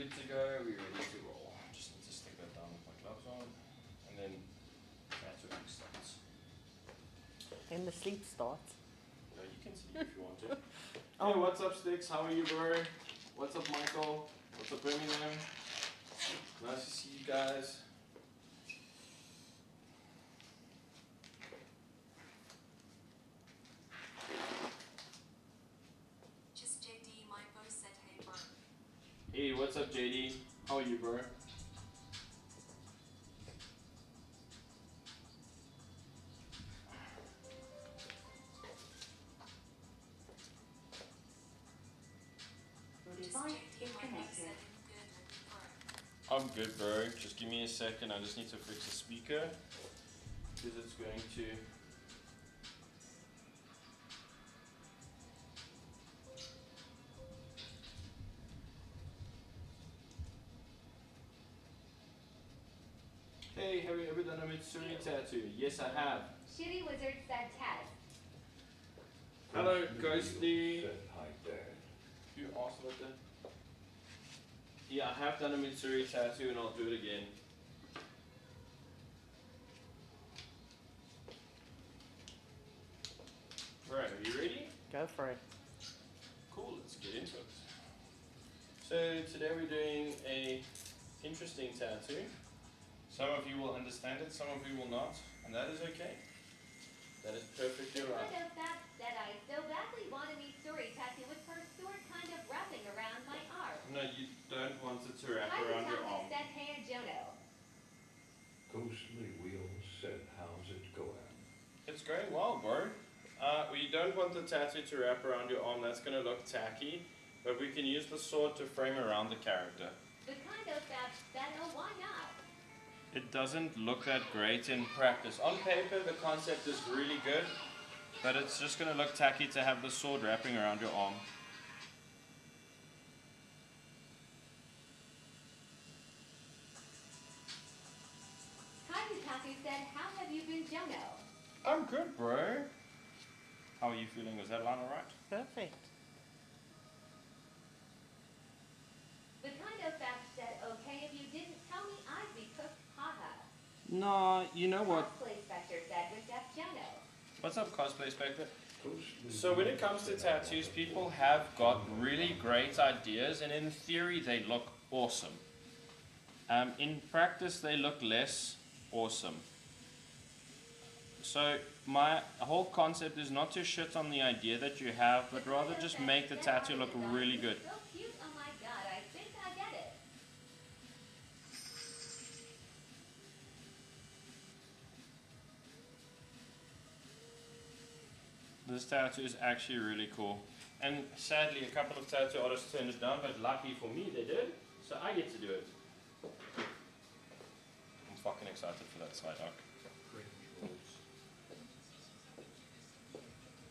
good to go. We're ready to roll. Just need to stick that down with my gloves on, and then tattooing starts. And the sleep starts. Yeah, you can sleep if you want to. Hey, what's up, Sticks? How are you, bro? What's up, Michael? What's up, Birmingham? Nice to see you guys. Just JD, my boss said, hey, bro. Hey, what's up, JD? How are you, bro? Just JD, my boss said, I'm good, I'm good, bro. Just give me a second. I just need to fix the speaker because it's going to. Hey, have you ever done a Mitsuri tattoo? Yes, I have. Shitty Wizard said test. Hello, Ghostly. Said hi, Dad. You asked about that? Yeah, I have done a Mitsuri tattoo and I'll do it again. Alright, are you ready? Go for it. Cool, let's get into it. So today we're doing a interesting tattoo. Some of you will understand it, some of you will not, and that is okay. That is perfectly The right. kind of fact that I so badly want a Mitsuri tattoo with her sword kind of wrapping around my arm. No, you don't want it to wrap Hi, around your Tommy arm. said, hey, Jono. Ghostly Wheels said, how's it going? It's going well, bro. We don't want the tattoo to wrap around your arm, that's going to look tacky, but we can use the sword to frame around the character. The kind of fact that, oh, why not? It doesn't look that great in practice. On paper, the concept is really good, but it's just going to look tacky to have the sword wrapping around your arm. Hi, Tattoo said, how have you been, Jono? I'm good, bro. How are you feeling? Was that line alright? Perfect. The kind of fact said, okay, if you didn't tell me, I'd be cooked, haha. No, you know what? Cosplay Spectre said, what's up, Jono? What's up, Cosplay Spectre? Ghostly So when it comes to tattoos, people have got really great ideas, and in theory, they look awesome. In practice, they look less awesome. So my whole concept is not to shit on the idea that you have, but rather just make the tattoo look really good. So cute, oh my god, I think I get it. This tattoo is actually really cool. And sadly, a couple of tattoo artists turned it down, but lucky for me, they did. So I get to do it. I'm fucking excited for that side arc.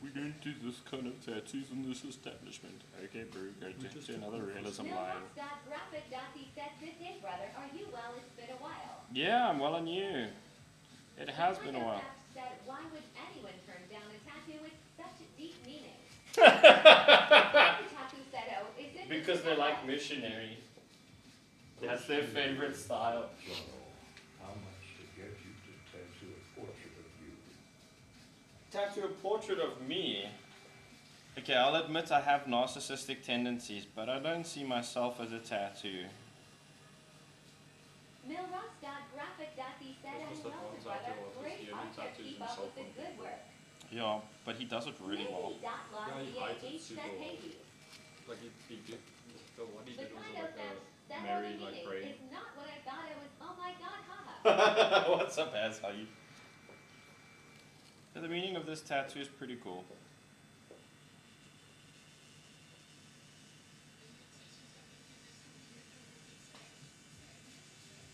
We don't do this kind of tattoos in this establishment. Okay, bro, go to another realism line. Milrox.graphic.he said, good day, brother. Are you well? It's been a while. Yeah, I'm well on you. It has been a while. Said, why would anyone turn down a tattoo with such a deep meaning? Tattoo said, oh, is it Because they like missionary. That's their favorite style. Jono, how much to get you to tattoo a portrait of you? Tattoo a portrait of me? Okay, I'll admit I have narcissistic tendencies, but I don't see myself as a tattoo. Milrox.graphic.he said, I'm well, brother. Great art there. Keep up with the good work. Yeah, but he does it really well. Maybe.Lottie said, hey, you. Like he did, the what he The did was kind like of fact that Mary, only like, meaning praying. is not what I thought it was. Oh my god, haha. What's up, ass? How you? So the meaning of this tattoo is pretty cool.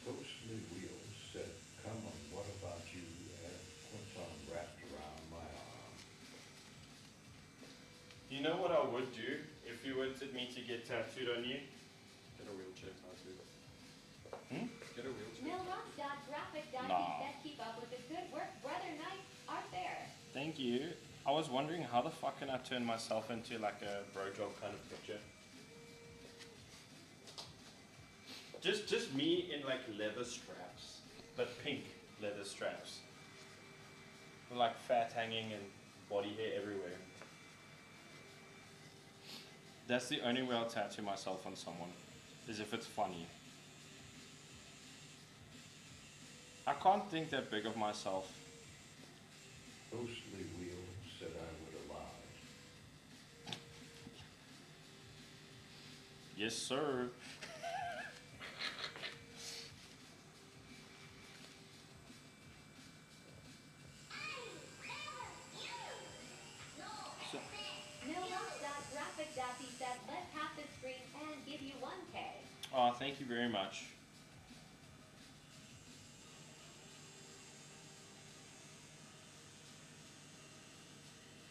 Ghostly Wheels said, come on, what about you? And puts on wrapped around my arm. You know what I would do if you wanted me to get tattooed on you? Get a wheelchair tattoo. Hmm? Get a wheelchair. Milrox.graphic.he Nah. said, keep up with the good work, brother. Nice art there. Thank you. I was wondering how the fuck can I turn myself into like a bro job kind of picture? Just me in like leather straps, but pink leather straps. With like fat hanging and body hair everywhere. That's the only way I'll tattoo myself on someone, is if it's funny. I can't think that big of myself. Ghostly Wheel said I would allow it. Yes, sir. So, No.graphic.he said, let's half the screen and give you 1K. oh, thank you very much.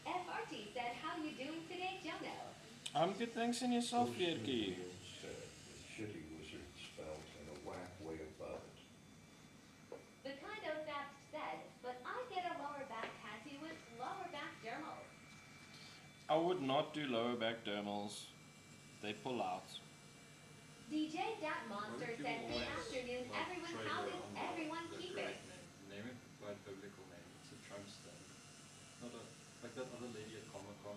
FRT said, how you doing today, Jono? I'm good, thanks, and yourself, Ghostly Yerky. Wheel said the shitty wizard spelled in a whack way above it. The kind of fact said, but I get a lower back tattoo with lower back dermals. I would not do lower back dermals. They pull out. DJ Dat Why Monster do said, people good always, afternoon, like, everyone, trade how their does own everyone the keep correct it? name it by biblical name. It's a Trump stamp. Not a, like that other lady at Comic Con.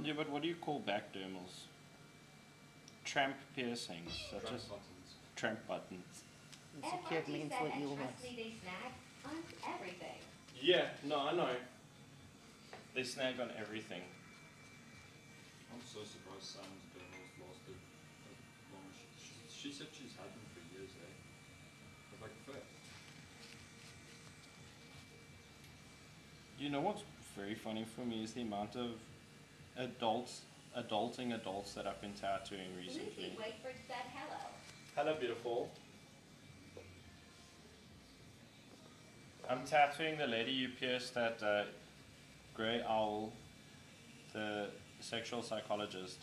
Yeah, but what do you call back dermals? Tramp piercings, such Trump as buttons. tramp buttons. Insecure FRT means said, what and you trust want. me, they snag on everything. Yeah, no, I know. They snag on everything. I'm so surprised Sam's dermals lasted as long as she said she's had them for years, eh? But like fair. You know what's very funny for me is the amount of adulting adults that I've been tattooing recently. Lucy Wakeford said, hello. Hello, beautiful. I'm tattooing the lady you pierced at Grey Owl, the sexual psychologist.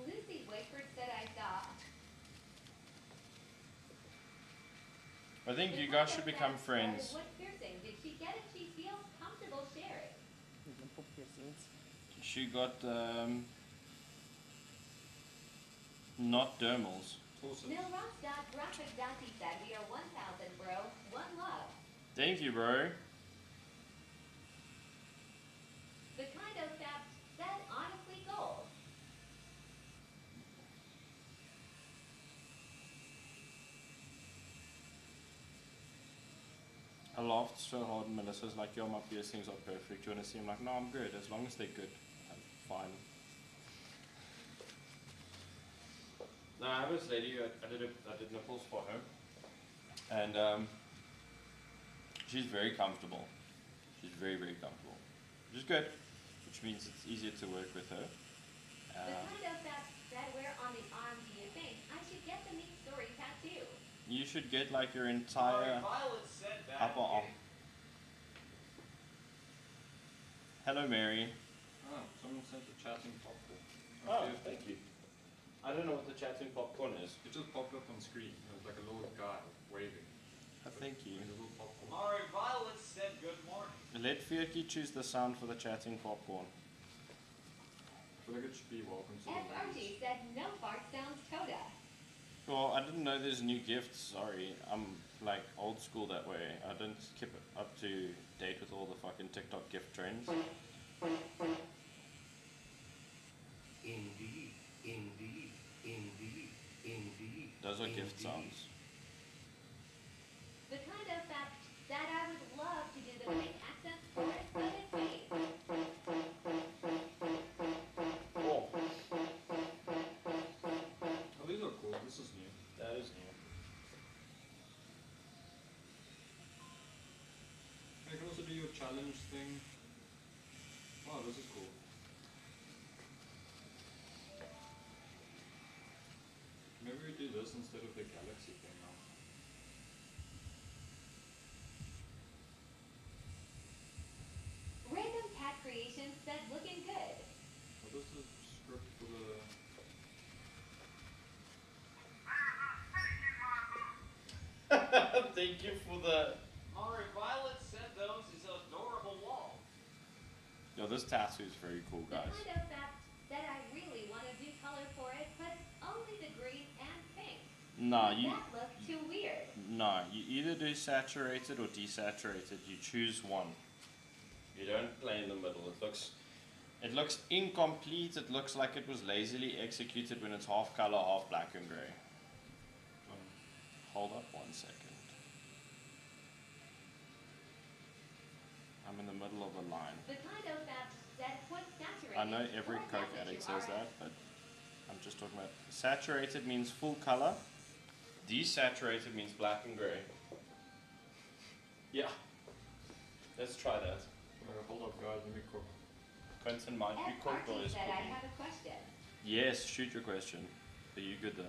Lucy Wakeford said, I saw. I think The you guys kind should of become fact said, friends. what piercing did she get if she feels comfortable sharing? Nipple piercings. She got not dermals. Also, Milross.graphic.he said, we are 1,000, bro. One love. Thank you, bro. The kind of fact said, honestly, gold. I laughed so hard and Melissa's like, yo, my piercings are perfect. You want to see? I'm like, no, I'm good. As long as they're good, I'm fine. No, I have this lady, I did nipples for her. And she's very comfortable. She's very, very comfortable. Which is good. Which means it's easier to work with her. The kind of fact said, where on the arm do you think I should get the meat story tattoo? You should get like your entire upper arm. Hello, Mary. oh, someone sent a chatting popcorn. Oh, Okay. thank you. I don't know what the chatting popcorn is. It just popped up on screen. It was like a little guy waving. Thank you. Like a little popcorn. Alright, Violet said good morning. Let Fierky choose the sound for the chatting popcorn. I feel like it should be welcome to the FRT ladies. said, no fart sounds Toda. Well, I didn't know there's new gifts, sorry. I'm like old school that way. I don't keep up to date with all the fucking TikTok gift trends. Indeed, indeed, indeed, indeed. Those are gift indeed. sounds. The kind of fact that I would love to do the fake accent for it, but it's me. Cool. Oh, these are cool. This is new. That is new. I can also do your challenge thing. Wow, this is cool. Maybe we do this instead of the galaxy thing now. Random Cat Creations said, looking good. What is the script for the... Thank you for the Ari Violet said those is adorable wall. Yo, this tattoo is very cool, The guys. kind of fact that I really want to do color for it, but only the green and pink. Nah, Would you that look too weird? no, you either do saturated or desaturated. You choose one. You don't play in the middle. It looks incomplete. It looks like it was lazily executed when it's half color, half black and gray. Hold up 1 second. I'm in the middle of a line. The kind of fact that put saturated. I know every or Coke that addict you says are. that, but I'm just talking about saturated means full color. Desaturated means black and gray. Yeah. Let's try that. Hold up, guys. Let me cook. Quentin might be Ed cooked or Archie is said I cooking. have a question. Yes, shoot your question. Are you good though?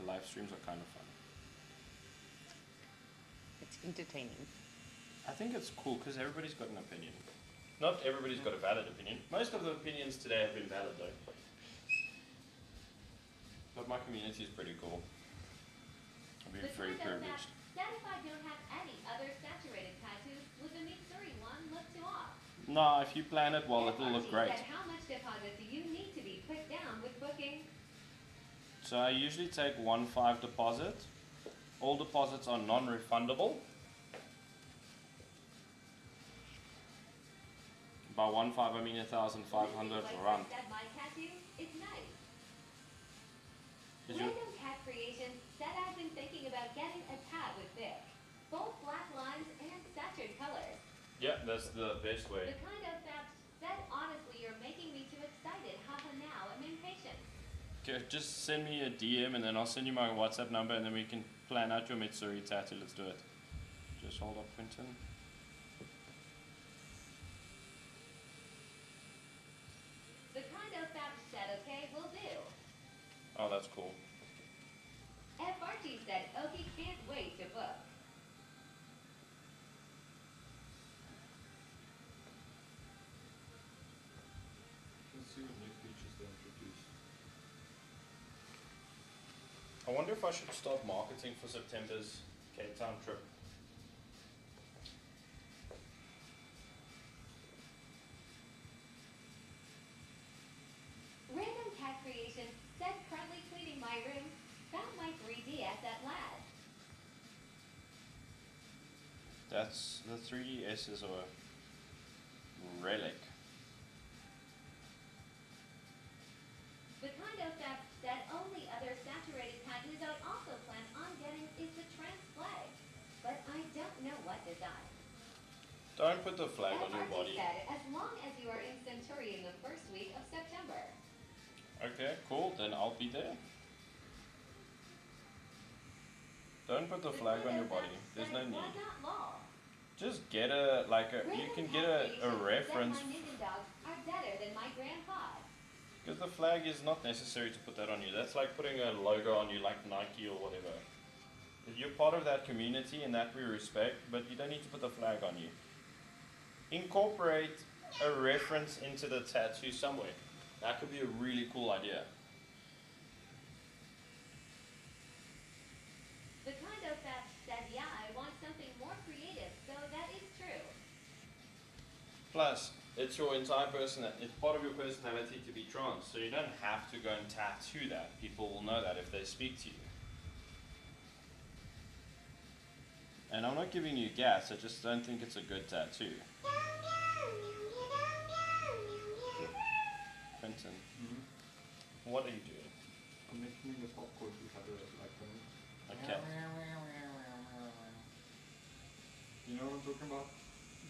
The live streams are kind of fun. It's entertaining. I think it's cool because everybody's got an opinion. Not everybody's got a valid opinion. Most of the opinions today have been valid though. But my community is pretty cool. I've been The very kind of privileged. fact that if I don't have any other saturated tattoos, would the Mitsuri one look too off? No, if you plan it well, Ed it'll look Archie great. said, how much deposit do you need to be put down with booking? So I usually take 1.5 deposit. All deposits are non-refundable. By 1.5 I mean 1,500 Like rand. I said, my tattoo is nice. Is your- Random Cat Creations said I've been thinking about getting a tat with Vic. Both black lines and saturated colors. Yeah, that's the best The way. kind of fact that honestly you're making me too excited. Haha now, I'm impatient. Okay, just send me a DM and then I'll send you my WhatsApp number and then we can plan out your Mitsuri tattoo. Let's do it. Just hold up, Quentin. The kind of fact said okay, will do. Oh, that's cool. F. Archie said Okie can't wait to book. Let's see what new features they introduce. I wonder if I should start marketing for September's Cape Town trip. Random Cat Creations said currently cleaning my room. Found my 3DS at last. That's the 3DS is a relic. The kind of fact that only other saturated tattoos I also plan on getting is the trans flag. But I don't know what design. Don't put the flag on your Archie body. said as long as you are in Centurion the first week of September. Okay, cool. Then I'll be there. Don't put the flag on your body. There's no need. Why not law? Just get you can get a reference. That my Ninja dogs are better than my grandpa. Because the flag is not necessary to put that on you. That's like putting a logo on you like Nike or whatever. You're part of that community and that we respect, but you don't need to put the flag on you. Incorporate a reference into the tattoo somewhere. That could be a really cool idea. The kind of fact said, yeah, I want something more creative, so that is true. Plus, it's your entire it's part of your personality to be trans, so you don't have to go and tattoo that. People will know that if they speak to you. And I'm not giving you gas, I just don't think it's a good tattoo. Quentin, what are you doing? I'm making the popcorn we had like Okay. You know what I'm talking about?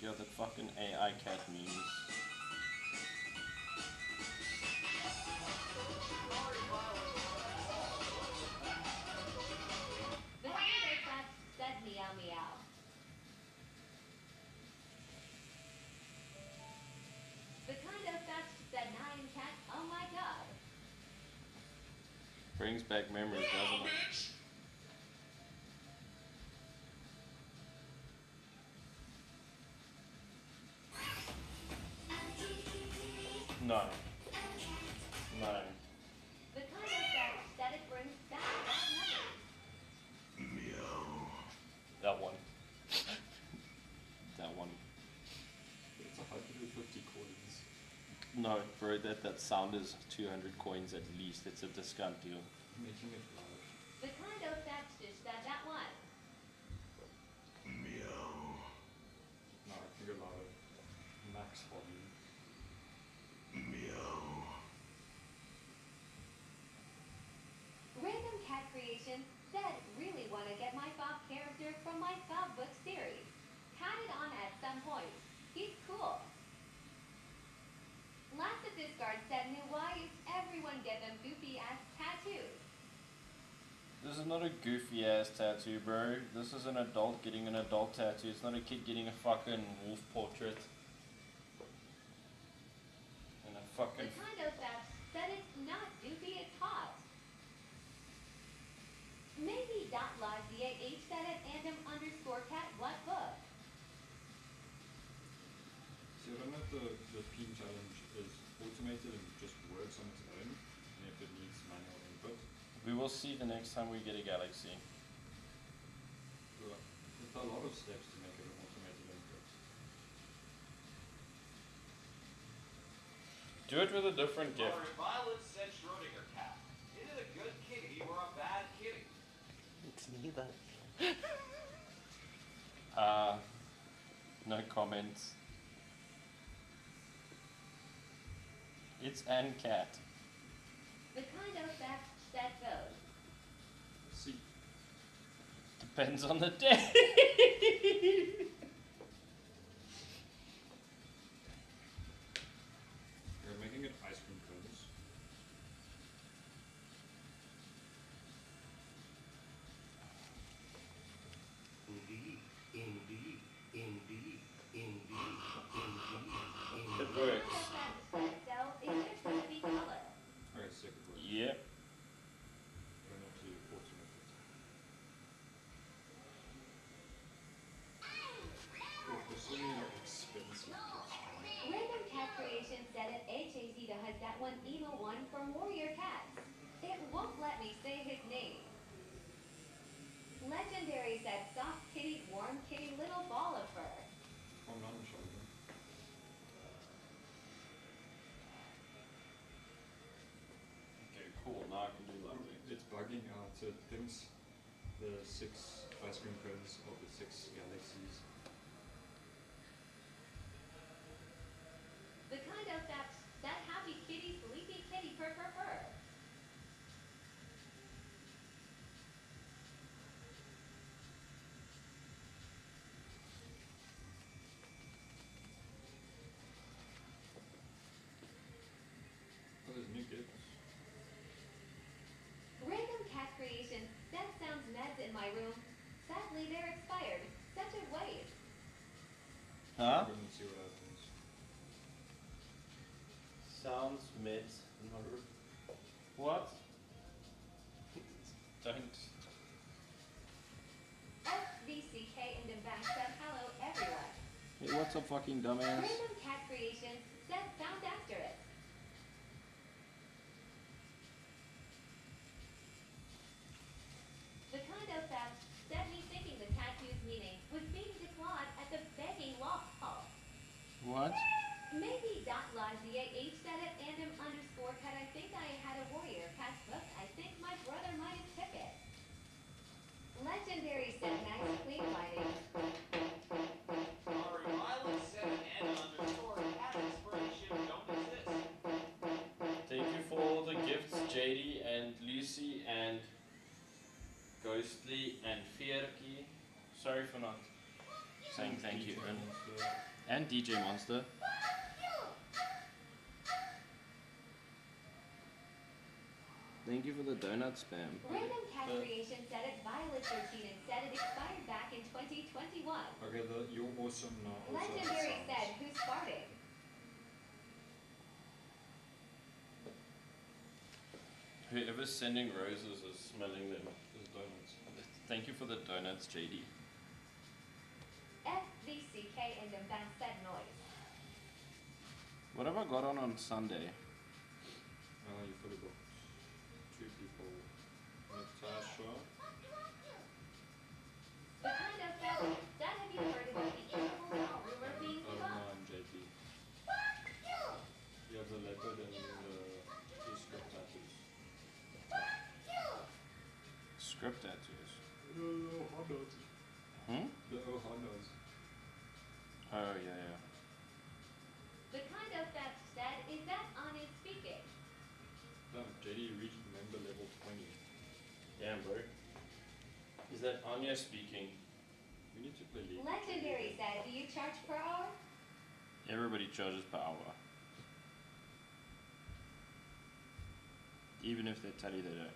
Yeah, that fucking AI cat memes. The kind of fact said meow meow. The kind of fact said nine cat, oh my god. Brings back memories, doesn't it? No. No. The kind of fact that it brings back bad memories. No, bro, that sound is 200 coins at least. It's a discount deal. Making it loud. The kind of that's just that one. No, I can go louder. Max volume. Random cat creation said really want to get my Fob character from my Fob book series. Had it on at some point. He's cool. Lots of discards said knew why is everyone get them goofy ass tattoos. This is not a goofy ass tattoo, bro. This is an adult getting an adult tattoo. It's not a kid getting a fucking wolf portrait. And a The fucking. kind of that said it's not goofy, it's hot. Maybe .LOGDAH said it @andom_cat what book? See, I don't know if the Peen challenge is automated and just works on its own, and if it needs manual input. We will see the next time we get a galaxy. Well, it's a lot of steps to make it an automated input. Do it with a different gift. Or Violet said Schrodinger cat. Is it a good kitty or a bad kitty? It's neither. No comments. It's an cat. The kind of that goes. See, Depends on the day. we're making it ice cream cones. It works. So it's just going to be color. Alright, second word. Yep. I don't have to automate it. Oh, there's so many like expensive gifts. Random cat creation said it HAZ has that one evil one from Warrior Cats. It won't let me say his name. Legendary said soft kitty, warm kitty, little ball of fur. From non-shoulder. Okay, cool. Now I can do lovely. It's bugging out, so it thinks the 6 ice cream cones of the 6 galaxies. The kind of that happy kitty, sleepy kitty, purr purr purr. Oh, there's new gifts. Random cat creation. That sounds meds in my room. Sadly, they're expired. Such a waste. Huh? We're gonna see what happens. Sounds mid. What? Don't. SVCK and the back said hello everyone. Hey, what's up, fucking dumbass? Random cat creation said found asterisk. The kind of that set me thinking the tattoo's meaning was being declawed at the begging loft hall. What? Maybe .LOGDAH said it @andom_cat. I think I had a Warrior Cat's book. I think my brother might have took it. Legendary said nice clean lighting. Or Violet said @_cat inspiration don't exist. Thank you for all the gifts, JD and Lucy and Ghostly and Fierki. Sorry for not saying thank you. And DJ Monster. Thank you for the donut spam. Random cat creation said it Violet 13 and said it expired back in 2021. Okay, you're awesome now. Also Legendary sounds. said who's farting? Whoever's sending roses is smelling them. There's donuts. Thank you for the donuts, JD. FVCK and the back said noise. What have I got on Sunday? You probably got 2 people. Natasha. The kind of that have you heard about the evil doll rumor being Oh, debunked? no, I'm JP. You have the script tattoos. Hot dogs. Hmm? The hot dogs. Oh yeah. The kind of that said, is that honest speaking? Damn, JD reached member level 20. Damn, bro. Is that Anya speaking? We need to play League. Legendary said, do you charge per hour? Everybody charges per hour. Even if they tell you they don't.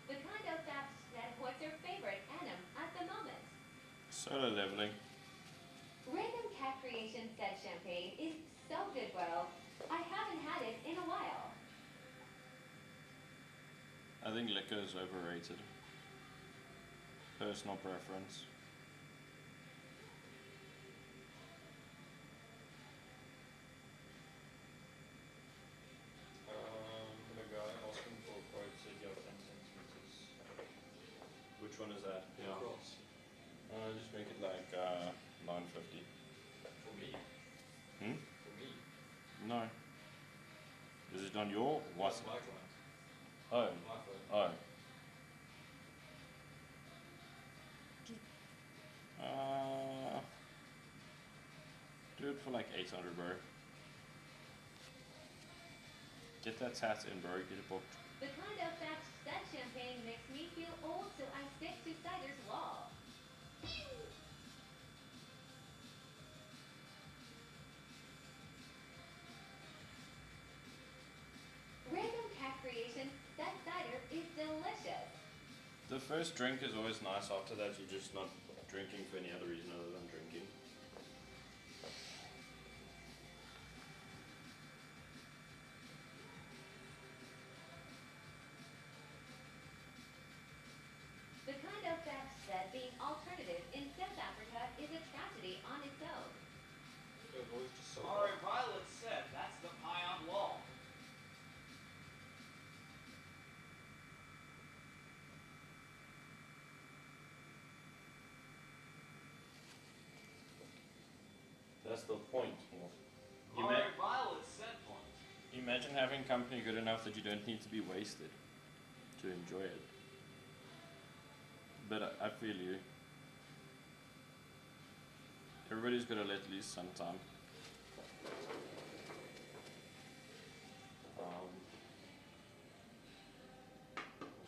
The kind of that said, what's your favorite anime at the moment? Solo leveling. Random Cat Creation said champagne is so good, bro. I haven't had it in a while. I think liquor is overrated. Personal preference. The guy asking for a quote said you have 10 centimeters. Which one is that? Across. Just make it like 950. For me. Hmm? For me. No. Is it on your What's what? my client? Oh. My phone. Oh. Do it for like 800, bro. Get that tat in, bro. Get it booked. The kind of that champagne makes me feel old, so I stick to cider's wall. Random Cat Creation, that cider is delicious. The first drink is always nice. After that, you're just not drinking for any other reason other than drinking. The kind of that said being alternative in South Africa is a tragedy on its own. Your voice just so Alright, Violet said, that's the Pion Wall. That's the point. Alright, Violet said point. Imagine having company good enough that you don't need to be wasted to enjoy it. But I feel you. Everybody's got to let loose sometime. I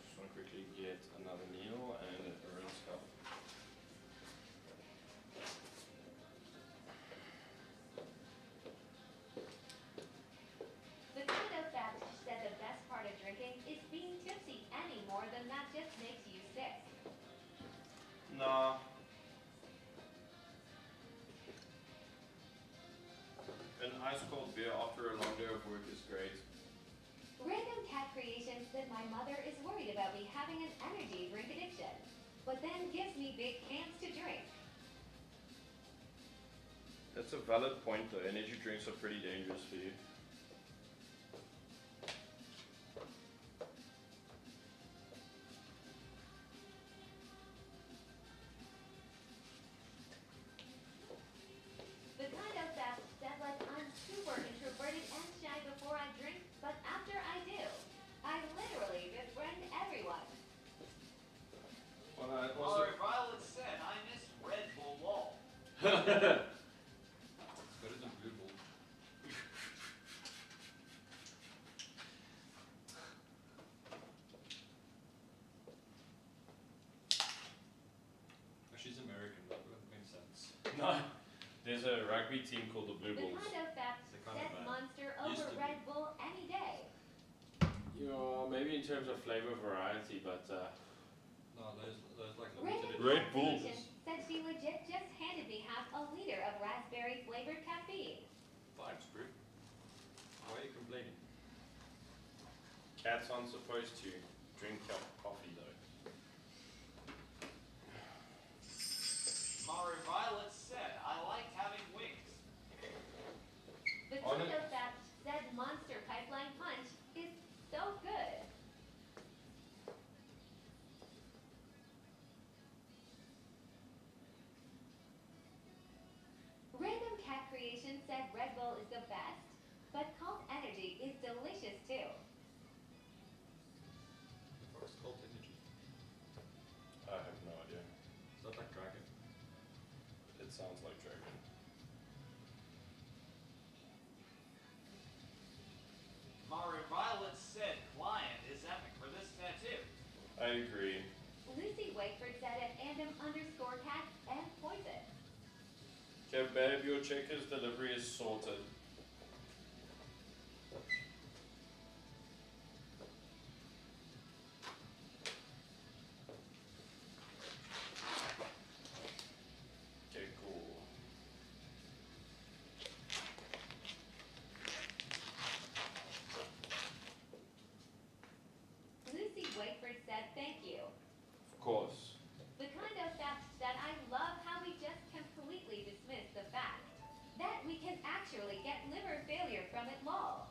just want to quickly get another meal and a rinse cup. The kind of that said the best part of drinking is being tipsy any more than that just makes you sick. Nah. An ice cold beer after a long day of work is great. Random Cat Creation said my mother is worried about me having an energy drink addiction, but then gives me big cans to drink. That's a valid point though. Energy drinks are pretty dangerous for you. The kind of that said like I'm super introverted and shy before I drink, but after I do, I literally befriend everyone. Well, I also. Alright, Violet said, I miss Red Bull Wall. better than Blue Bull. She's American, that would make sense. No. There's a rugby team called the Blue The Bulls. kind of that They're kind of said bad. Monster Used over to be. Red Bull any day. Yeah, maybe in terms of flavor variety, but No, there's like Random limited Red Cat Bull. Creation said she legit just handed me half a liter of raspberry flavored caffeine. vibes, bro. Why are you complaining? Cats aren't supposed to drink coffee though. Mari Violet said, I liked having wings. The On it. Taco Fat said Monster Pipeline Punch is so good. Random Cat Creation said Red Bull is the best, but Cult Energy is delicious too. First cult energy. I have no idea. Is that like dragon? It sounds like dragon. Mari Violet said, client is epic for this tattoo. I agree. Lucy Wakeford said at @andom_cat and poison. Okay, babe, your Checkers delivery is sorted. Okay, cool. Lucy Wakeford said thank you. Of course. The kind of fact that I love how we just completely dismiss the fact that we can actually get liver failure from it lol.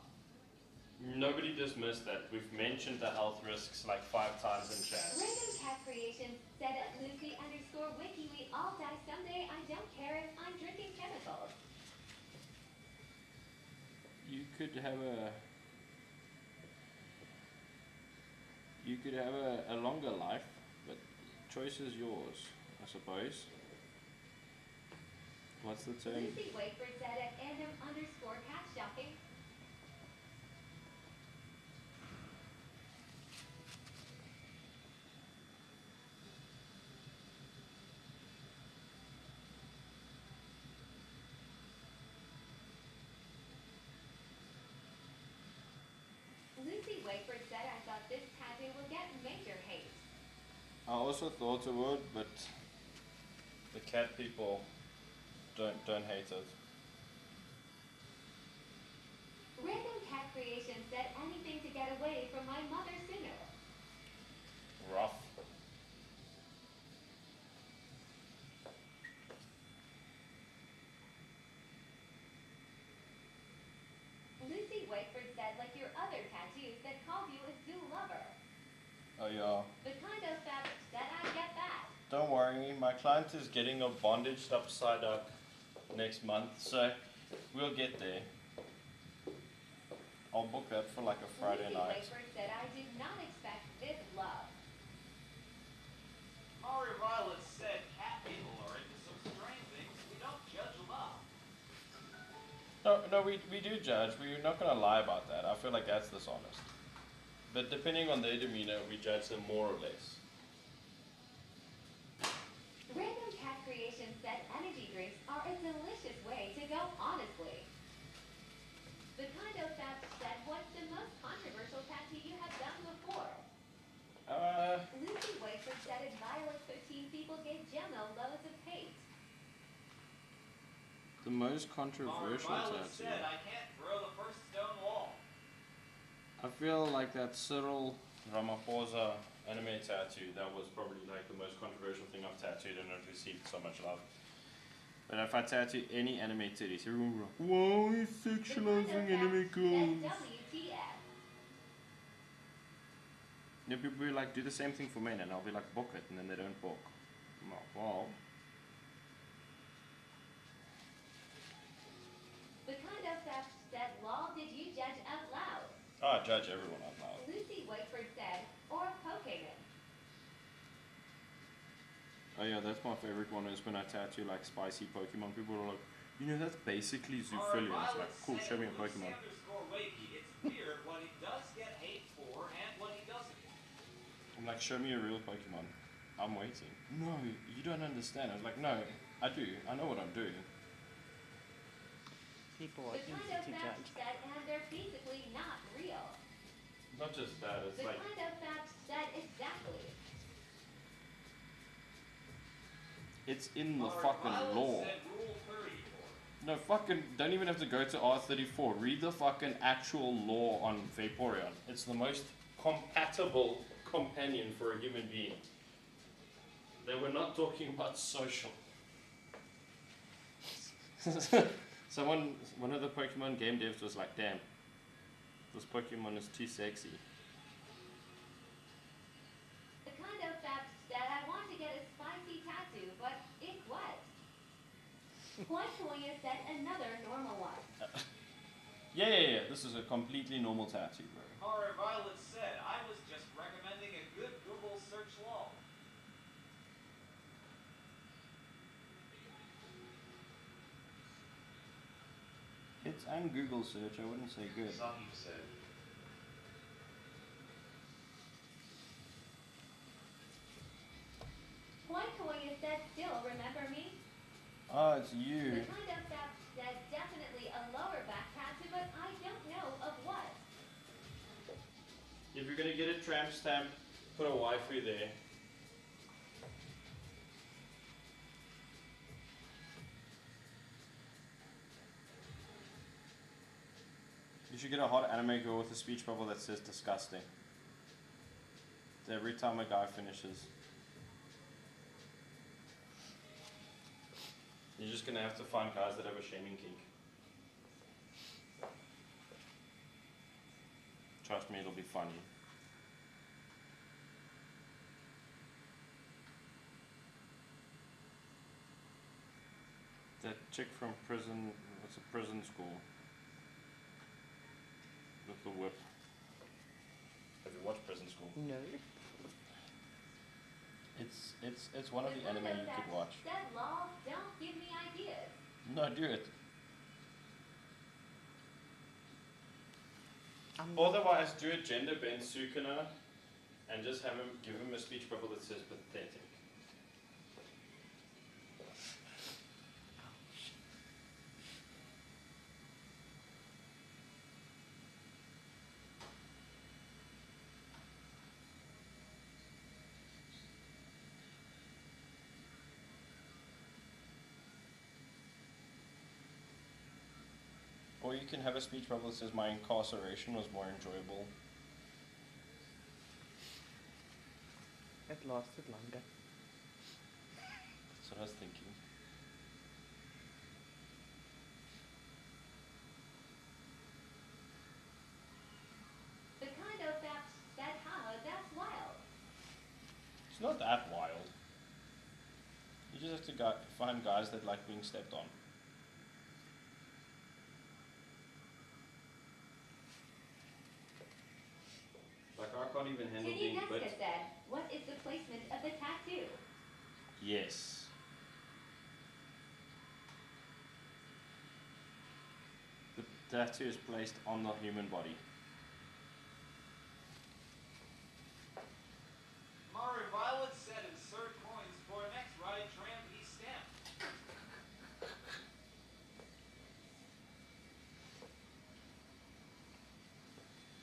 Nobody dismissed that. We've mentioned the health risks like 5 times in chat. Random Cat Creations said at Lucy_Wiki we all die someday. I don't care if I'm drinking chemicals. You could have a longer life, but choice is yours, I suppose. What's the term? Lucy Wakeford said at @andom_cat shocking. Lucy Wakeford said I thought this tattoo will get major hate. I also thought it would, but the cat people don't hate it. Random Cat Creation said anything to get away from my mother sooner. Rough. Lucy Wakeford said like your other tattoos that called you a zoo lover. Oh yeah. The kind of fact that I get that. Don't worry, my client is getting a bondaged upside up next month, so we'll get there. I'll book that for like a Friday Lucy night. Wakeford said I did not expect this love. Mari Violet said, cat people are into some strange things. We don't judge them up. No, we do judge. We're not gonna lie about that. I feel like that's dishonest. But depending on their demeanor, we judge them more or less. Random Cat Creation said energy drinks are a delicious way to go honestly. The kind of fact said what's the most controversial tattoo you have done before? Lucy Wakeford said at Violet 13 people gave Gemma loads of hate. The most Mari controversial Violet tattoo. said, I can't throw the first stone wall. I feel like that Cyril Ramaphosa anime tattoo, that was probably like the most controversial thing I've tattooed and it received so much love. But if I tattoo any anime titties, everyone will be like, whoa, he's The kind of sexualizing fact anime said girls. WTF. Yeah, people will be like, do the same thing for men, and I'll be like, book it, and then they don't book. I'm like, well, The kind of fact said lol did you judge out loud? I judge everyone out loud. Lucy Wakeford said, or Pokemon. Oh yeah, that's my favorite one is when I tattoo like spicy Pokemon. People are like, you know, that's basically Mari zoophilia. It's Violet like, cool, said show me a at Pokemon. Lucy_Wakey, it's weird what he does get hate for and what he doesn't. I'm like, show me a real Pokemon. I'm waiting. No, you don't understand. I was like, no, I do. I know what I'm doing. People The are kind easy of to fact judge. said and they're basically not real. Not just that, it's The like, kind of fact said exactly. it's in the Mari fucking Violet law. said rule 34. No, fucking, don't even have to go to R34. Read the fucking actual law on Vaporeon. It's the most compatible companion for a human being. They were not talking about social. One of the Pokemon game devs was like, damn, this Pokemon is too sexy. The kind of fact that I want to get a spicy tattoo, but it's what? Quite Toya said another normal one. Yeah. This is a completely normal tattoo, bro. Horror Violet said, I was just recommending a good Google search lol. It's an Google search, I wouldn't say good. Saki said, Quite Toya said still remember me? Oh, it's you. The kind of fact said definitely a lower back tattoo, but I don't know of what. If you're gonna get a tramp stamp, put a waifu there. You should get a hot anime girl with a speech bubble that says disgusting. Every time a guy finishes. You're just gonna have to find guys that have a shaming kink. Trust me, it'll be funny. That chick from prison, what's a prison school? With the whip. Have you watched Prison School? No. It's one of the anime you could watch. Said lol, don't give me ideas. No, do it. I'm Otherwise, do a gender bend Sukuna and just give him a speech bubble that says pathetic. Or you can have a speech bubble that says my incarceration was more enjoyable. It lasted longer. That's what I was thinking. The kind of fact said haha, that's wild. It's not that wild. You just have to find guys that like being stepped on. Like I can't even handle Kitty being Nesca bit. said, what is the placement of the tattoo? Yes. The tattoo is placed on the human body. Mari Violet said insert coins for next ride tram E stamp.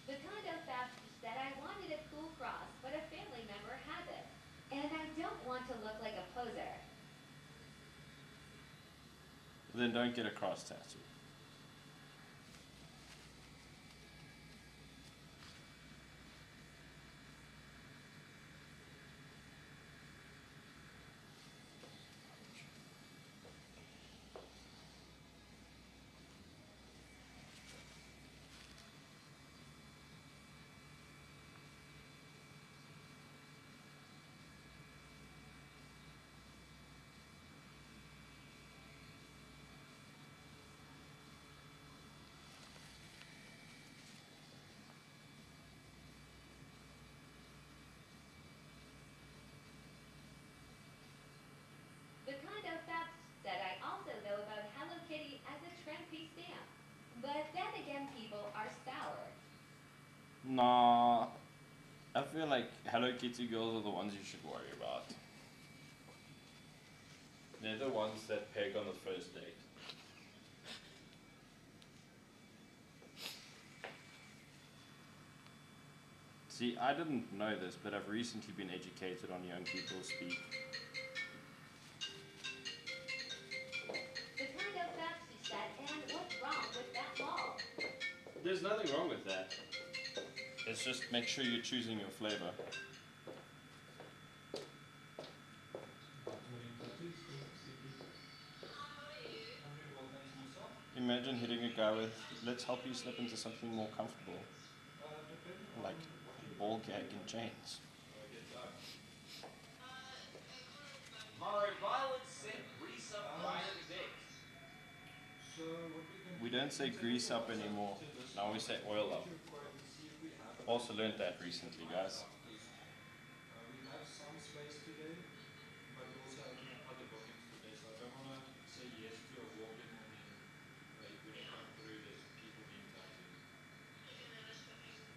The kind of fact that I wanted a cool cross, but a family member has it. And I don't want to look like a poser. Then don't get a cross tattoo. The kind of fact that I also know about Hello Kitty as a trampy stamp. But then again, people are sour. Nah. I feel like Hello Kitty girls are the ones you should worry about. They're the ones that peg on the first date. See, I didn't know this, but I've recently been educated on young people speak. The kind of fact that It's just make sure you're choosing your flavor. Imagine hitting a guy with, let's help you slip into something more comfortable, like ball gag and chains. Murray Violet said grease up prior to date. We don't say grease up anymore, now we say oil up. Also learned that recently, guys. We have some space today, but we also have other bookings today, so I don't want to say yes to a walk-in and then when you come through there's people being tattooed.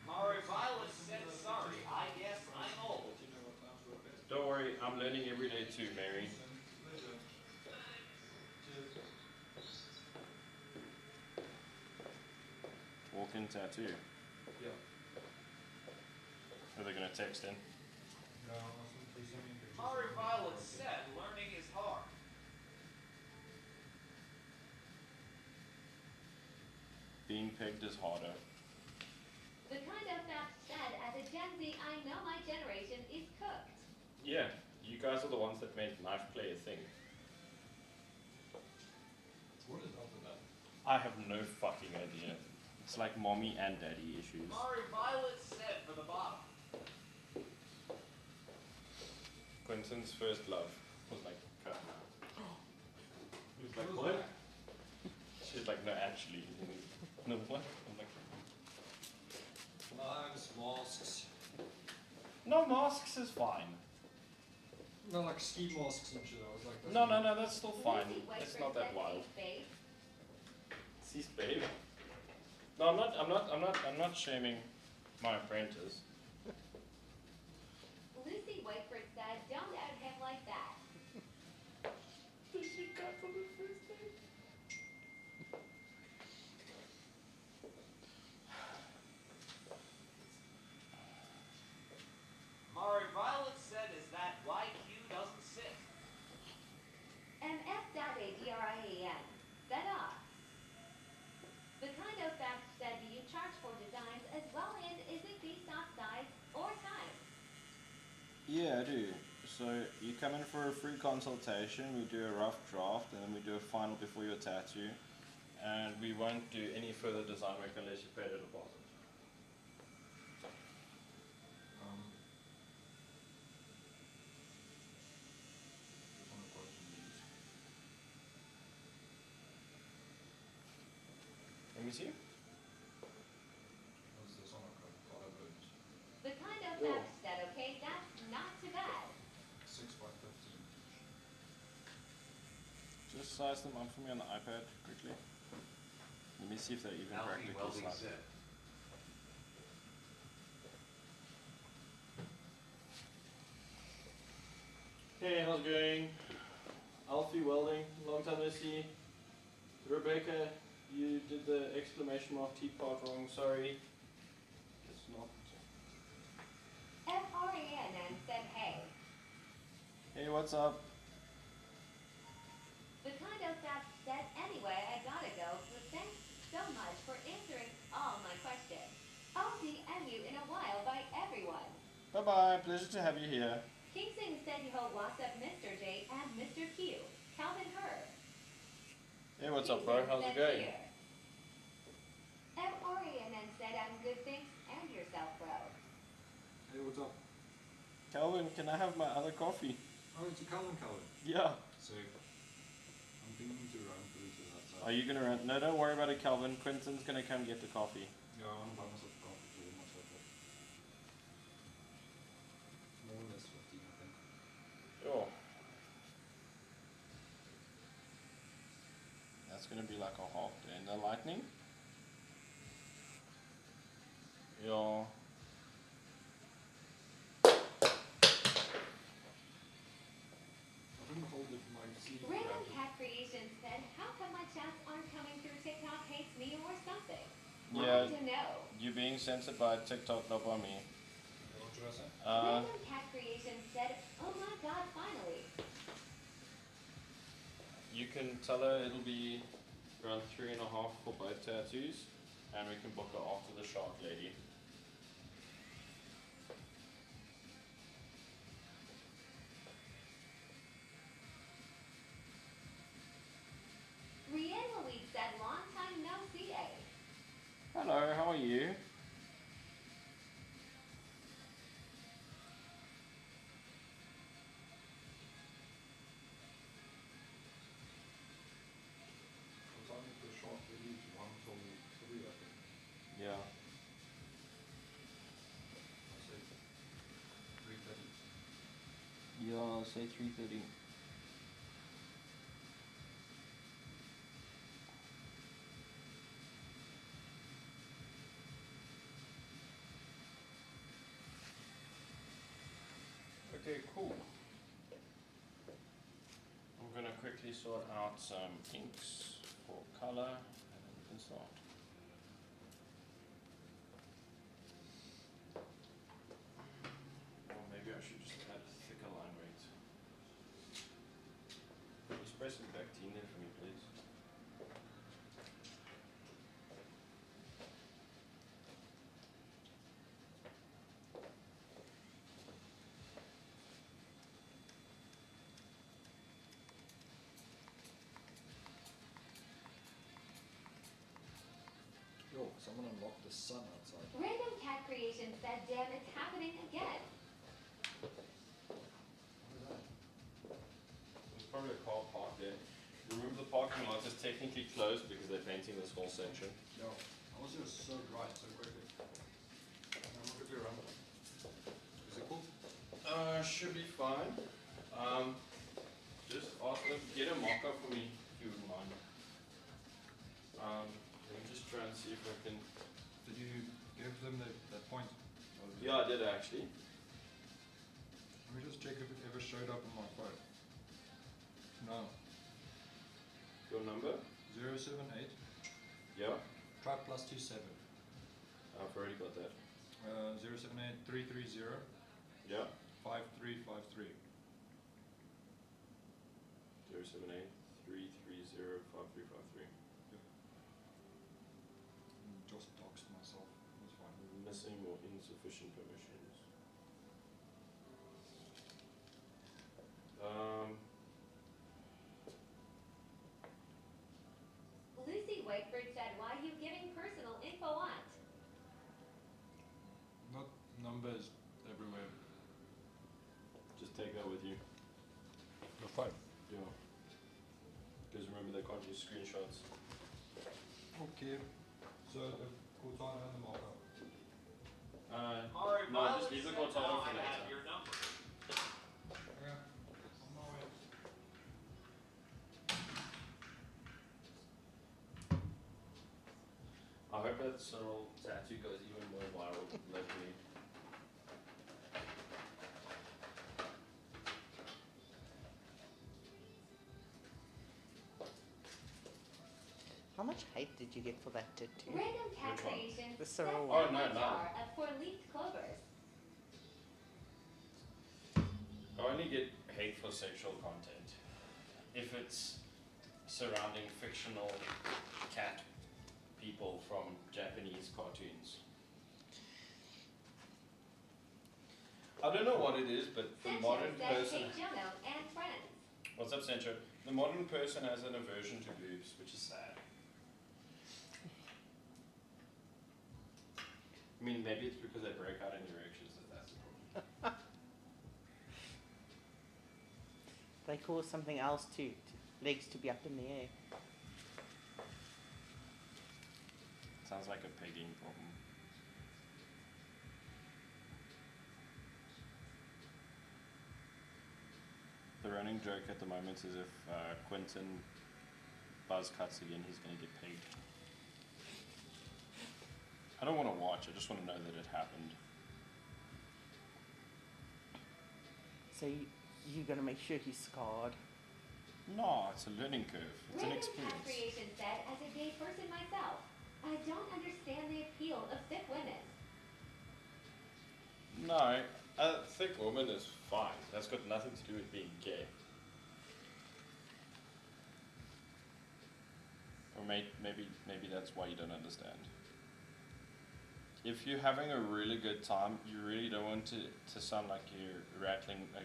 Murray Violet said sorry. I guess I'm old. But you know what times work best? Don't worry, I'm learning every day too, Mary. Pleasure. Cheers. Walk-in tattoo. Yeah. Are they gonna text in? No, awesome. Please send me pictures. Murray Violet said learning is hard. Being pegged is harder. The kind of fact said as a Gen Z, I know my generation is cooked. Yeah, you guys are the ones that made knife play a thing. What is up with that? I have no fucking idea. It's like mommy and daddy issues. Murray Violet said for the bottom. Quentin's first love was like cut. He was like, Who's what? that? She's like, no, actually. No, what? I'm like, Knives, masks. no, masks is fine. No, like ski masks and shit. I was like, No, no, no, that's still fine. Lucy It's Whiteford not that said wild. she's babe. Cease, babe. No, I'm not shaming my apprentice. Lucy Whiteford said, don't out him like that. Did she cut on the first day? Murray Violet said is that why Q doesn't sit. MF.ADRIAN. Set off. The kind of fact said, do you charge for designs as well, and is it based off size or time? Yeah, I do. So you come in for a free consultation, we do a rough draft, and then we do a final before your tattoo. And we won't do any further design work unless you pay the deposit. Just want to quote some news. Let me see. What's this on a collarbone? The kind of Oh. fact said, okay, that's not too bad. 6 by 15. Just size them up for me on the iPad quickly. Let me see if they're even practically sized. Hey, how's it going? Alfie Welding, long time no see. Rebecca, you did the exclamation mark T part wrong, sorry. It's not. FRANN said, hey. Hey, what's up? The kind of fact said, anyway, I gotta go, but thanks so much for answering all my questions. I'll DM you in a while by everyone. Bye bye, pleasure to have you here. Kingston said you hold lots of Mr. J and Mr. Q. Calvin Herb. Hey, what's up, bro? How's it going? FRANN said, I'm good, thanks, and yourself, bro. Hey, what's up? Calvin, can I have my other coffee? Oh, it's a Calvin. Yeah. So, I'm thinking to run through to that side. Are you gonna run? No, don't worry about it, Calvin. Quentin's gonna come get the coffee. Yeah, I want to buy myself coffee to warm myself up. More or less 15, I think. Sure. That's gonna be like a half day. And the lightning? Yeah. I didn't hold it my seat. Random Cat Creations said, how come my chats aren't coming through TikTok hates me or something? Yeah. Want to know. You being censored by TikTok, not by me. What should I say? Random Cat Creations said, oh my god, finally. You can tell her it'll be around 3.5 for both tattoos, and we can book her after the shark lady. I'll say 3:30. Okay, cool. I'm gonna quickly sort out some inks for color and then we can start. Or maybe I should just add thicker line weight. Can you spray some Bactine there for me, please? Yo, someone unlocked the sun outside. Random cat creation said, damn, it's happening again. There's probably a car parked there. Remember the parking lot is technically closed because they're painting this whole section. Yo, I was just so dry so quickly. I'm quickly around. Is it cool? Should be fine. Just ask them, get a mock-up for me if you wouldn't mind. Let me just try and see if I can. Did you give them that point? Yeah, I did actually. Let me just check if it ever showed up on my phone. No. Your number? 078. Yeah, Try +27. I've already got that. 078 330 Yeah, 5353. 078 330 5353. Just doxed myself. That's fine. Missing or insufficient permissions. Lucy Wakeford said, why are you giving personal info on? Not numbers everywhere. Just take that with you. Your phone. Yeah. Because remember they can't use screenshots. Okay. So the Cortana and the mock-up. Alright, No, Violet just leave the said Cortana now for I later. have your number. Okay. On my way. I hope that Cyril tattoo goes even more viral locally. How much hate did you get for that tattoo? Random cat Which one? creation The said, Cyril one. Oh, down no, a no. jar of 4 leafed clovers. I only get hate for sexual content if it's surrounding fictional cat people from Japanese cartoons. I don't know what it is, but the Sanchez modern said, person. hey Jono and friends. What's up, Sancho? The modern person has an aversion to boobs, which is sad. I mean, maybe it's because they break out in erections that's the problem. They cause something else too. Legs to be up in the air. Sounds like a pegging problem. The running joke at the moment is if Quentin buzz cuts again, he's going to get pegged. I don't want to watch, I just want to know that it happened. So you're gonna make sure he's scarred. No, it's a learning curve. It's an Random cat experience. creation said, as a gay person myself, I don't understand the appeal of thick women. No, a thick woman is fine. That's got nothing to do with being gay. Or maybe that's why you don't understand. If you're having a really good time, you really don't want to sound like you're rattling a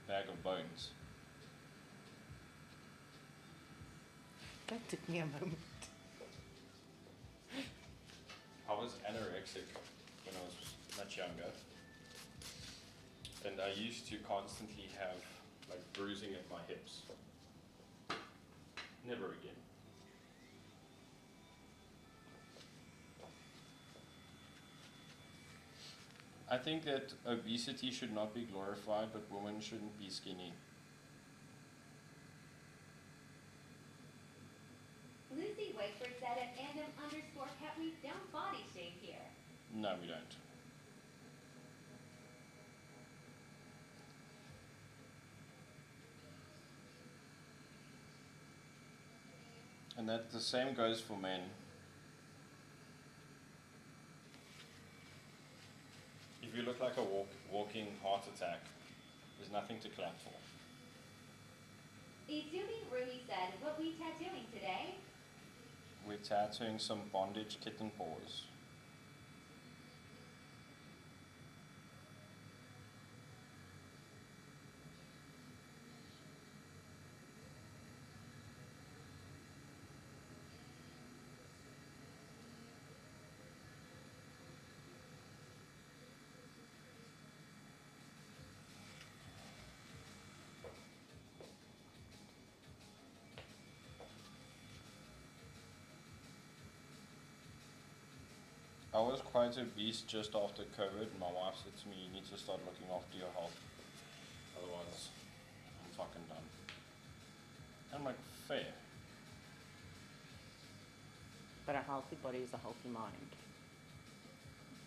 bag of bones. That took me a moment. I was anorexic when I was much younger. And I used to constantly have like bruising at my hips. Never again. I think that obesity should not be glorified, but women shouldn't be skinny. Lucy Wakeford said at @andom_cat we don't body shame here. No, we don't. And that the same goes for men. If you look like a walking heart attack, there's nothing to clap for. Izumi Rui said, what we tattooing today? We're tattooing some bondage kitten paws. I was quite obese just after COVID. My wife said to me, you need to start looking after your health. Otherwise, I'm fucking done. I'm like, fair. But a healthy body is a healthy mind.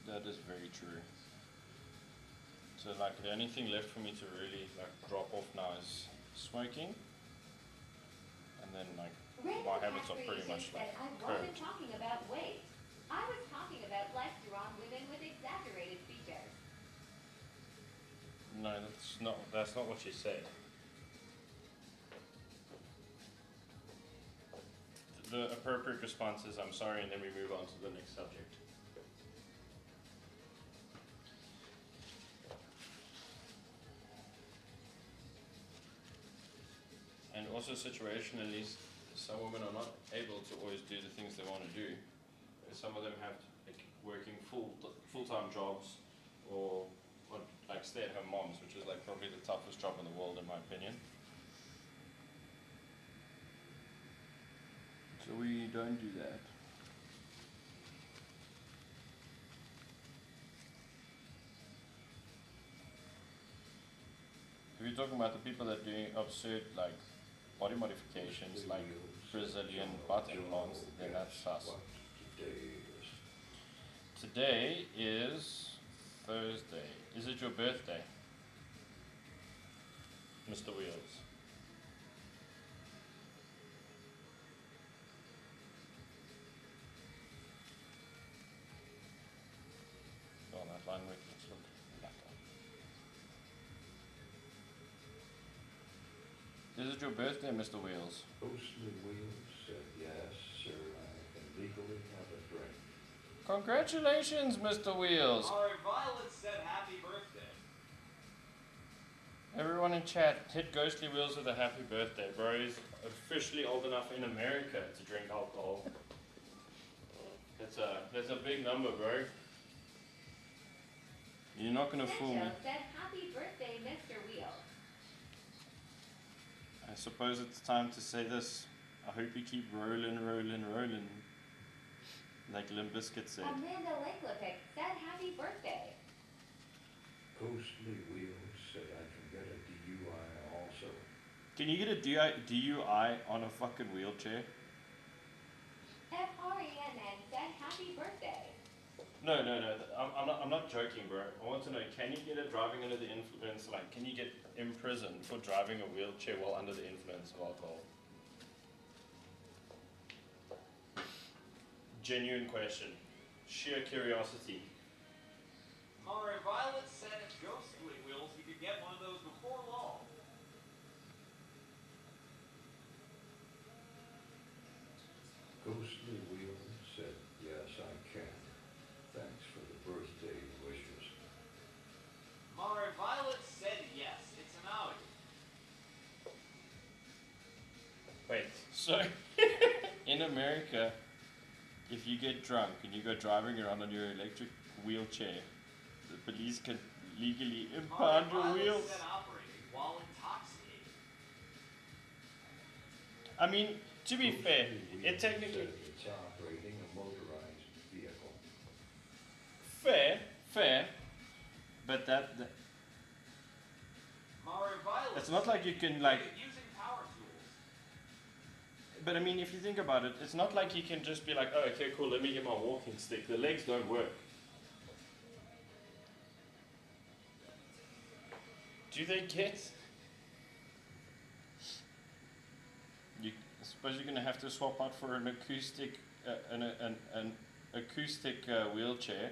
That is very true. So like the only thing left for me to really like drop off now is smoking. And then like my habits are pretty much like I wasn't curbed. talking about weight. I was talking about less strong women with exaggerated features. No, that's not what she said. The appropriate response is I'm sorry, and then we move on to the next subject. And also situationally, some women are not able to always do the things they want to do. Some of them have like working full-time jobs or like stay-at-home moms, which is like probably the toughest job in the world in my opinion. So we don't do that. If you're talking about the people that are doing absurd like body modifications like Brazilian butt implants, then that's us. Today is Thursday. Is it your birthday, Mr. Wheels? Go on that line with let's look blacker. Is it your birthday, Mr. Wheels? Ghostly Wheels said, yes, sir, I can legally have a drink. Congratulations, Mr. Wheels. Alright, Violet said happy birthday. Everyone in chat, hit Ghostly Wheels with a happy birthday, bro. He's officially old enough in America to drink alcohol. That's a big number, bro. You're not gonna fool me. Sencho said, happy birthday, Mr. Wheels. I suppose it's time to say this. I hope you keep rolling. Like Limp Bizkit said. Amanda Lakelopic said, happy birthday. Ghostly Wheels said I can get a DUI also. Can you get a DUI on a fucking wheelchair? FRENN said, happy birthday. No. I'm not joking, bro. I want to know, can you get a driving under the influence, like, can you get imprisoned for driving a wheelchair while under the influence of alcohol? Genuine question. Sheer curiosity. Alright, Violet said at Ghostly Wheels you could get one of those before long. Ghostly Wheels said, yes, I can. Thanks for the birthday wishes. Alright, Violet said yes, it's an Audi. Wait, so in America, if you get drunk and you go driving around on your electric wheelchair, the police can legally impound your Violet wheels. said operating while intoxicated. I mean, to be fair, Ghostly it Wheels technically said it's operating a motorized vehicle. fair. but that Mario Violet it's not said like you can like. using power tools. But I mean, if you think about it, it's not like you can just be like, oh, okay, cool, let me get my walking stick. The legs don't work. Do they get? I suppose you're going to have to swap out for an acoustic, an acoustic wheelchair,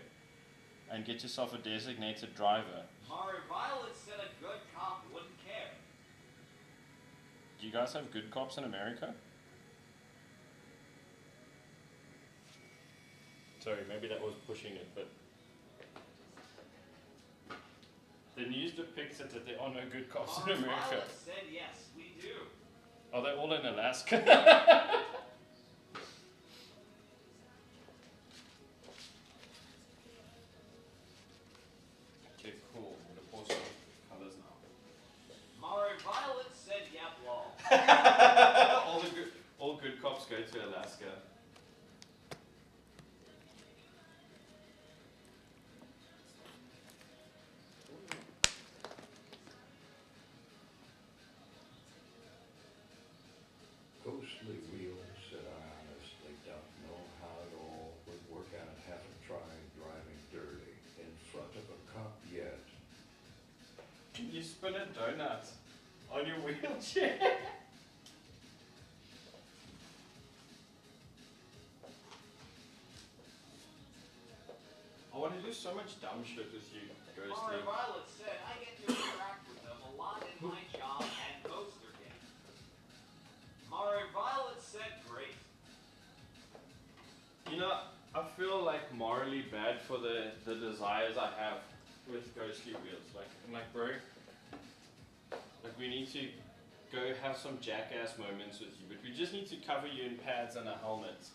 and get yourself a designated driver. Mario Violet said a good cop wouldn't care. Do you guys have good cops in America? Sorry, maybe that was pushing it, but the news depicts it that there are no good cops in Mario America. Violet said yes, we do. Are they all in Alaska? Okay, cool. I'm gonna pause some colors now. Mario Violet said yep, lol. all good cops go to Alaska. Ghostly Wheels said, I honestly don't know how it all would work out. Haven't tried driving dirty in front of a cop yet. Can you spin a donut on your wheelchair? I want to do so much dumb shit with you, Ghostly. Mario Violet said I get to interact with them a lot in my job and poster game. Mario Violet said great. You know, I feel like morally bad for the desires I have with Ghostly Wheels. Like, bro, like we need to go have some jackass moments with you, but we just need to cover you in pads and a helmet.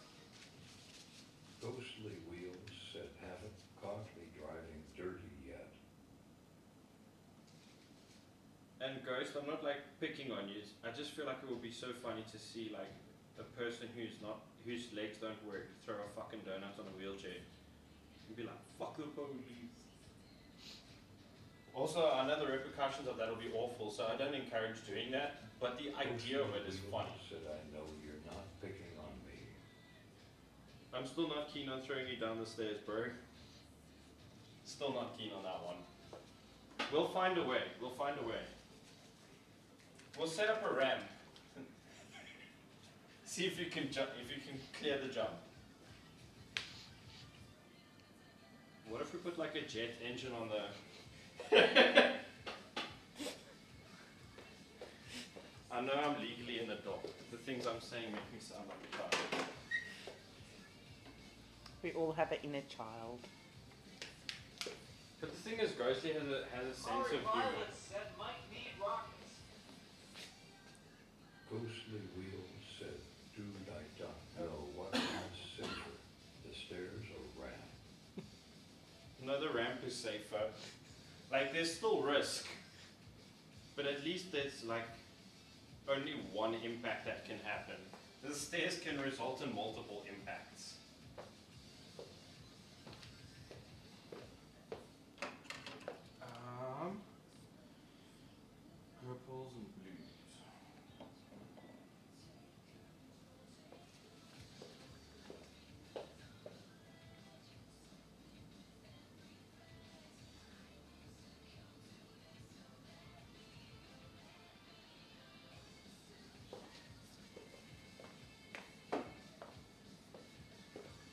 Ghostly Wheels said, haven't caught me driving dirty yet. And Ghost, I'm not like picking on you. I just feel like it would be so funny to see like a person whose legs don't work throw a fucking donut on a wheelchair. And be like, fuck the police. Also, I know the repercussions of that will be awful, so I don't encourage doing that. But the idea of it is Ghostly funny. Wheels said, I know you're not picking on me. I'm still not keen on throwing you down the stairs, bro. Still not keen on that one. We'll find a way. We'll find a way. We'll set up a ramp. See if you can jump. If you can clear the jump. What if we put like a jet engine on the? I know I'm legally in the dock. The things I'm saying make me sound like a child. We all have an inner child. But the thing is, Ghostly has a sense Mario of humor. Violet said might need rockets. Ghostly Wheels said, dude, I don't know what is safer, the stairs or ramp. No, the ramp is safer. Like, there's still risk. But at least there's, like, only one impact that can happen. The stairs can result in multiple impacts. Purples and blues.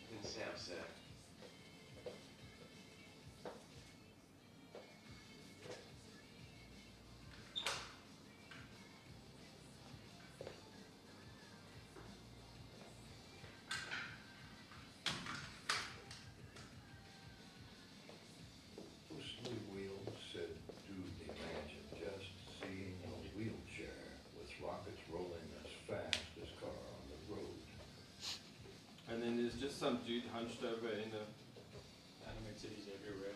Didn't say upset. Ghostly Wheels said, dude, imagine just seeing a wheelchair with rockets rolling as fast as car on the road. And then there's just some dude hunched over in the anime titties everywhere.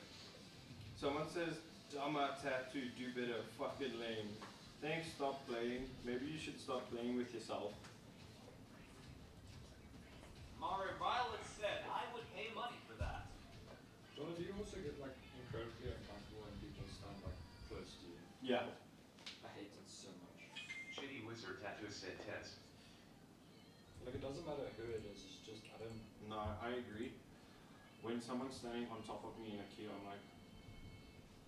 Someone says, Dama tattoo, do better, fucking lame. Thanks, stop playing. Maybe you should stop playing with yourself. Mario Violet said I would pay money for that. John, do you also get like incredibly uncomfortable and Yeah. I hate it so much. Shitty wizard tattoo said test. Like, it doesn't matter who it is, it's just, I don't. No, I agree. When someone's standing on top of me in a queue, I'm like,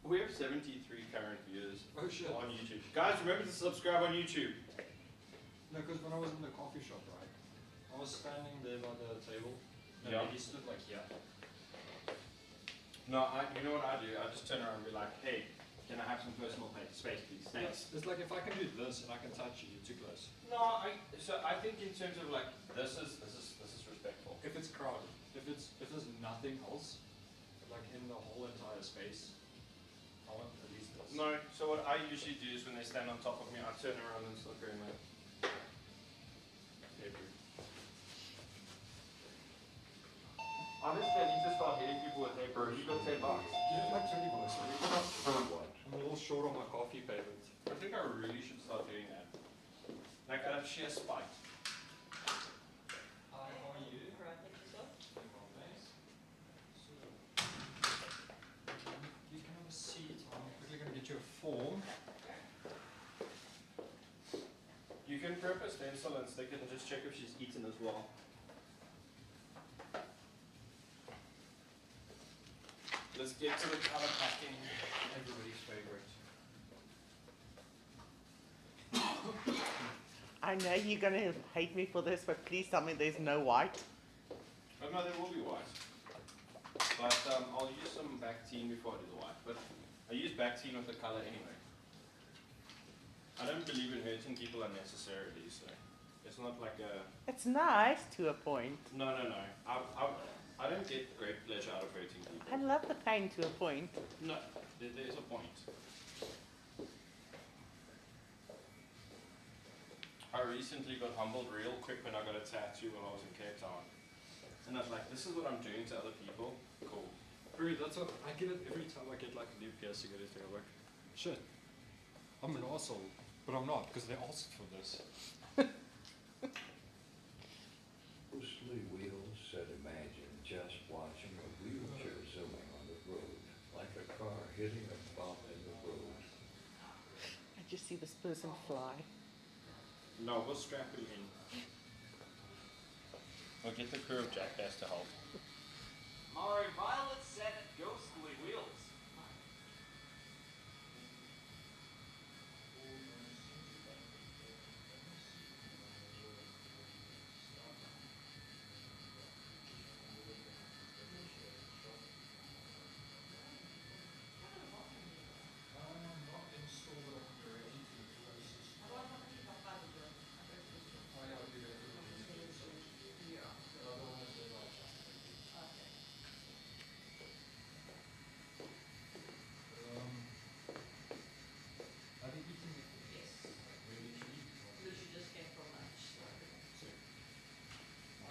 we have 73 current viewers Oh shit. on YouTube. Guys, remember to subscribe on YouTube. No, because when I was in the coffee shop, right, I was standing there by the table, and Yeah. he stood like here. No, you know what I do? I just turn around and be like, hey, can I have some personal space, please? Thanks. It's like if I can do this and I can touch you, you're too close. No, so I think in terms of like, this is respectful. If it's crowded, if there's nothing else, like in the whole entire space, I want at least this. No, so what I usually do is when they stand on top of me, I turn around and start going like, hey, bro. Honestly, I need to start hitting people with, hey, bro, you got $10. Yeah, like 20 bucks. What? I'm a little short on my coffee payment. I think I really should start doing that. Like out of sheer spite. Hi, how are you? Alright, thank you, sir. Well, thanks. So, you can have a seat. I'm quickly going to get you a form. You can prep a stencil and stick it and just check if she's eaten as well. Let's get to the color packing. Everybody's favorite. I know you're gonna hate me for this, but please tell me there's no white. Oh no, there will be white. But I'll use some Bactine before I do the white. But I use Bactine with the color anyway. I don't believe in hurting people unnecessarily, so it's not like a... It's nice to a point. No. I don't get great pleasure out of hurting people. I love the pain to a point. No, there's a point. I recently got humbled real quick when I got a tattoo when I was in Cape Town. And I was like, this is what I'm doing to other people? Cool. Bro, that's what I get it every time I get like a new piercing or anything. I'm like, shit, I'm an asshole. But I'm not, because they asked for this. Ghostly Wheels said imagine just watching a wheelchair zooming on the road, like a car hitting a bump in the road. I just see this person fly. No, we'll strap him in. We'll get the crew of Jackass to help. Mari Violet said ghostly wheels.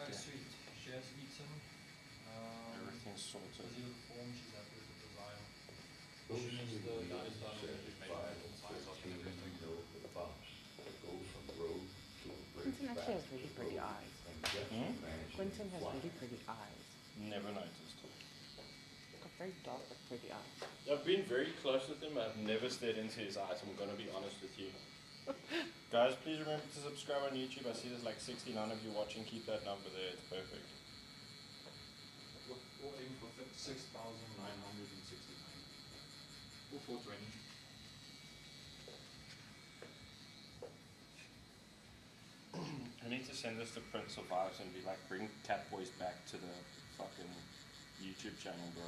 Sweet. She has eaten. Everything's sorted. Busy with the form, she's happy with the design. Ghostly needs the Wheels dotted line said with the Violet size was of keen to everything. know the bumps that go from road to a bridge Quentin back actually has to really the pretty road, eyes. and just imagine Quentin has flying. really pretty eyes. Never noticed. Got very dark but pretty eyes. I've been very close with him. I've never stared into his eyes. I'm going to be honest with you. Guys, please remember to subscribe on YouTube. I see there's like 69 of you watching. Keep that number there. It's perfect. We'll aim for 6,969. Or 420. I need to send this to Prince of Vibes and be like, bring Cat Boys back to the fucking YouTube channel, bro.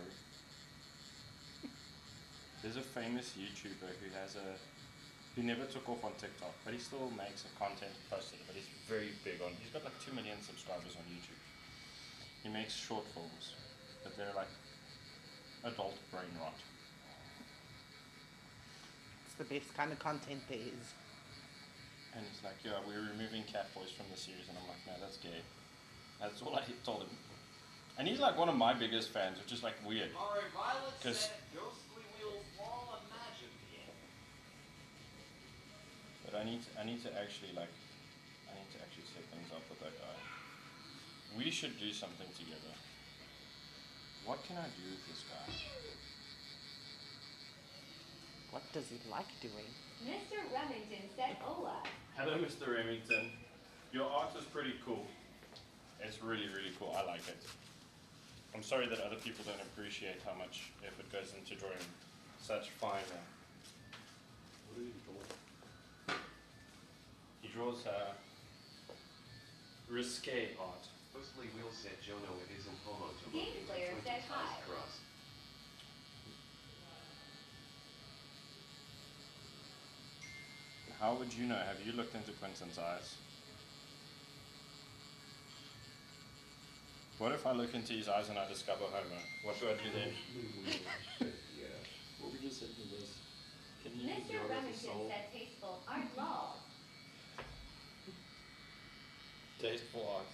There's a famous YouTuber who never took off on TikTok, but he still makes a content posted, but he's very big on, he's got like 2 million subscribers on YouTube. He makes short films, but they're like adult brain rot. It's the best kind of content there is. And he's like, yeah, we're removing Cat Boys from the series, and I'm like, no, that's gay. That's all I told him. And he's like one of my biggest fans, which is like weird. Mari Violet 'Cause- said ghostly wheels wall imagine it. But I need to actually set things up with that guy. We should do something together. What can I do with this guy? What does he like doing? Mr. Remington said hola. Hello, Mr. Remington. Your art is pretty cool. It's really, really cool. I like it. I'm sorry that other people don't appreciate how much effort goes into drawing such fine. What do you draw? He draws risque art. Mostly Will said Jono it isn't homo to Game player said hi. cross. How would you know? Have you looked into Quentin's eyes? What if I look into his eyes and I discover Homer? What do I do then? Mostly Will said yes. What would you say to this? Can you use Mr. your as a Remington soul? said tasteful art lol. Tasteful art.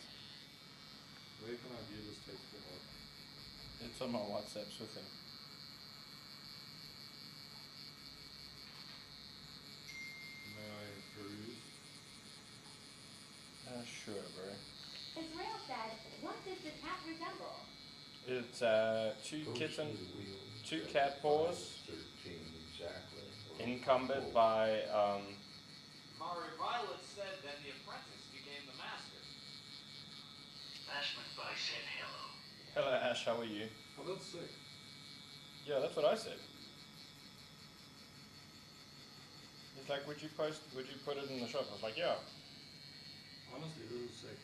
Where can I view this tasteful art? It's on my WhatsApps with him. May I peruse? Sure, bro. Israel said, what does the cat resemble? It's two kitten, Mostly Will two said cat paws, 5:13 exactly. encumbered by Mari Violet said then the apprentice became the master. Ashman by said hello. hello Ash, how are you? Oh, that's sick. Yeah, that's what I said. He's like, would you put it in the shop? I was like, yeah. Honestly, this is sick.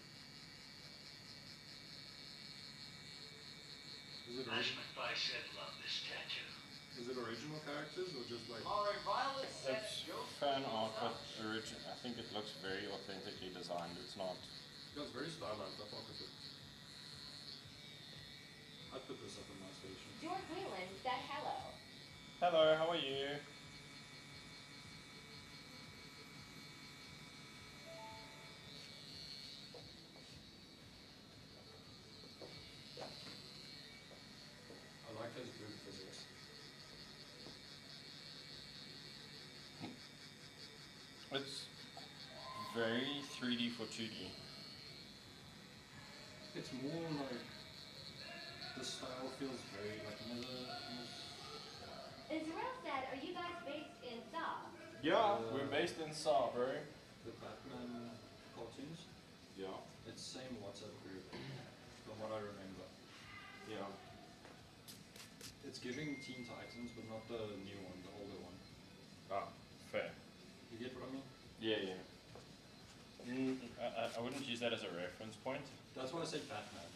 Ashman by said love this tattoo. Is it original characters or just like... Mari Violet said It's Joe's fan personal art, but touch. I think it looks very authentically designed. It's not. Yeah, it's very stylized. I fuck with it. I'd put this up in my station. George Whelan said hello. Hello, how are you? I like his group physics. It's very 3D for 2D. It's more like... The style feels very like Israel said, are you guys based in Saw? Yeah, we're based in Saw, bro. the Batman cartoons. Yeah. It's same WhatsApp group, from what I remember. Yeah. It's giving Teen Titans, but not the new one, the older one. Ah, fair. You get what I mean? Yeah, yeah. I wouldn't use that as a reference point. That's why I say Batman.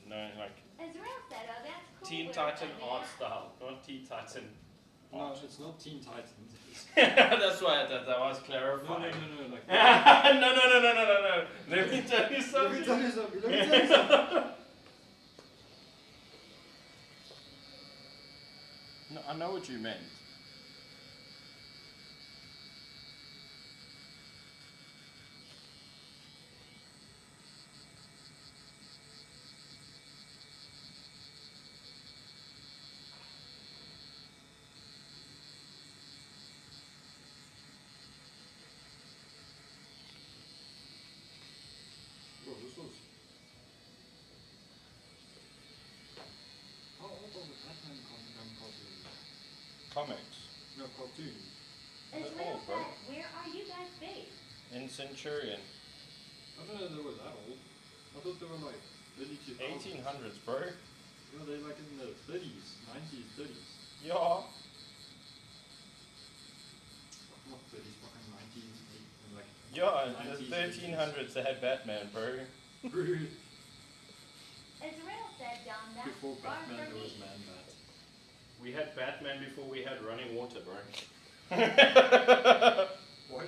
No, like Israel said, oh, that's cool. Teen work, Titan Batman." art style, not Teen Titan No, art. it's not Teen Titans. It's That's why that was no, clarifying. like. No. Let me tell you something. Let me tell you something. No, I know what you meant. Bro, this was. How old are the Batman cartoons? Comics. No, cartoons. Israel old, bro. said, where are you guys based? In Centurion. I don't know they were that old. I thought they were like early 2000s. 1800s, bro. Yeah, they're like in the 30s, 90s, 30s. Yeah. Not 30s, fucking 19s, like. Yeah, in 90s, the 1300s they had Batman, bro. Rude. Israel said, John, that's Before far Batman, from there was me. Man-Bat. We had Batman before we had running water, bro. Why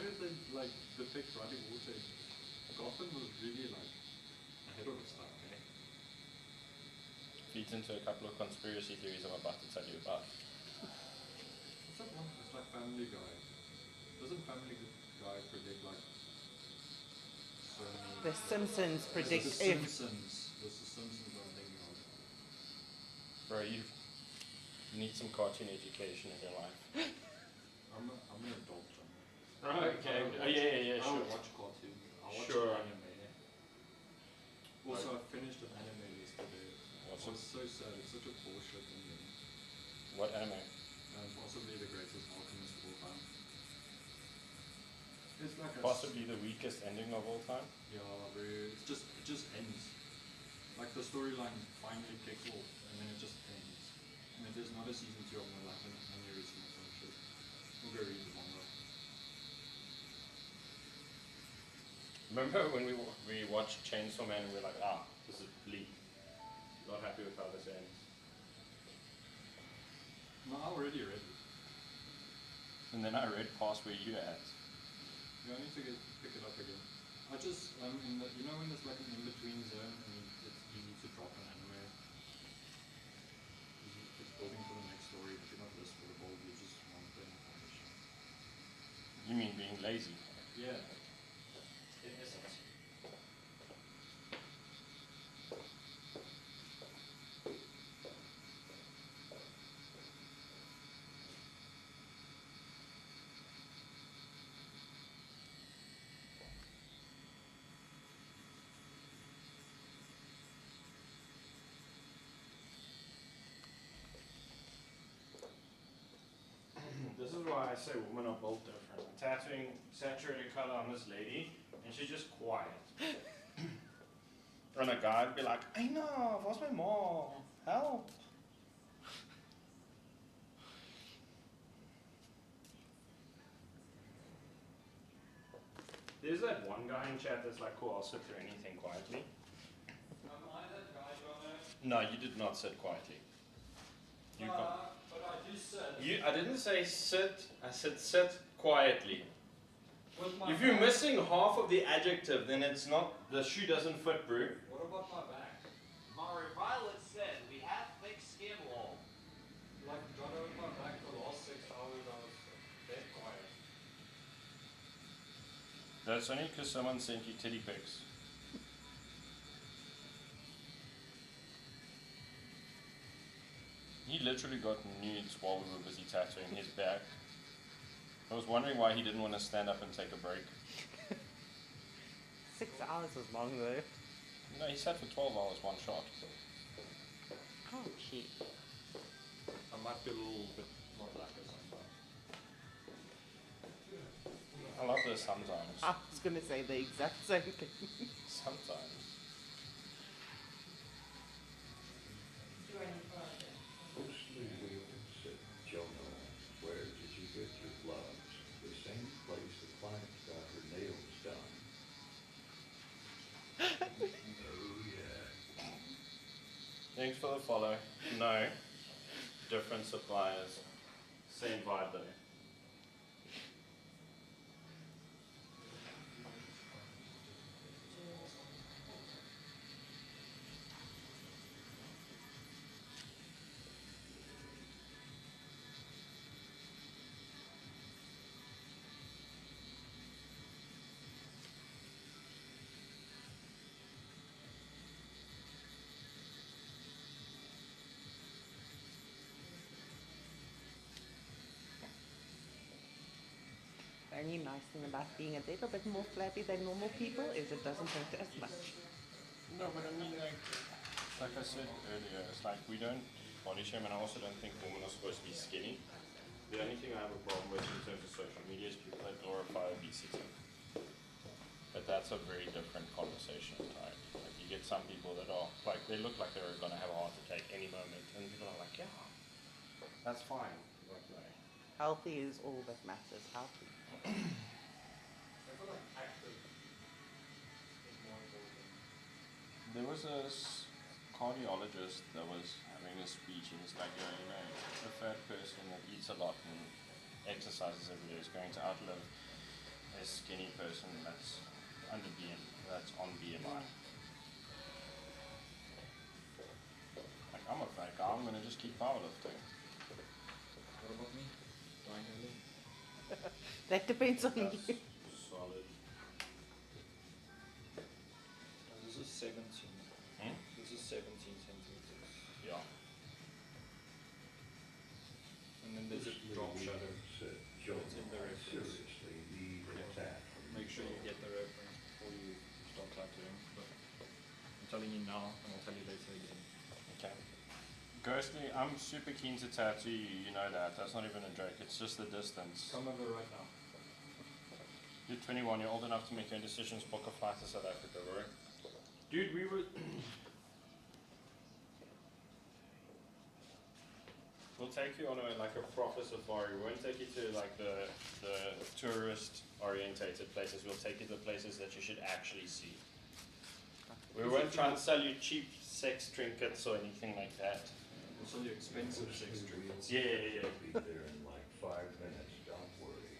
did they like depict running water? Gotham was really like ahead of its time, eh? Feeds into a couple of conspiracy theories I'm about to tell you about. What's that one? It's like Family Guy. Doesn't Family Guy predict like so many? The Simpsons predict The Simpsons. That's the Simpsons I'm thinking of. Bro, you need some cartoon education in your life. I'm an adult. Right, okay. Oh, yeah, I sure. will watch cartoon. I'll watch Sure. anime. Also, I finished an anime yesterday. What's I was so sad. It's such a bullshit ending. What anime? And possibly the greatest alchemist of all like Possibly the weakest ending of all time. Yeah, very. It just ends. Like the storyline finally kicks off, and then it just ends. And if there's not a season 2, I'm gonna like an aneurysm or some shit. We'll go read the manga. Remember when we watched Chainsaw Man and we were like, this is bleak. Not happy with how this ends. No, I already read it. And then I read past where you at. Yeah, I need to pick it up again. I just, in the, you know when there's like an in-between zone and it's easy to drop an anime? It's building for the next story, but you're not listenable, you just want the information. You mean being lazy? Yeah. In essence. This is why I say women are both different. I'm tattooing saturated color on this lady, and she's just quiet. And a guy would be like, I know, what's my mom? Help. There's that one guy in chat that's like, cool, I'll sit through anything quietly. Am I that guy, Jono? No, you did not sit quietly. You can't. But I do sit. I didn't say sit, I said sit quietly. With my If you're back. missing half of the adjective, then it's not, the shoe doesn't fit, bro. What about my back? Mari Violet said we have thick skin, lol. Like, Jono, with my back the last 6 hours I was dead quiet. That's only because someone sent you titty pics. He literally got nudes while we were busy tattooing his back. I was wondering why he didn't want to stand up and take a break. 6 hours was long though. No, he sat for 12 hours, one shot. Oh, shit. I might be a little bit more blacker sometimes. I love this sometimes. I was gonna say the exact same thing. Sometimes. Mostly wheels said, Jono, where did you get your gloves? The same place the client got her nails done. Oh yeah. Thanks for the follow. No. Different suppliers. Same vibe though. The only nice thing about being a little bit more flabby than normal people is it doesn't hurt as much. No, but I mean, like I said earlier, it's like we don't body shame, and I also don't think women are supposed to be skinny. The only thing I have a problem with in terms of social media is people that glorify obesity. But that's a very different conversation, right? Like you get some people that are like, they look like they're going to have a heart attack any moment, and people are like, yeah, that's fine. Like, no. Healthy is all that matters. Healthy. I feel like active is more important. There was a cardiologist that was having a speech, and he's like, yeah, you know, a fat person that eats a lot and exercises every day is going to outlive a skinny person that's that's on BMI. Like, I'm a fat guy, I'm gonna just keep powerlifting. What about me? Do I know me? That depends on you. That's solid. This is 17. Hmm? This is 17 centimeters. Yeah. And then there's a drop shadow. Said, Jono, It's in the I reference. seriously need an attack from Make sure you get the reference before you start tattooing. But I'm telling you now, and I'll tell you later again. Okay. Ghostly, I'm super keen to tattoo you, you know that. That's not even a joke, it's just the distance. Come over right now. You're 21, you're old enough to make your own decisions, book a flight to South Africa, bro. Dude, we were... We'll take you on a proper safari. We won't take you to like the tourist orientated places. We'll take you to places that you should actually see. We won't try and sell you cheap sex trinkets or anything like that. Also the expensive sex trinkets. Yeah. Be there in like 5 minutes, don't worry.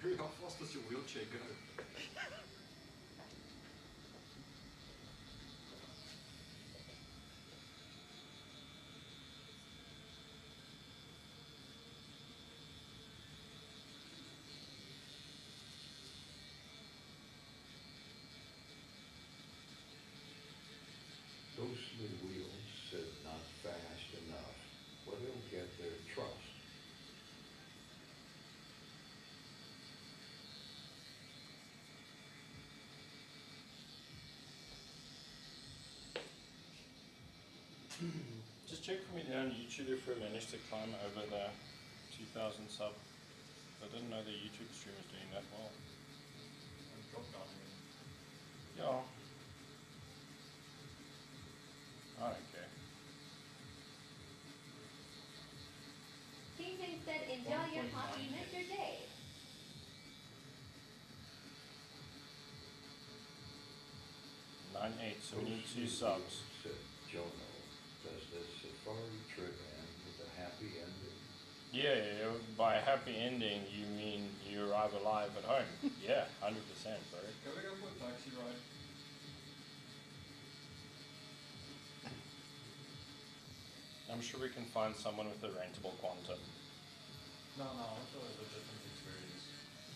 Drew, how fast does your wheelchair go? Ghostly wheels said not fast enough. Well, they'll get their trust. Just check for me there on YouTube if we managed to climb over the 2,000 sub. I didn't know the YouTube stream was doing that well. And drop down again. Yeah. I don't care. Teasing said, enjoy your coffee, Mr. Dave. Nine eight, so we need 2 subs. Said Jono, does this safari trip end with a happy ending? Yeah, by a happy ending, you mean you arrive alive at home. Yeah, 100%, bro. Can we go for a taxi ride? I'm sure we can find someone with a rentable quantum. No, I thought it was a different experience.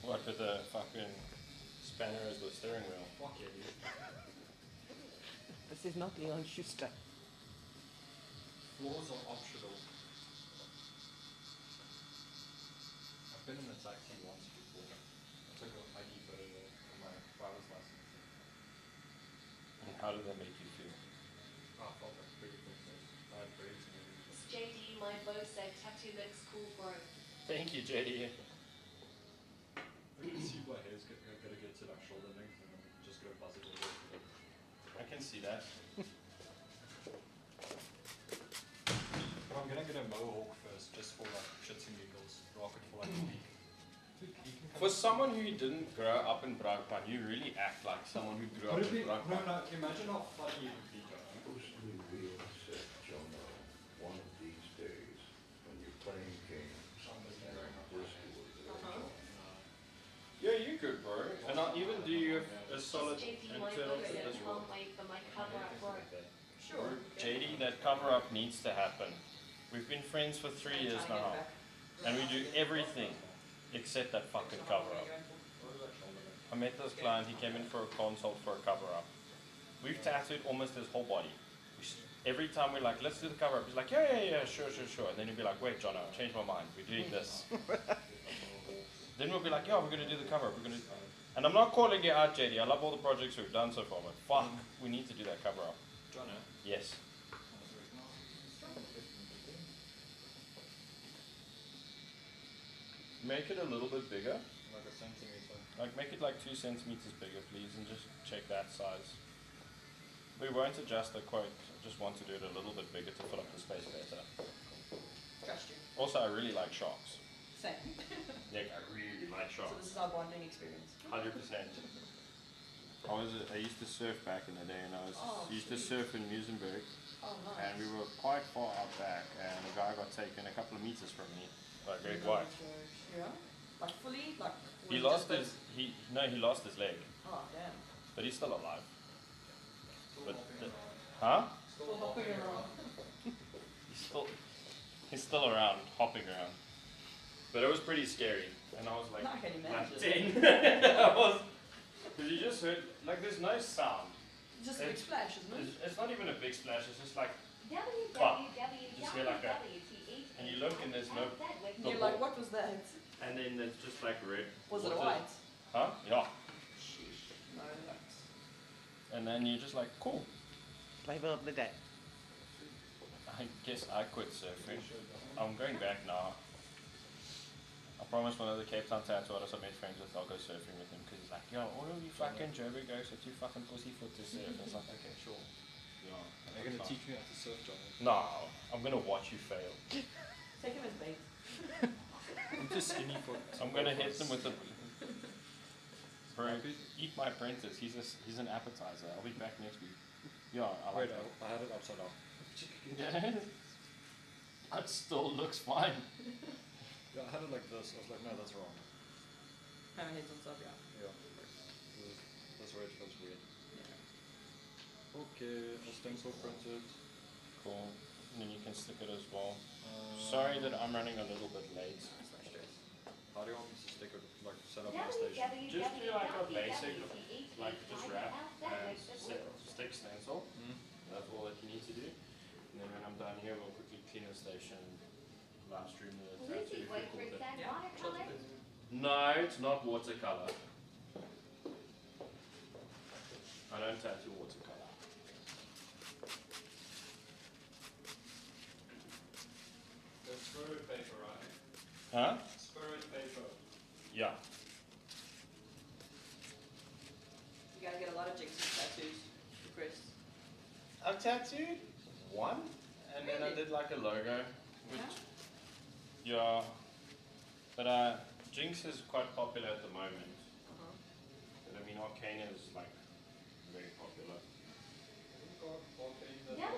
What, with a fucking spanner as the steering wheel? Fuck yeah, dude. This is not Leon Schuster. Floors are optional. I've been in a taxi once before. I took an ID photo there for my driver's license. And how did that make you feel? I felt like a pretty princess. I had braids and everything. It's JD, my bow said tattoo looks cool, bro. Thank you, JD. I can see my hair's gonna get to that shoulder length and I'm just gonna buzz it all over. I can see that. But I'm gonna get a mohawk first, just for like shits and giggles. Rock it for like a week. For someone who didn't grow up in Brakpan, you really act like someone who grew up Would it in be, no, Brakpan. imagine how funny it would be, John. Ghostly wheels said Jono, one of these days, when your plane came, this was their job. Yeah, you could, bro. And I'll even do you a solid JD, my internal bow for said this one. can't wait for my cover up, bro. Sure. JD, that cover up needs to happen. We've been friends for 3 years now, and we do everything except that fucking cover up. I met this client, he came in for a consult for a cover up. We've tattooed almost his whole body. Every time we're like, let's do the cover up, he's like, yeah, sure. And then he'll be like, wait, John, I've changed my mind, we're doing this. Then we'll be like, yeah, we're gonna do the cover up, and I'm not calling you out, JD, I love all the projects we've done so far, but fuck, we need to do that cover up. John, Yes. Make it a little bit bigger. like a centimeter. Like make it like 2 centimeters bigger, please, and just check that size. We won't adjust the quote. I just want to do it a little bit bigger to fill up the space better. Trust you. Also, I really like sharks. Same. Yeah, I really like So sharks. this is our bonding experience. 100%. I used to surf back in the day, and Oh, used to sweet. surf in Muizenberg, Oh, nice. and we were quite far out back, and a guy got taken a couple of meters from me by a great white. Yeah. Like fully, like. He was lost it his just he lost his leg, Oh damn. but he's still alive. Still But hopping the- around. Huh? Still hopping around. He's still around, hopping around. But it was pretty scary, and I was like, I can like imagine. 10. I was, because you just heard like there's no sound. Just a big It's- splash, isn't it? It's not even a big splash. It's just like, www.wthe Just hear like a- and you look and there's no, And you're like, what was that? and then it's just like red. Was it water. white? Huh? Yeah. Sheesh. No, that's. And then you're just like, cool. Flavor of the day. I guess I quit surfing. I'm going back now. I'll promised one of the Cape Town tattoo artists I made friends with, I'll go surfing with him because he's like, yo, all of you fucking Joburg guys are too fucking pussyfoot to surf. And it's like, okay, sure. Yeah. Are you gonna teach me how to surf, Johnny? No, I'm gonna watch you fail. Take him as bait. I'm too skinny for. I'm gonna hit them with the. Bro, eat my apprentice. He's an appetizer. I'll be back next week. Yeah, I like Wait, that. I had it upside down. That still looks fine. Yeah, I had it like this. I was like, no, that's wrong. Hammerheads on top, yeah. Yeah. That's where it feels weird. Okay, I'll stencil print it. Cool. And then you can stick it as well. Sorry that I'm running a little bit late. How do you want me to stick it? Like set up my station? Just do like a basic, like just wrap and stick stencil. That's all that you need to do. And then when I'm done here, we'll quickly clean the station, live stream the tattoo if we called it. No, it's not watercolor. I don't tattoo watercolor. That's spirit paper, right? Huh? Spirit paper. Yeah. You gotta get a lot of Jackson's tattoos for Chris. I tattooed one, and then I did like a logo, which yeah, but Jinx is quite popular at the moment. But I mean, Arcane is like very popular. That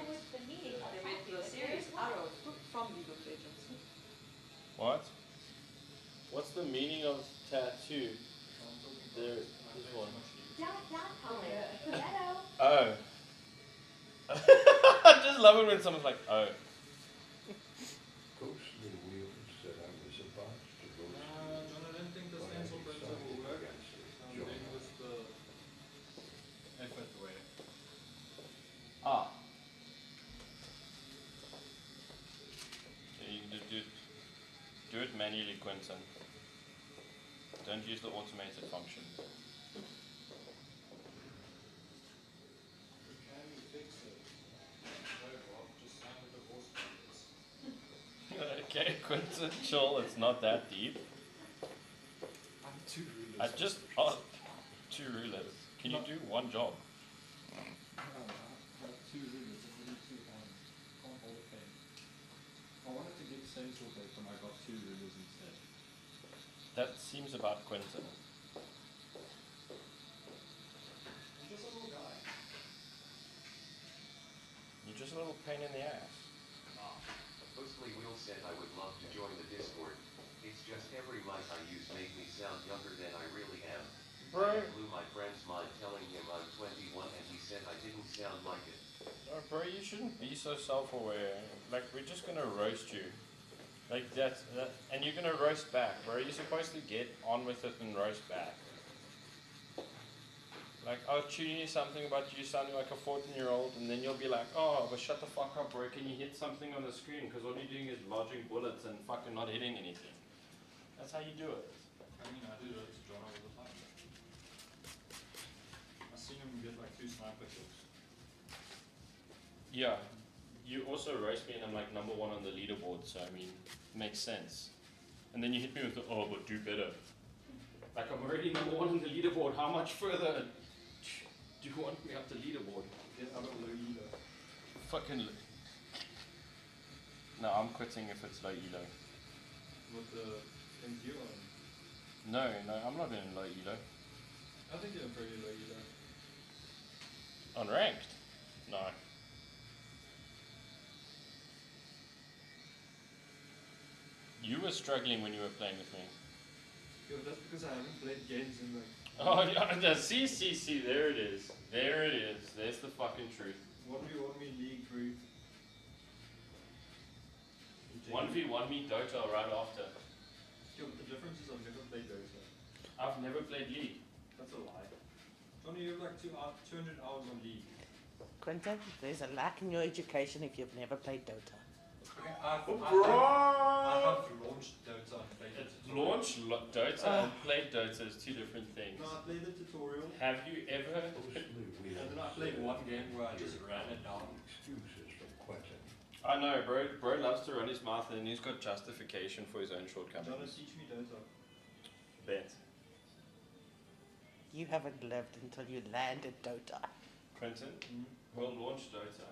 was the meaning of They made the series out of from League of Legends. What? What's the meaning of tattoo? There is one. Oh. I just love it when someone's like, oh. Ghostly wheels said I was about to roast John, I don't think the stencil printer will work. Then with the effort way. Ah. Yeah, you can do it manually, Quentin. Don't use the automated function. Can you fix it? No, Bob, just sign the divorce papers. Okay, Quentin, chill. It's not that deep. I'm too rulers. I just two rulers. Can you do one job? I have two rulers. I need two hands. Can't hold a pen. I wanted to get stencil paper and I got two rulers instead. That seems about Quentin. I'm just a little guy. You're just a little pain in the ass. Ghostly Will said I would love to join the Discord. It's just every mic I use make me sound younger than I really am. Bro. I blew my friend's mind telling him I'm 21 and he said I didn't sound like it. Oh, bro, you shouldn't be so self-aware. Like, we're just gonna roast you. Like, that, and you're gonna roast back, bro. You're supposed to get on with it and roast back. Like, I'll tune you something about you sounding like a 14-year-old, and then you'll be like, oh, but shut the fuck up, bro. Can you hit something on the screen? Because all you're doing is lodging bullets and fucking not hitting anything. That's how you do it. I mean, I do that to John all the time. I've seen him get like 2 sniper kills. Yeah. You also roast me, and I'm like #1 on the leaderboard, so I mean, makes sense. And then you hit me with the, oh, but do better. Like, I'm already #1 on the leaderboard. How much further do you want me up the leaderboard? Get out of low elo. Fucking. No, I'm quitting if it's low elo. With the NQ on. No, I'm not in low elo. I think you're in pretty low elo. On ranked? No. You were struggling when you were playing with me. Yeah, but that's because I haven't played games in like. Oh, yeah, see, there it is. There it is. There's the fucking truth. 1v1 me League 3. 1v1 me Dota right after. Yeah, but the difference is I've never played Dota. I've never played League. That's a lie. Johnny, you have like 200 hours on League. Quentin, there's a lack in your education if you've never played Dota. Okay, I have launched Dota and played it. Launch Dota and play Dota is two different things. No, I played the tutorial. Have you ever? And then I played one game where I just ran it down. excuses from Quentin. I know, bro. Bro loves to run his mouth and he's got justification for his own Donna, shortcomings. teach me Dota. Bet. You haven't lived until you landed Dota. Quentin, Mm. we'll launch Dota.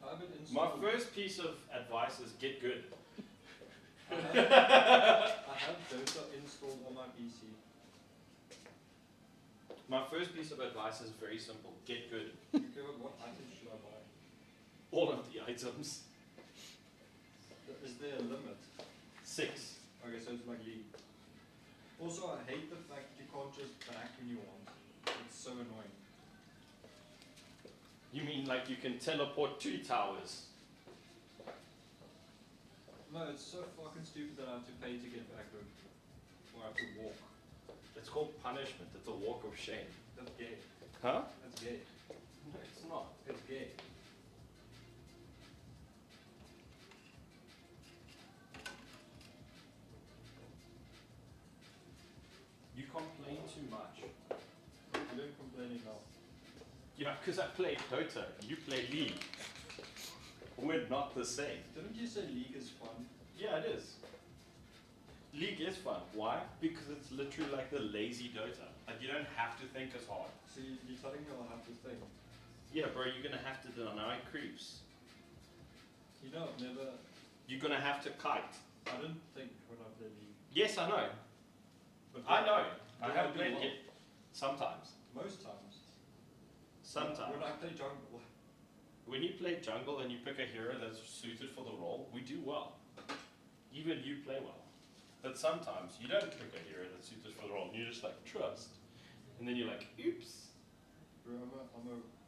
I have it My installed. first piece of advice is get good. I have Dota installed on my PC. My first piece of advice is very simple. Get good. Okay, but what items should I buy? All of the items. Is there a limit? 6. Okay, so it's like League. Also, I hate the fact you can't just back when you want. It's so annoying. You mean like you can teleport 2 towers? No, it's so fucking stupid that I have to pay to get back home. Or I have to walk. It's called punishment. It's a walk of shame. That's gay. Huh? That's gay. No, it's not. It's gay. You complain too much. I don't complain enough. Yeah, because I play Dota. You play League. We're not the same. Didn't you say League is fun? Yeah, it is. League is fun. Why? Because it's literally like the lazy Dota. Like you don't have to think as hard. So you're telling me I'll have to think. Yeah, bro, you're gonna have to deny creeps. You know, I've never. You're gonna have to kite. I didn't think when I played League. Yes, I know. But I know. I do have do played well? it sometimes. Most times. Sometimes. When I play jungle. When you play jungle and you pick a hero that's suited for the role, we do well. Even you play well. But sometimes you don't pick a hero that's suited for the role and you're just like, trust. And then you're like, oops. Bro,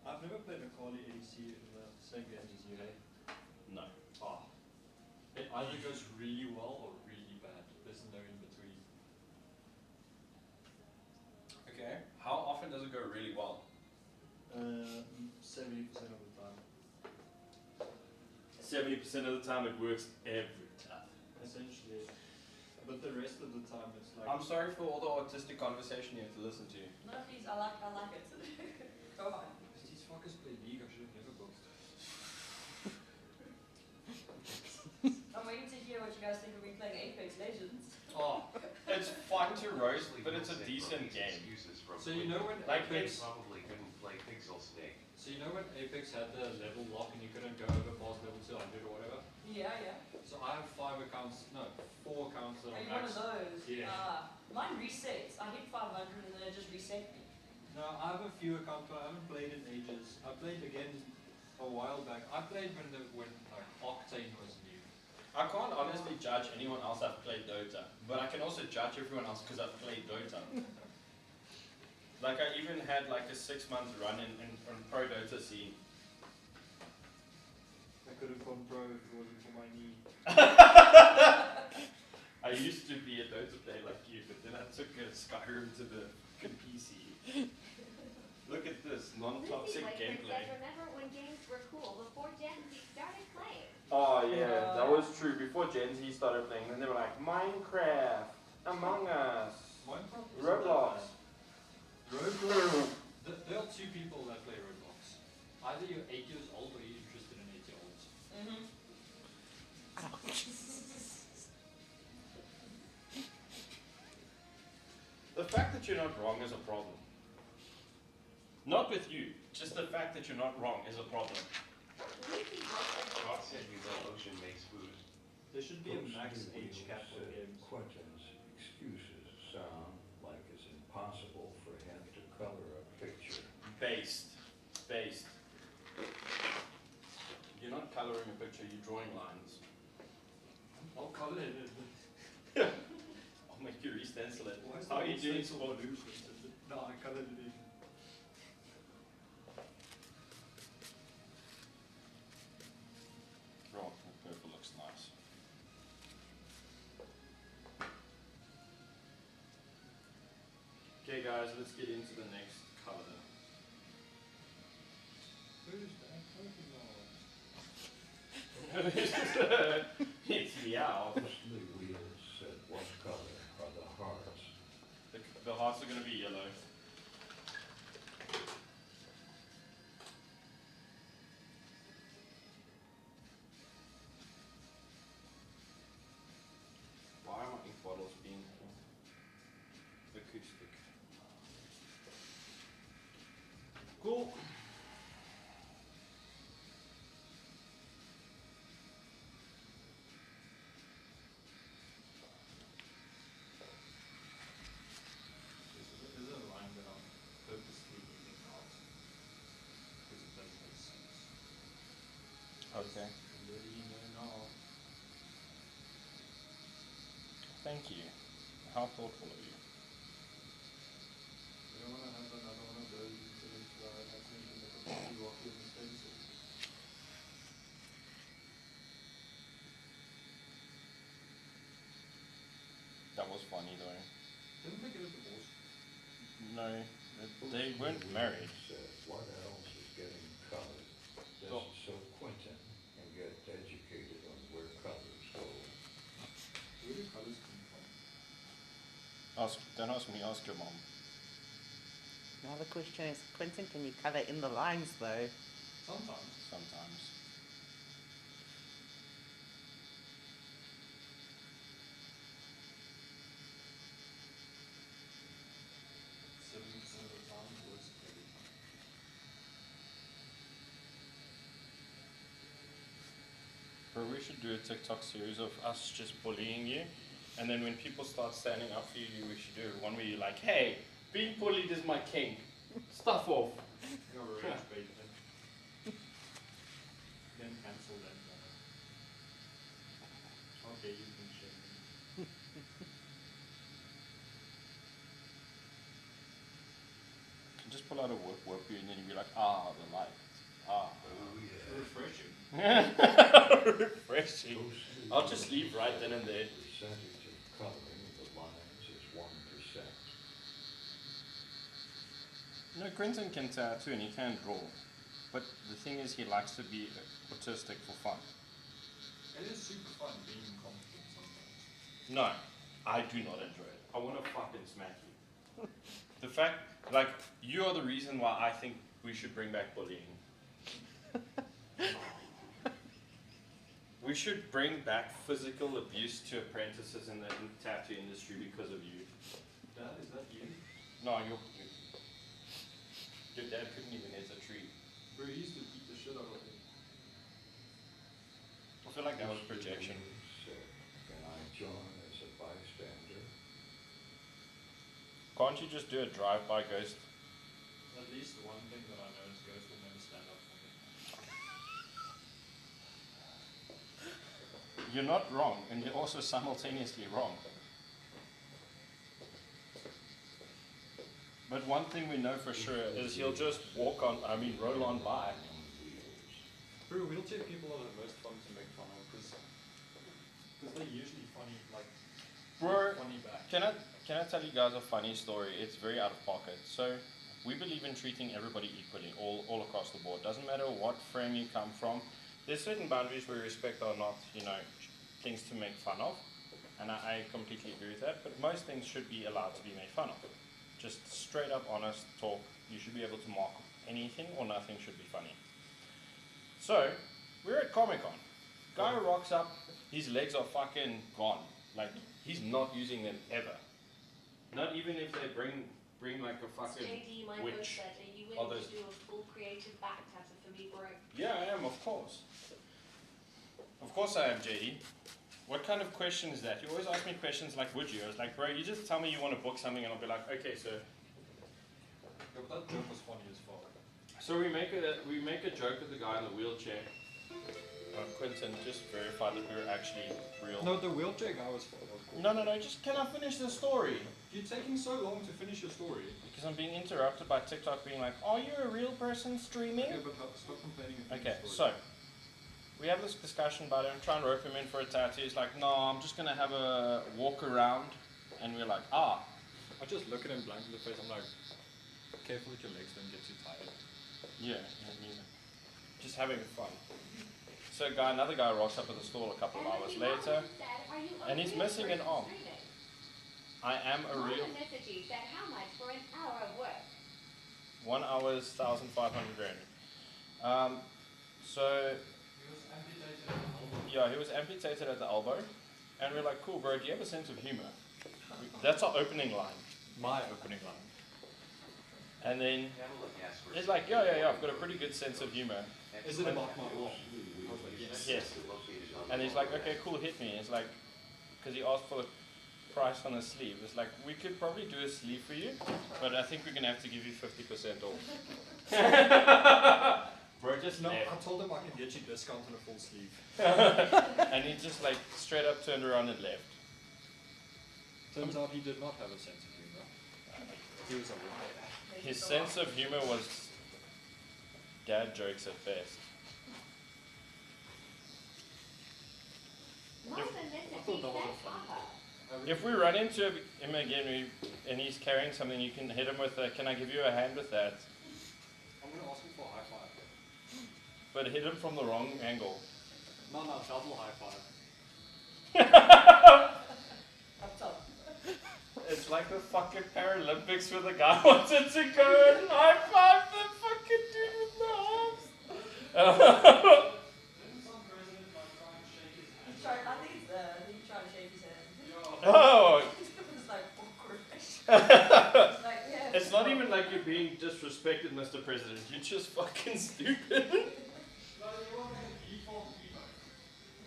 I've never played a Kali ADC in the same games as you, hey? No. Ah. It either goes really well or really bad. There's no in between. Okay. How often does it go really well? 70% of the time. 70% of the time it works every time. Essentially. But the rest of the time it's like. I'm sorry for all the autistic conversation you have to listen to. No, please, I like it. Go on. These fuckers play League, I should have never booked. I'm waiting to hear what you guys think of me playing Apex Legends. Oh, it's fun to roast, but it's a decent game. So you know when Like Apex. Probably couldn't play Pixel Snake. So you know when Apex had the level lock and you couldn't go over past level 200 or whatever? Yeah. So I have 4 accounts that Are are you one of max. those? Yeah. Mine resets. I hit 500 and then it just reset me. No, I have a few accounts but I haven't played in ages. I played again a while back. I played when like Octane was new. I can't honestly judge anyone else I've played Dota, but I can also judge everyone else because I've played Dota. Like I even had like a 6-month run in pro Dota scene. I could have gone pro if it wasn't for my knee. I used to be a Dota player like you, but then I took a Skyrim to the PC. Look at this, non-toxic gameplay. Remember when games were cool before Gen Z started playing? Oh yeah, that was true. Before Gen Z started playing, then they were like Minecraft, Among Us, Minecraft isn't Roblox. that bad. Roblox. There are 2 people that play Roblox. Either you're 8 years old or you're interested in 8-year-olds. Mm-hmm. The fact that you're not wrong is a problem. Not with you, just the fact that you're not wrong is a problem. God said you know Ocean makes food. There should be a max age cap on Said games. Quentin's excuses sound like it's impossible for him to color a picture. Based. You're not coloring a picture, you're drawing lines. I'll color it. I'll make you re-stencil it. Why is How are the you doing stencil sport? blue? No, I colored it in. Oh, that purple looks nice. Okay guys, let's get into the next color. Who's that Pokemon? It's meow. Mostly Wheels said what color are the hearts? The hearts are going to be yellow. acoustic. Cool. This is a line that I'm purposely leaving out because it doesn't make sense. Okay. Letting you know now. Thank you. How thoughtful of you. We don't want to have another one of those incidents where I accidentally make a pretty rocky mistake. That was funny though. Didn't they get a divorce? No, they weren't married. What else is getting colored? So- So Quentin can get educated on where colors go. Where do colours come from? Don't ask me, ask your mom. Now the question is, Quentin, can you colour in the lines though? Sometimes. Sometimes. Of the time it works every time. Bro, we should do a TikTok series of us just bullying you. And then when people start standing up for you, we should do one where you're like, hey, being bullied is my kink. Stuff off. You know, rage bait then. Then cancel that. Okay, you can shame me. Just pull out a whoopie and then you'll be like, ah, the light. Ah. Oh, yeah. Refreshing. Refreshing. I'll just leave right then and there. Percentage of coloring the lines is 1%. No, Quentin can tattoo and he can draw. But the thing is, he likes to be autistic for fun. It is super fun being incompetent sometimes. No, I do not enjoy it. I want to fucking smack you. The fact, like, you are the reason why I think we should bring back bullying. We should bring back physical abuse to apprentices in the tattoo industry because of you. Dad, is that you? No, your dad couldn't even hit a tree. Bro, he used to beat the shit out of me. I feel like that was projection. Can I join as a bystander? Can't you just do a drive-by ghost? At least one thing that I know is Ghost will never stand up for me. You're not wrong, and you're also simultaneously wrong. But one thing we know for sure is he'll just roll on by. Bro, wheelchair people are the most fun to make fun of because they're usually funny, like, Bro, funny back. can I tell you guys a funny story? It's very out of pocket. So, we believe in treating everybody equally, all across the board. Doesn't matter what frame you come from. There's certain boundaries we respect are not, things to make fun of. And I completely agree with that. But most things should be allowed to be made fun of. Just straight up honest talk. You should be able to mock anything or nothing should be funny. So, we're at Comic-Con. Guy rocks up, his legs are fucking gone. Like, he's not using them ever. Not even if they bring like a fucking JD, my witch. said, are you All willing those- to do a full creative back tattoo for me, bro? Yeah, I am, of course. Of course I am, JD. What kind of question is that? You always ask me questions like, would you? I was like, bro, you just tell me you want to book something and I'll be like, okay, sir. Yeah, but that joke was funny as fuck. So we make a joke with the guy in the wheelchair. Quentin, just verify that we're actually real. No, the wheelchair guy was cool. No, just can I finish the story? You're taking so long to finish your story. Because I'm being interrupted by TikTok being like, are you a real person streaming? Okay, but stop complaining. and finish Okay, the so story. we have this discussion about it. I'm trying to rope him in for a tattoo. He's like, no, I'm just gonna have a walk around. And we're like, ah. I just look at him blank in the face. I'm like, careful with your legs, don't get too tired. Yeah, I mean, just having fun. So another guy rocks up at the stall a couple of hours later, and he's missing an arm. I am a real. Messagey said how much for an hour of work? 1 hour is 1,500 rand. So yeah, he was amputated at the elbow, and we're like, cool, bro. Do you have a sense of humor? That's our opening line. My opening line. And then Pamela Gasper it's like, yeah, I've got a pretty good sense of humor. Is it about my arm? I was like, yes. Yes. And he's like, okay, cool, hit me. It's like, because he asked for the price on a sleeve. It's like, we could probably do a sleeve for you, but I think we're going to have to give you 50% off. Bro, just No, left. I told him I can get you discount on a full sleeve. And he just like straight up turned around and left. Turns out he did not have a sense of humor. He was a liar. His sense of humor was dad jokes at best. Marvin I Mississippi thought that was said a fun. papa. If we run into him again and he's carrying something, you can hit him with a, can I give you a hand with that? I'm going to ask him for a high five. But hit him from the wrong angle. No, double high five. Up top. It's like the fucking Paralympics where the guy wanted to go and high five the fucking dude with the arms. Didn't some president like try and shake his hand? He tried, I think it's there. I think he tried to shake his hand. Oh, It was like awkward. Like, yeah. it's not even like you're being disrespected, Mr. President. You're just fucking stupid.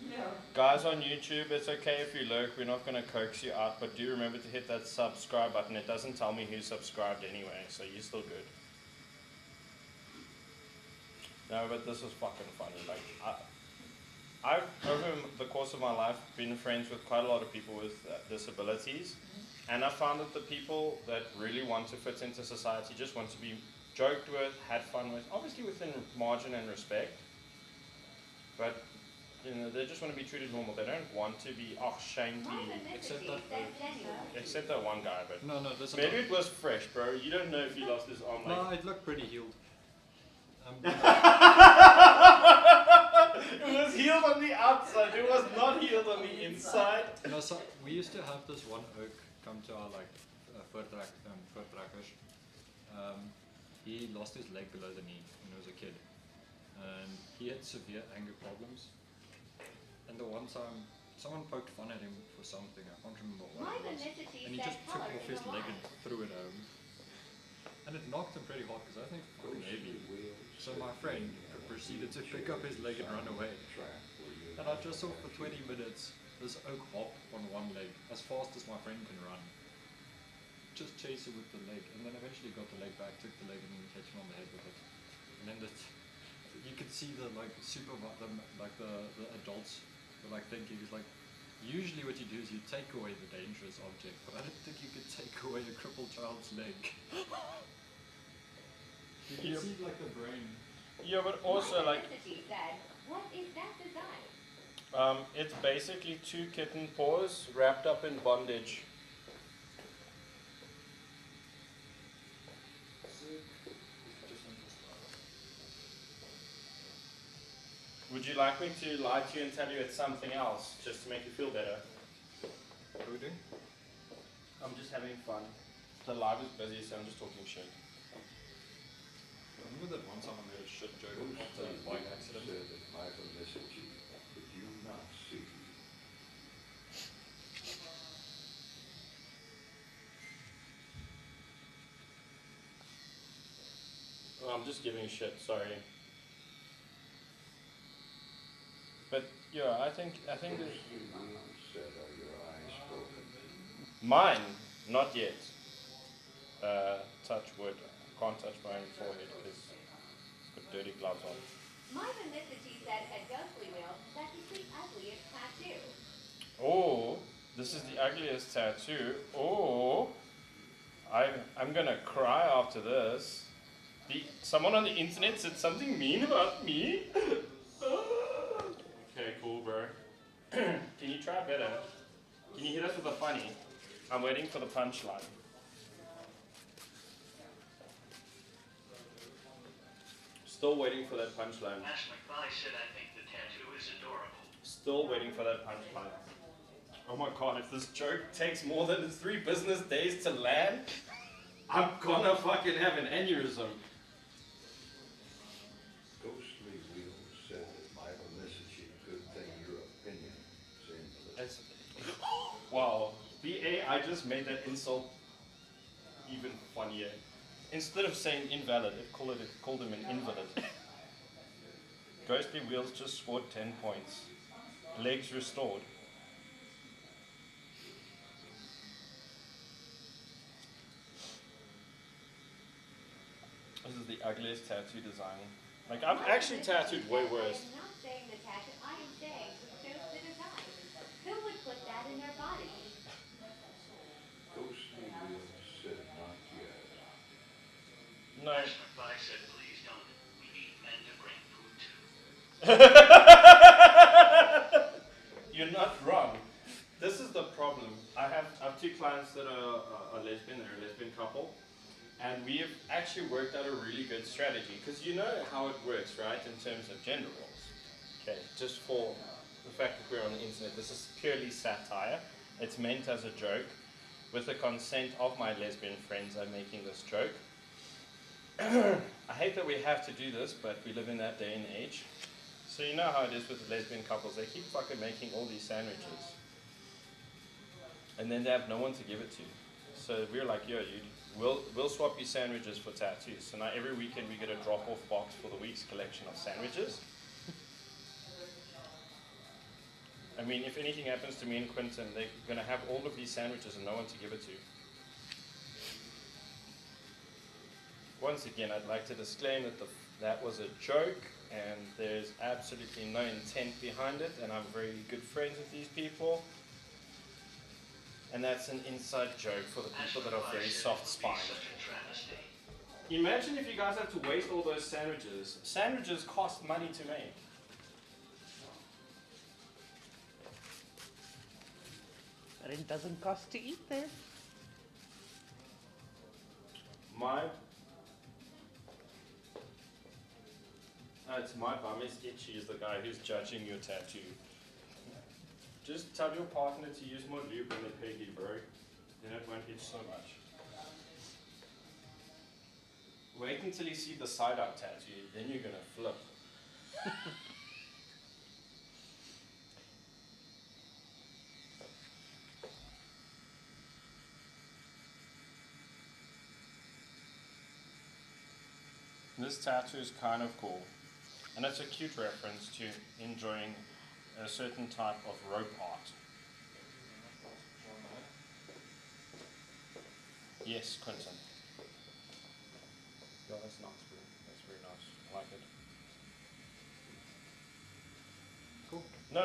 No. Guys on YouTube, it's okay if you lurk. We're not going to coax you out, but do remember to hit that subscribe button. It doesn't tell me who subscribed anyway, so you're still good. No, but this was fucking funny. Like, I've over the course of my life been friends with quite a lot of people with disabilities, and I found that the people that really want to fit into society just want to be joked with, had fun with, obviously within margin and respect, but you know, they just want to be treated normal. They don't want to be shamed. Marvin Except Mississippi that- said genuine. Except that one guy, but No, this maybe it was fresh, bro. You don't know if he lost his arm. No, Like it looked pretty healed. it was healed on the outside. It was not healed on the inside. No, so we used to have this one oak come to our like voortrekkers. He lost his leg below the knee when he was a kid, and he had severe anger problems. And the one time, someone poked fun at him for something. I can't remember what it Marvin was. Mississippi And he said just took color off in his the leg line. and threw it home. And it knocked him pretty hard because I think it's fucking heavy. So my friend proceeded to pick up his leg and run away. And I just saw for 20 minutes this oak hop on one leg as fast as my friend can run. Just chase him with the leg, and then eventually got the leg back, took the leg and then catch him on the head with it. And then you could see the like the adults were like thinking, it's like, usually what you do is you take away the dangerous object, but I don't think you could take away a crippled child's leg. You can Yep. see like the brain. Yeah, but also like Marvin Mississippi said, what is that design? it's basically two kitten paws wrapped up in bondage. Would you like me to lie to you and tell you it's something else, just to make you feel better? What are we doing? I'm just having fun. The live is busy, so I'm just talking shit. Remember that one time I made a shit joke after a bike accident? Said that my felicity could you not see? Oh, I'm just giving shit, sorry. But yeah, I think that Said are your eyes broken? mine, not yet. Touch wood. Can't touch my own forehead because I've got dirty gloves on. Marvin Mississippi said at Ghostly Wheel, that's the ugliest tattoo. Oh, this is the ugliest tattoo. Oh, I'm gonna cry after this. Someone on the internet said something mean about me. Okay, cool, bro. Can you try better? Can you hit us with a funny? I'm waiting for the punchline. Still waiting for that punchline. Ash McFly said I think the tattoo is adorable. Still waiting for that punchline. Oh my god, if this joke takes more than 3 business days to land, I'm gonna fucking have an aneurysm. Ghostly Wheel said that my felicity, good thing your opinion is invalid. Wow. BA, I just made that insult even funnier. Instead of saying invalid, it called him an invalid. Ghostly Wheels just scored 10 points. Legs restored. This is the ugliest tattoo design. Like, I've actually tattooed way worse. I am not saying the tattoo, I am saying chose the design. Who would put that in their body? Ghostly Wheels said not yet. No. I said, please don't. We need men to bring food too. You're not wrong. This is the problem. I have two clients that are lesbian, they're a lesbian couple, and we have actually worked out a really good strategy, because you know how it works, right, in terms of gender roles. Okay, just for the fact that we're on the internet, this is purely satire. It's meant as a joke. With the consent of my lesbian friends, I'm making this joke. I hate that we have to do this, but we live in that day and age. So you know how it is with the lesbian couples, they keep fucking making all these sandwiches. And then they have no one to give it to. So we're like, yo, we'll swap you sandwiches for tattoos. So now every weekend we get a drop-off box for the week's collection of sandwiches. I mean, if anything happens to me and Quentin, they're going to have all of these sandwiches and no one to give it to. Once again, I'd like to disclaim that that was a joke, and there's absolutely no intent behind it, and I'm very good friends with these people. And that's an inside joke for the people that are very soft-spined. Imagine if you guys have to waste all those sandwiches. Sandwiches cost money to make. But it doesn't cost to eat them. It's my bum is itchy is the guy who's judging your tattoo. Just tell your partner to use more lube when they peg you, bro. Then it won't itch so much. Wait until you see the side-out tattoo, then you're gonna flip. This tattoo is kind of cool, and it's a cute reference to enjoying a certain type of rope art. Yes, Quentin. Yeah, that's nice, bro. That's very nice. I like it. Cool. No,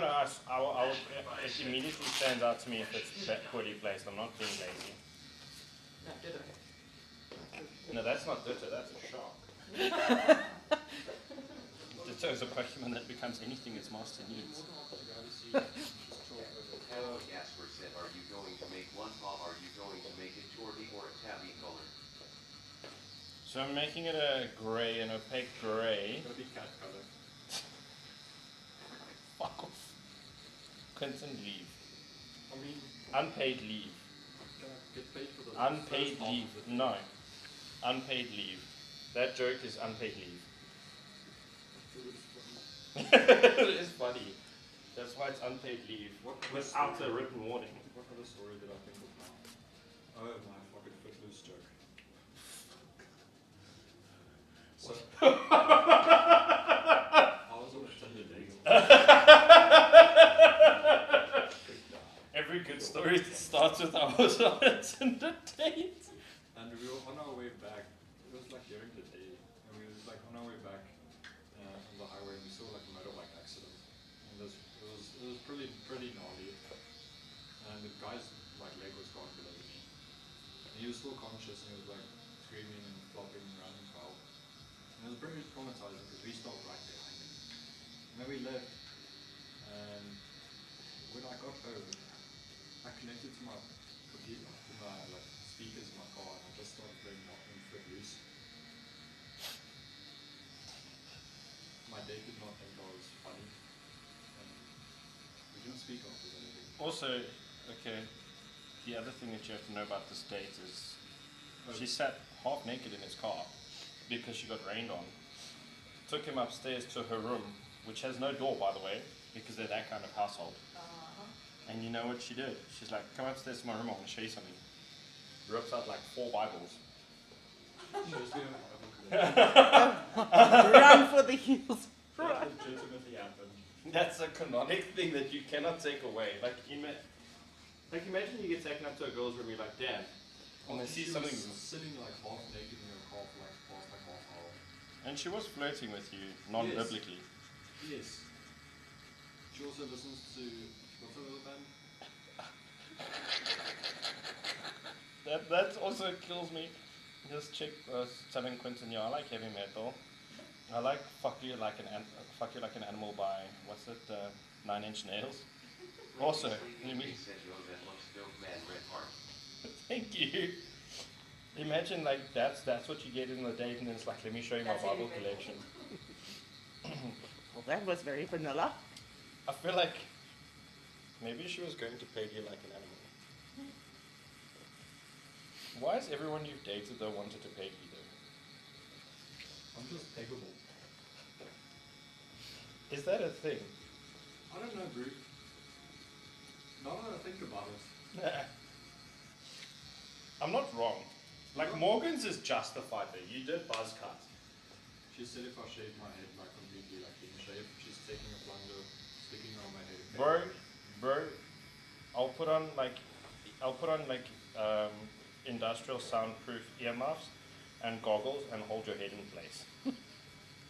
it immediately stands out to me if it's poorly placed. I'm not being lazy. No, that's not ditto, that's a shark. Ditto is a Pokemon that becomes anything its master needs. Hello, Jasper said, are you going to make one paw? Are you going to make it Torby or a tabby color? So I'm making it a grey, an opaque grey. It's gonna be cat color. Fuck off. Quentin, leave. I mean, Unpaid leave. get paid for the Unpaid first half leave. of it. No. Unpaid leave. That joke is unpaid leave. It is funny. That's why it's unpaid leave. Without a written warning. What other story did I think of now? Oh, my fucking footloose joke. So, I was on a Tinder date. Every good story starts with I was on a Tinder date. And we were on our way back. It was like during the day, and we was like on our way back on the highway, and we saw like a motorbike accident. And it was pretty gnarly. And the guy's like leg was gone below the knee. And he was still conscious, and he was like screaming and flopping around and foul. And it was pretty traumatizing because we stopped right behind him. And then we left, and when I got home, I connected to my computer, to my like speakers in my car, and I just started playing Knock and Footloose. My date did not think I was funny, and we didn't speak after that. Also, okay, the other thing that you have to know about this date is she sat half naked in his car because she got rained on. Took him upstairs to her room, which has no door, by the way, because they're that kind of household. And you know what she did? She's like, come upstairs to my room, I want to show you something. rips out like 4 Bibles. Just gonna have a Run for the hills. That Run. legitimately happened. That's a canonic thing that you cannot take away. Like imagine you get taken up to a girl's room, you're like, damn. And they see She something. was sitting like half naked in her half like past like half hour. And she was flirting with you, non-biblically. Yes. She also listens to what's the other band? That also kills me. This chick was telling Quentin, yeah, I like heavy metal. I like fuck you like an animal by what's it, 9 Inch Nails. Also, let me. Thank you. Imagine like that's what you get in the date, and then it's like, let me show you my That's Bible heavy collection. Well, that was very vanilla. I feel like maybe she was going to peg you like an animal. Why is everyone you've dated though wanted to peg you though? I'm just peggable. Is that a thing? I don't know, Bruce. Now that I think about it. I'm not wrong. Like Morgan's is justified there. You did buzz cut. She said if I shave my head like completely like clean shave, she's taking a plunger, sticking it on my head. Bro, I'll put on like industrial soundproof earmuffs and goggles and hold your head in place.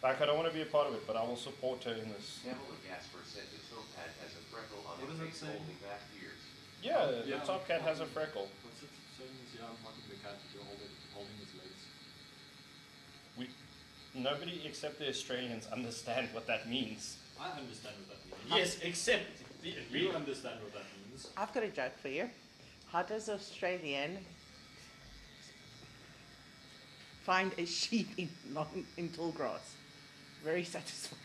Like I don't want to be a part of it, but I will support her in this. Pamela Gasper said the Topaz has a freckle on What its does it face say? holding back ears. Yeah, Yeah. the top cat has a freckle. What's it saying? Yeah, I'm fucking the cat, you're holding his legs. Nobody except the Australians understand what that means. I understand what that means. Yes, except You understand what that means. I've got a joke for you. How does Australian find a sheep in tall grass? Very satisfying.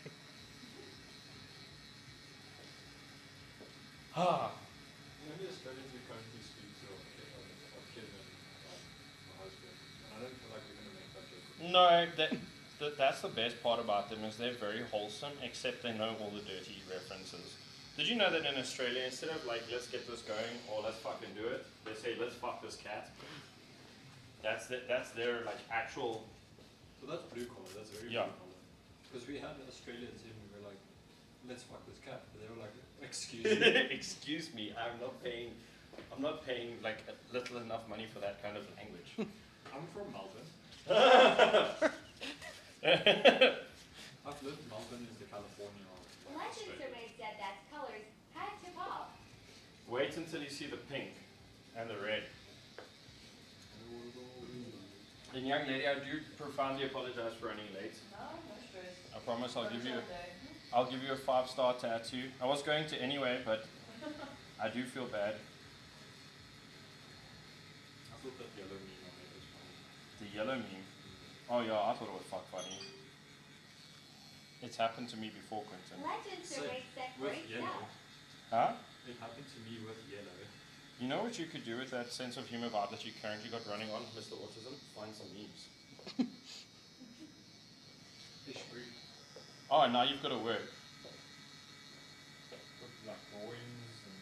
Ah, Maybe Australians we currently speak to of Kim and my husband. And I don't feel like we're going to make that joke. no, that's the best part about them is they're very wholesome, except they know all the dirty references. Did you know that in Australia, instead of like let's get this going or let's fucking do it, they say let's fuck this cat. That's their like actual. So that's blue collar, that's very Yeah. blue collar. Because we had Australians in, we were like, let's fuck this cat. But they were like, excuse me. Excuse me, I'm not paying like little enough money for that kind of language. I'm from Melbourne. I've lived Melbourne is the California of like, Legend Australia. survey said that colors had to pop. Wait until you see the pink and the red. And young lady, I do profoundly apologize for running late. No, no stress. I promise I'll give you Day. a 5-star tattoo. I was going to anyway, but I do feel bad. I thought that yellow meme on it was funny. The yellow meme. Oh yeah, I thought it was fuck funny. It's happened to me before, Quentin. Legend Same. survey said With great yellow. stuff. Huh? It happened to me with yellow. You know what you could do with that sense of humor vibe that you currently got running on, Mr. Autism? Find some memes. Fish breed. Oh, now you've got to work. With like drawings and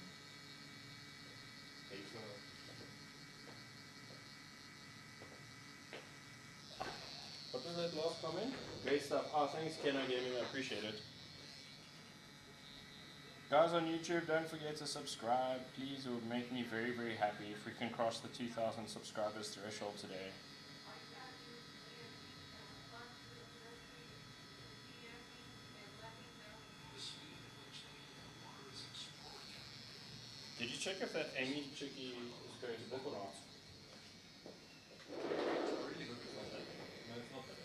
paper. What was that last comment? Great stuff. Oh, thanks, Keno Gaming. I appreciate it. Guys on YouTube, don't forget to subscribe. Please, it would make me very, very happy if we can cross the 2,000 subscribers threshold today. Did you check if that Amy chickie is going to book or not? Really good with that. No, it's not that.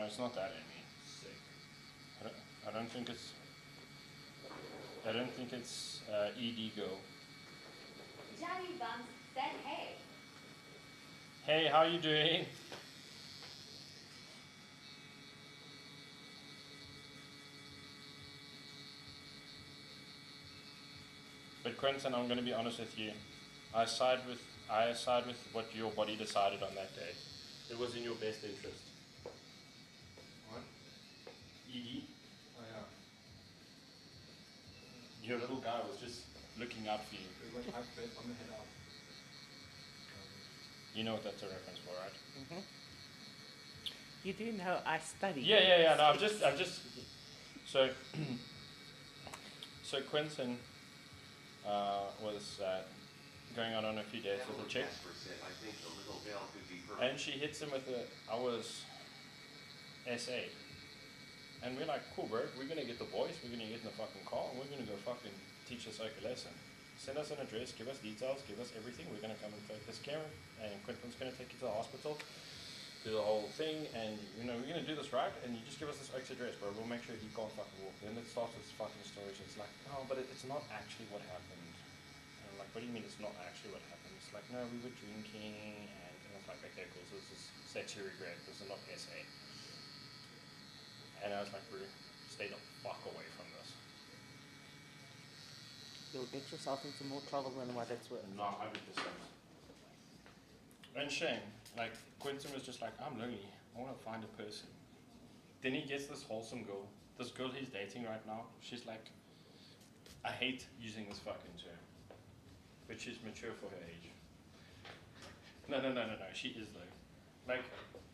No, it's not that Amy. Sick. I don't think it's ED girl. Johnny Bumps said hey. Hey, how you doing? But Quentin, I'm going to be honest with you. I side with what your body decided on that day. It was in your best interest. What? ED, Oh yeah. your little guy was just looking out for you. It went like that on the head out. You know what that's a reference for, right? Hmm. You do know I study. Yeah. No, I've just. So, so Quentin was going out on a few dates with a chick, Casper said, I think the little bell could be and she hits him with a hours essay, and we're like, cool, bro. We're gonna get the boys. We're gonna get in the fucking car, and we're gonna go fucking teach us like a lesson. Send us an address, give us details, give us everything. We're gonna come and take this care, and Quentin's gonna take you to the hospital, do the whole thing, and we're gonna do this right, and you just give us this Oaks address, bro. We'll make sure he can't fucking walk. Then it starts with fucking stories. It's like, no, but it's not actually what happened. And I'm like, what do you mean it's not actually what happened? It's like, no, we were drinking, and I was like, okay, cool. So this is sexual regret. This is not SA. And I was like, bro, stay the fuck away from this. You'll get yourself into more trouble than what it's worth. No, 100%. And shame. Like, Quentin was just like, I'm lonely. I want to find a person. Then he gets this wholesome girl. This girl he's dating right now, she's like, I hate using this fucking term, but she's mature for her age. No. She is though. Like,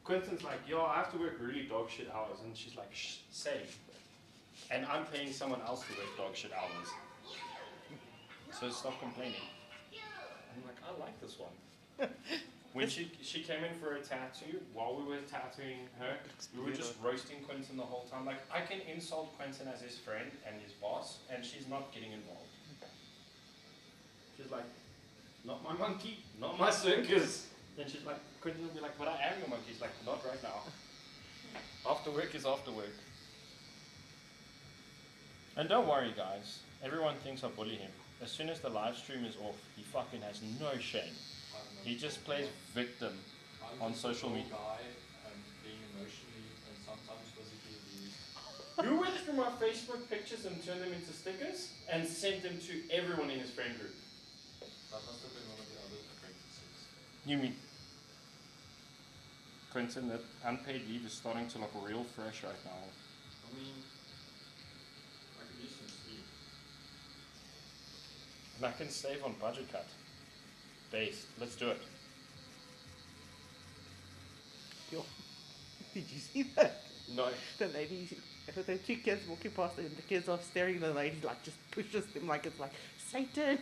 Quentin's like, yo, I have to work really dog shit hours. And she's like, shh, say. And I'm paying someone else to work dog shit hours. So stop complaining. I'm like, I like this one. When she came in for a tattoo, while we were tattooing her, we were just roasting Quentin the whole time. Like, I can insult Quentin as his friend and his boss, and she's not getting involved. She's like, not my monkey, not my circus. And she's like, Quentin will be like, but I am your monkey. He's like, not right now. After work is after work. And don't worry, guys. Everyone thinks I bully him. As soon as the live stream is off, he fucking has no shame. He just plays victim on social media. Guy, being emotionally and sometimes physically abused. Who went through my Facebook pictures and turned them into stickers and sent them to everyone in his friend group? That must have been one of the other apprentices. You mean Quentin, that unpaid leave is starting to look real fresh right now. I mean, I could use some sleep. And I can save on budget cut. Based. Let's do it. Yo, did you see that? No. The lady, the two kids walking past and the kids are staring, the lady like just pushes them like it's like, Satan!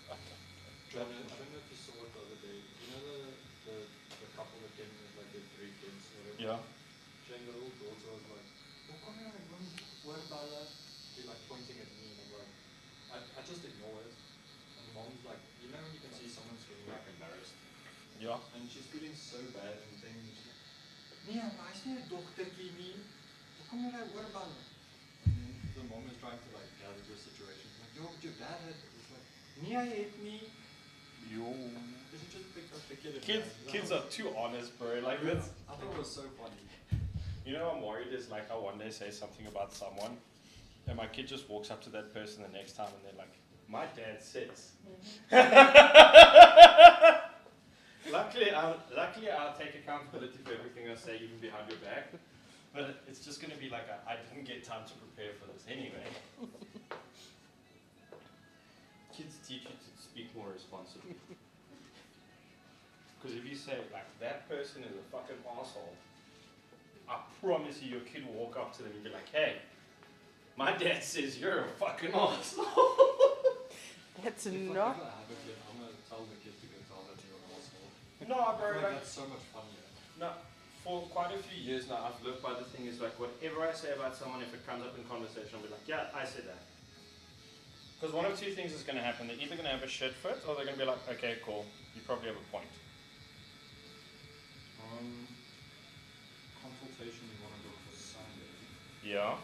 I don't know if you saw it the other day. You know the couple that came with like their 3 kids or whatever? Yeah. Shane, the little daughter was like, oh, come here, what about that? She's like pointing at me and I'm like, I just ignore it. And the mom's like, you know when you can see someone's feeling like embarrassed? Yeah. And she's feeling so bad and things. She's like, nee, hy's nie 'n dogtertjie nie. Hoe kom jy nou oor bang? And then the mom is trying to like gather the situation. Like, yo, but your dad had it. It's like, nee, hy het nie. Yo. She just picked up the kid. Kids are too honest, bro. Like, that's. I thought it was so funny. You know, I'm worried is like I one day say something about someone, and my kid just walks up to that person the next time, and they're like, "My dad says." Luckily, I'll take accountability for everything I say, even behind your back. But it's just going to be like I didn't get time to prepare for this anyway. Kids teach you to speak more responsibly. Because if you say like that person is a fucking asshole, I promise you, your kid will walk up to them and be like, "Hey, my dad says you're a fucking asshole." That's If not. I have a kid, I'm gonna tell the kid to go tell that you're an asshole. No, I bro. feel like Like, that's so much funnier. no, for quite a few years now, I've lived by the thing is like whatever I say about someone, if it comes up in conversation, I'll be like, "Yeah, I said that." Because one of two things is going to happen. They're either going to have a shit fit, or they're going to be like, "Okay, cool, you probably have a point." Consultation you want to go for Sunday. Yeah.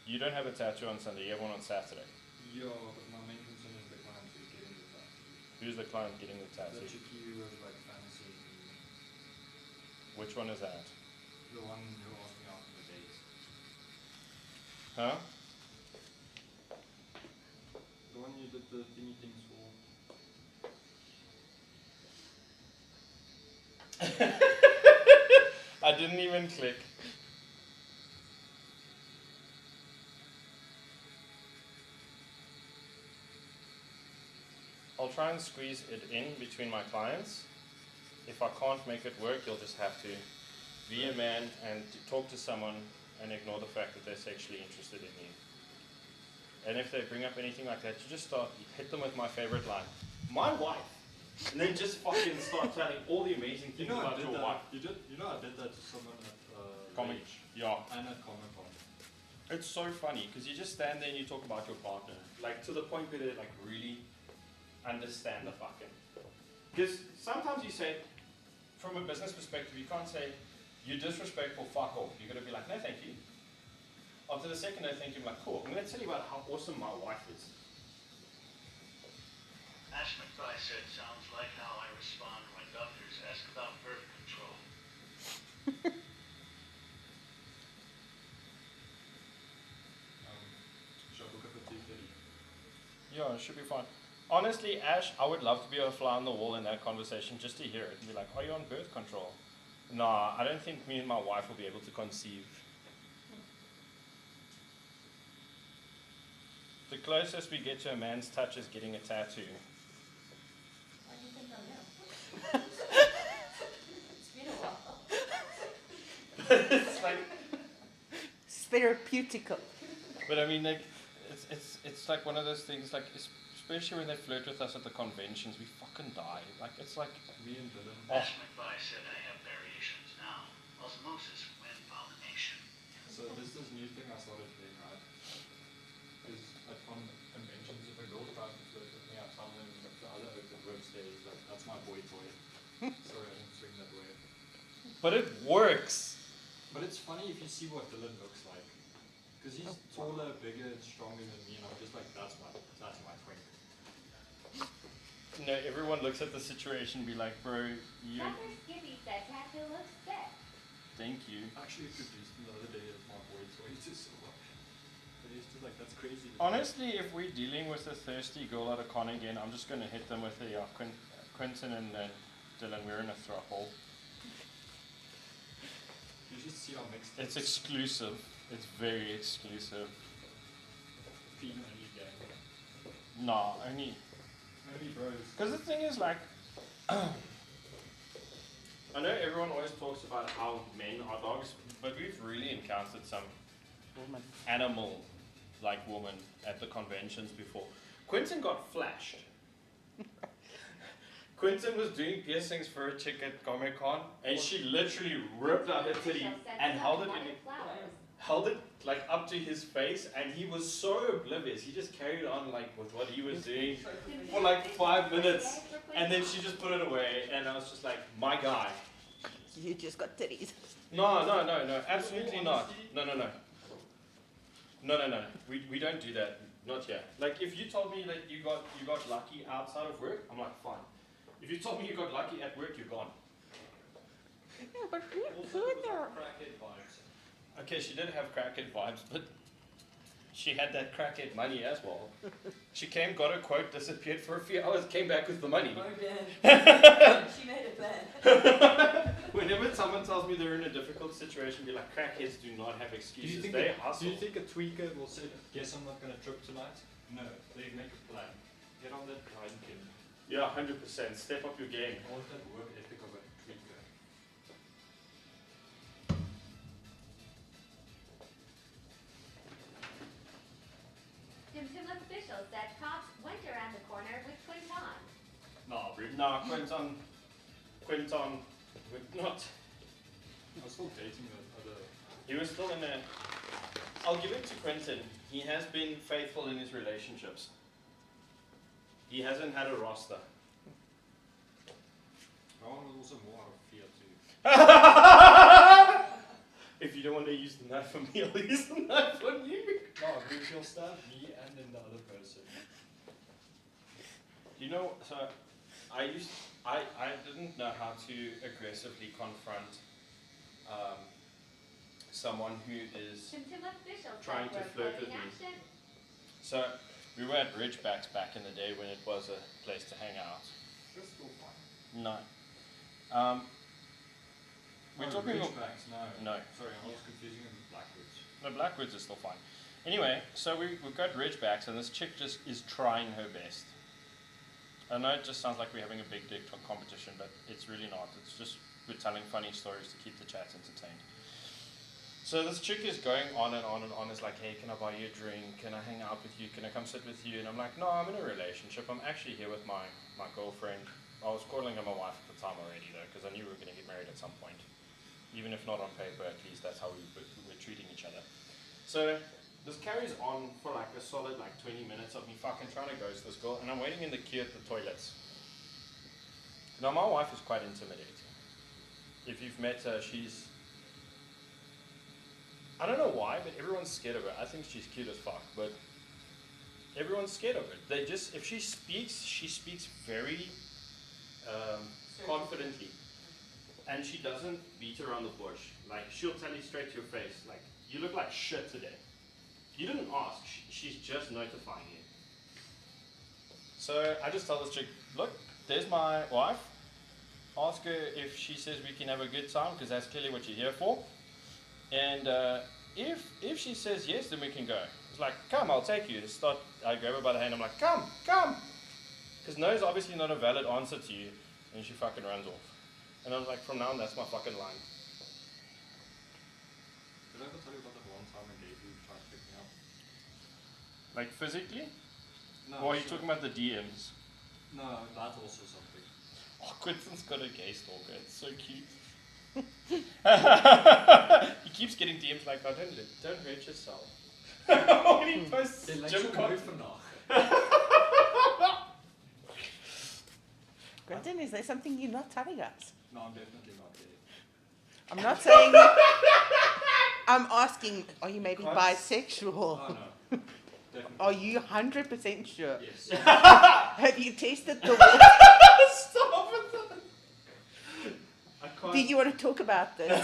You don't have a tattoo on Sunday. You have one on Saturday. Yeah, but my main concern is the client who's getting the tattoo. Who's the client getting the The tattoo? chickie who has like fantasy. Which one is that? The one who asked me out on the date. Huh? The one you did the thingy things for. I didn't even click. I'll try and squeeze it in between my clients. If I can't make it work, you'll just have to be a man and talk to someone and ignore the fact that they're sexually interested in you. And if they bring up anything like that, you just hit them with my favorite line, my wife. And then just fucking start telling all the amazing things about your wife. I did that to someone at Comic, Rage yeah. and at Comic Con. It's so funny because you just stand there and you talk about your partner, like to the point where they like really understand the fucking. Because sometimes you say, from a business perspective, you can't say you're disrespectful, fuck off. You're gonna be like, no, thank you. After the second no, thank you, I'm like, cool. I'm gonna tell you about how awesome my wife is. Ash McFly said sounds like how I respond when doctors ask about birth control. Shall I book up at 2:30? Yeah, it should be fine. Honestly, Ash, I would love to be a fly on the wall in that conversation just to hear it and be like, are you on birth control? Nah, I don't think me and my wife will be able to conceive. The closest we get to a man's touch is getting a tattoo. Why do you think I'm ill? It's been a while. It's like, It's therapeutical. but I mean, like, it's like one of those things, like, especially when they flirt with us at the conventions, we fucking die. Like, it's like, Me and Dylan. Ash McFly said I have variations now. Osmosis when pollination. So this is new thing I started doing, right? Is at conventions, if a girl tries to flirt with me, I tell them the other open works there is like, that's my boy toy. Sorry, I didn't swing that way. but it works. But it's funny if you see what Dylan looks like. Because he's taller, bigger, stronger than me, and I'm just like, that's my twink. No, everyone looks at the situation and be like, bro, you, Dr. Skippy said tattoo looks sick. thank you. Actually introduced him the other day as my boy toy to someone. But he's just like, that's crazy. Honestly, if we're dealing with a thirsty girl at a con again, I'm just going to hit them with a Quentin and Dylan, we're in a throuple. You should see our mixed. It's exclusive. It's very exclusive. Female only gang. Nah, only. Only bros. Because the thing is, like, I know everyone always talks about how men are dogs, but we've really encountered some Woman. animal-like woman at the conventions before. Quentin got flashed. Quentin was doing piercings for a chick at Comic Con, and she literally ripped out her titty and held it like up to his face, and he was so oblivious. He just carried on like with what he was doing for like 5 minutes, and then she just put it away, and I was just like, my guy. You just got titties. No, absolutely not. No. We don't do that. Not here. Like, if you told me that you got lucky outside of work, I'm like, fine. If you told me you got lucky at work, you're gone. Yeah, but who Also, there? crackhead vibes. Okay, she did have crackhead vibes, but she had that crackhead money as well. She came, got a quote, disappeared for a few hours, came back with the money. Oh, damn. She made a plan. Whenever someone tells me they're in a difficult situation, be like, crackheads do not have excuses. They hustle. Do you think a tweaker will say, guess I'm not going to trip tonight? No, they make a plan. Get on that grind, kid. Yeah, 100%. Step up your game. I want that work ethic of a tweaker. Tim officials said cops went around the corner with Quinton. Nah, rude. Nah, Quinton, not. I was still dating the other. He was still in a. I'll give it to Quentin. He has been faithful in his relationships. He hasn't had a roster. That one was also more out of fear too. If you don't want to use the knife for me, I'll use the knife on you. No, because he'll stab me and then the other person. You know, so I didn't know how to aggressively confront someone who is Tim officials trying said to flirt with me. action. So we were at Ridgebacks back in the day when it was a place to hang out. That's still fine. No. We're talking about Ridgebacks, no. no. Sorry, I was confusing it with Blackwoods. No, Blackwoods is still fine. Anyway, so we got Ridgebacks, and this chick just is trying her best. I know it just sounds like we're having a big dick competition, but it's really not. It's just we're telling funny stories to keep the chat entertained. So this chick is going on and on and on. It's like, hey, can I buy you a drink? Can I hang out with you? Can I come sit with you? And I'm like, no, I'm in a relationship. I'm actually here with my girlfriend. I was calling her my wife at the time already, though, because I knew we were going to get married at some point. Even if not on paper, at least that's how we're treating each other. So this carries on for like a solid 20 minutes of me fucking trying to ghost this girl, and I'm waiting in the queue at the toilets. Now my wife is quite intimidating. If you've met her, I don't know why, but everyone's scared of her. I think she's cute as fuck, but everyone's scared of her. If she speaks very confidently. And she doesn't beat around the bush. Like, she'll tell you straight to your face, like, you look like shit today. You didn't ask, she's just notifying you. So I just tell this chick, look, there's my wife. Ask her if she says we can have a good time, because that's clearly what you're here for. And if she says yes, then we can go. It's like, come, I'll take you. I grab her by the hand, I'm like, come. Because no is obviously not a valid answer to you. And she fucking runs off. And I was like, from now on, that's my fucking line. Did I ever tell you about that one time I gave you tried to pick me up? Like physically? No. Or are you talking about the DMs? No, that's also something. Oh, Quinton's got a gay stalker. It's so cute. He keeps getting DMs like, oh, don't hurt yourself. When he posts gym content. Quentin, is there something you're not telling us? No, I'm definitely not gay. I'm not saying. I'm asking, are you maybe bisexual? Oh, no. Definitely. Are you 100% sure? Yes. Have you tested the water? Stop it! I can't. Do you want to talk about this?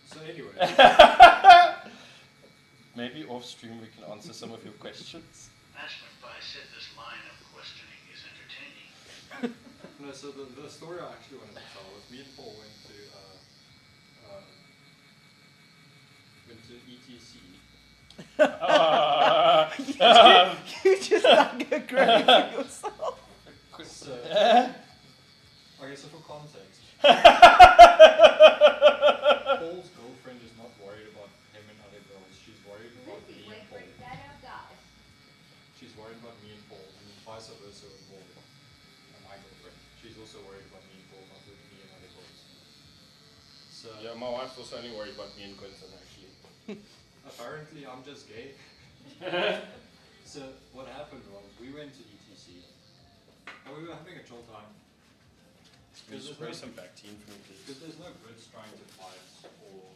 So anyway. Maybe off stream we can answer some of your questions. Ashman said this line of questioning is entertaining. No, so the story I actually wanted to tell was me and Paul went to ETC. You just like agreeing with yourself. So, okay, so for context, Paul's girlfriend is not worried about him and other girls. She's worried about me and Paul. She's worried about me and Paul, and vice versa with Paul and my girlfriend. She's also worried about me and Paul, not with me and other girls. So Yeah, my wife's also only worried about me and Quinton, actually. apparently I'm just gay. So what happened was we went to ETC and we were having a chill time. Can you spray some Bactine for me, please? Because there's no Brits trying to fight or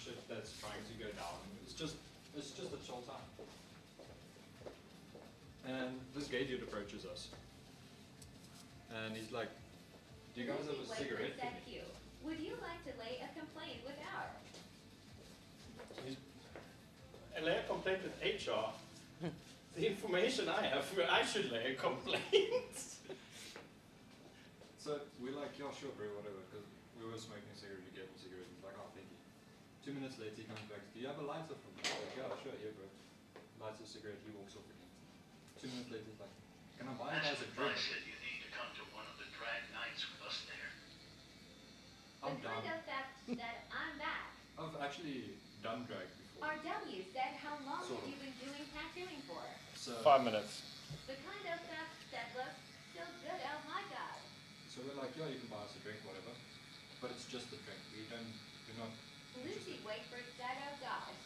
shit that's trying to go down. It's just a chill time. And this gay dude approaches us. And he's like, do you guys have a cigarette for me? Would you like to lay a complaint with our? I lay a complaint with HR. The information I have, I should lay a complaint. So we're like, yeah, sure, bro, whatever. Because we were smoking a cigarette, he gave me a cigarette. He's like, oh, thank you. 2 minutes later, he comes back, do you have a lighter for me? I'm like, yeah, sure, here, bro. Lights a cigarette, he walks off again. 2 minutes later, he's like, can I buy you guys a drink? Said you need to come to one of the drag nights with us there. I'm The done. kind of fact that I'm back. I've actually done drag before. RW said, how long Sort have of. you been doing tattooing for? So, 5 minutes. The kind of fact that looks so good, oh my god. so we're like, yeah, you can buy us a drink, whatever. But it's just a drink. We're not Lucy Wakeford said, oh gosh.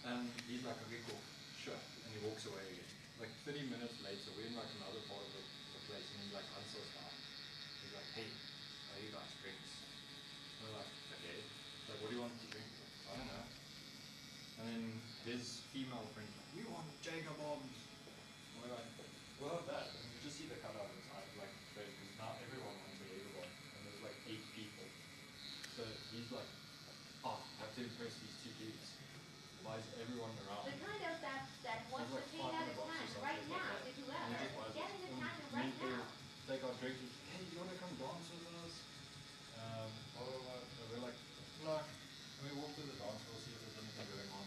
And he's like, okay, cool, sure. And he walks away again. Like 30 minutes later, we're in like another part of the place, and he's like, answers now. He's like, hey, are you guys drinks? And we're like, okay. Like, what do you want to drink? I don't know. And then his female friend, like, we want Jager bombs. And we're like, well, that. And you just see the cutout inside, like, because now everyone wants a Jager bomb. And there's like 8 people. So he's like, oh, I have to impress these 2 dudes. Why is everyone around? The kind of fact that wants to There's pay like out 500 of bucks or time something right like now that. to And he whoever. just buys Get it. in the And time me right and Paul now. take our drinks. He's, hey, you want to come dance with us? Blah, blah, blah. And we're like, no. And we walk to the dance floor, see if there's anything going on.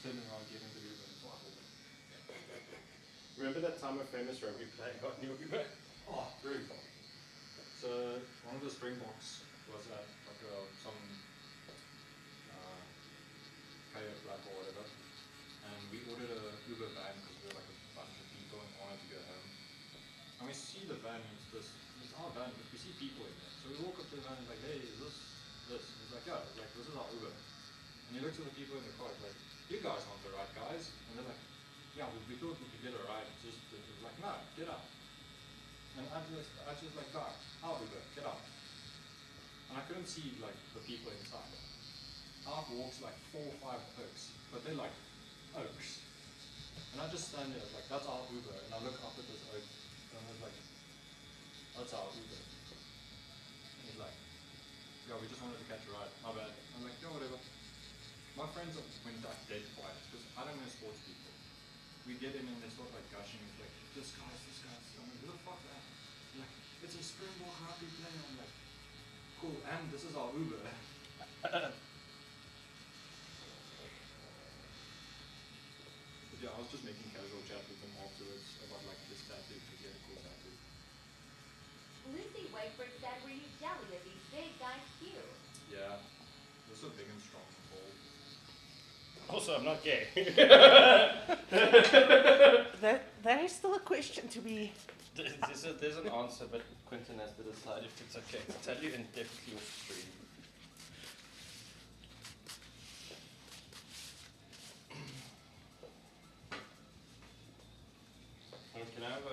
turning around, getting the Uber, and it's like, Remember that time a famous rugby player got in your Uber? oh, very cool. So one of the Springboks was at like some kayak like or whatever, and we ordered a Uber van because we were like a bunch of people and wanted to go home. And we see the van, it's our van, but we see people in there. So we walk up to the van and like, hey, is this? And he's like, yeah, like this is our Uber. And he looks at the people in the car, he's like, you guys aren't the right guys. And they're like, yeah, we thought we could get a ride. It was like, no, get out. And I just like, guys, our Uber, get out. And I couldn't see like the people inside. Out walks like 4 or 5 oaks, but they're like oaks. And I just stand there like, that's our Uber. And I look up at this oak, and I was like, that's our Uber. And he's like, yeah, we just wanted to catch a ride. My bad. I'm like, yeah, whatever. My friends went like dead quiet because I don't know sports people. We get in and they start like gushing. It's like, this guy's. I'm like, who the fuck's that? They're like, it's a Springbok rugby player. I'm like, cool, and this is our Uber. But yeah, I was just making casual chat with him afterwards about like this tattoo because he had a cool tattoo. Lucy Wakeford said, were you jelly of these big guys too? Yeah, they're so big and strong and bold. Also, I'm not gay. That is still a question to be. There's an answer, but Quentin has to decide if it's okay to tell you indefinitely off stream. Can I have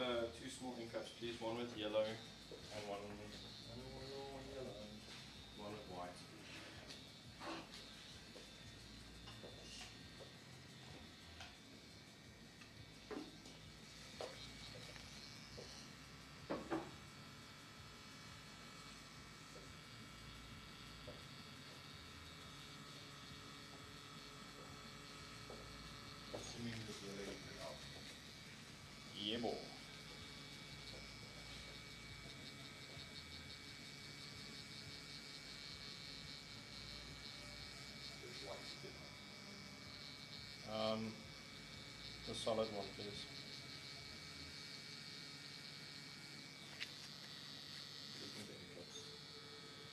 2 small ink cups, please? One with yellow and one yellow, one with white. Assuming this will let it out. Yeah, boy. It's white. The solid one, please.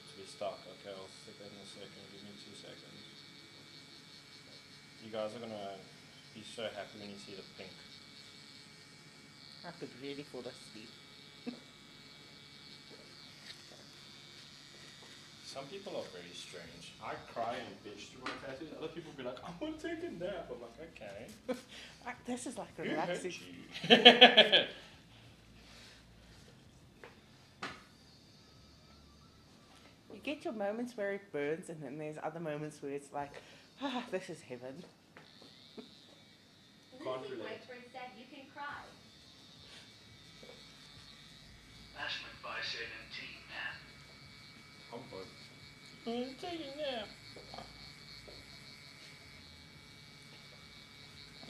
To be stuck. Okay, I'll stick that in a second. Give me 2 seconds. You guys are gonna be so happy when you see the pink. I could really fall asleep. Some people are very strange. I cry and bitch through my tattoos. Other people be like, I want to take a nap. I'm like, okay. This is like Who hurt relaxing. you? You get your moments where it burns, and then there's other moments where it's like, this is heaven. Can't Lucy relate. Wakeford said, you can cry. Ash McBy said in Team Man. I'm both. I'm taking a nap.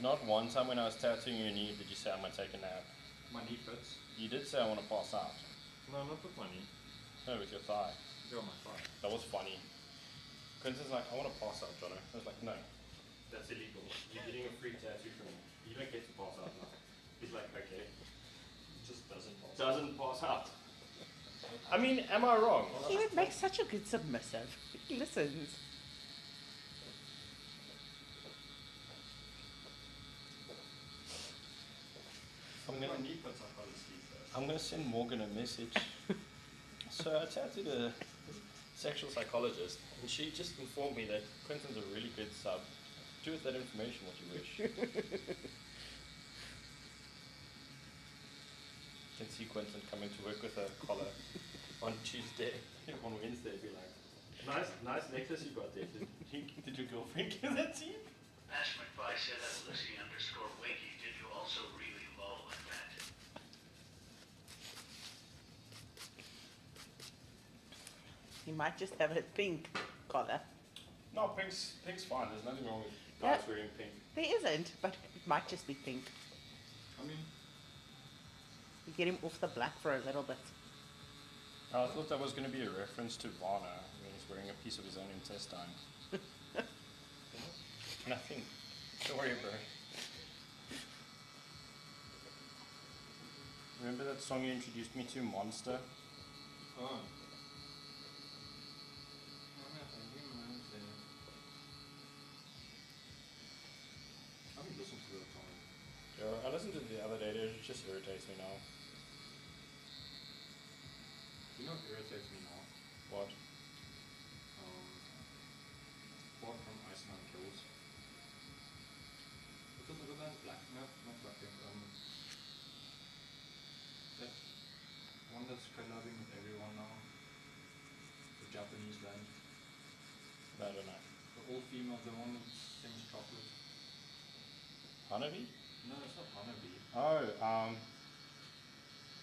Not one time when I was tattooing your knee did you say I'm gonna take a nap. My knee fits. You did say I want to pass out. No, not with my knee. No, with your thigh. Go on my thigh. That was funny. Quentin's like, I want to pass out, Jono. I was like, no, that's illegal. You're getting a free tattoo from me. You don't get to pass out now. He's like, okay. It just doesn't pass. Doesn't pass out. I mean, am I wrong? He would make such a good submissive. He listens. My knee fits, I can't sleep though. I'm gonna send Morgan a message. So I tattooed a sexual psychologist, and she just informed me that Quentin's a really good sub. Do with that information what you wish. You can see Quentin coming to work with a collar on Tuesday, on Wednesday, be like, nice necklace you got there. Did your girlfriend give that to you? Ash McBy said that Lucy_Wakey did you also really low in that. He might just have a pink collar. No, pink's fine. There's nothing wrong with guys wearing pink. There isn't, but it might just be pink. I mean, You get him off the black for a little bit. I thought that was going to be a reference to Varna when he's wearing a piece of his own intestine. Nothing. Sorry, bro. Remember that song you introduced me to, Monster? Oh. I haven't listened to that song. Yeah, I listened to it the other day, it just irritates me now. You know what irritates me now? What? Apart from Iceman Kills. What's the other band? Black? No, not Blackpink. That one that's collabing with everyone now. The Japanese band. I don't know. The all-female, the one that sings Chocolate. Honeybee? No, it's not Honeybee. Oh,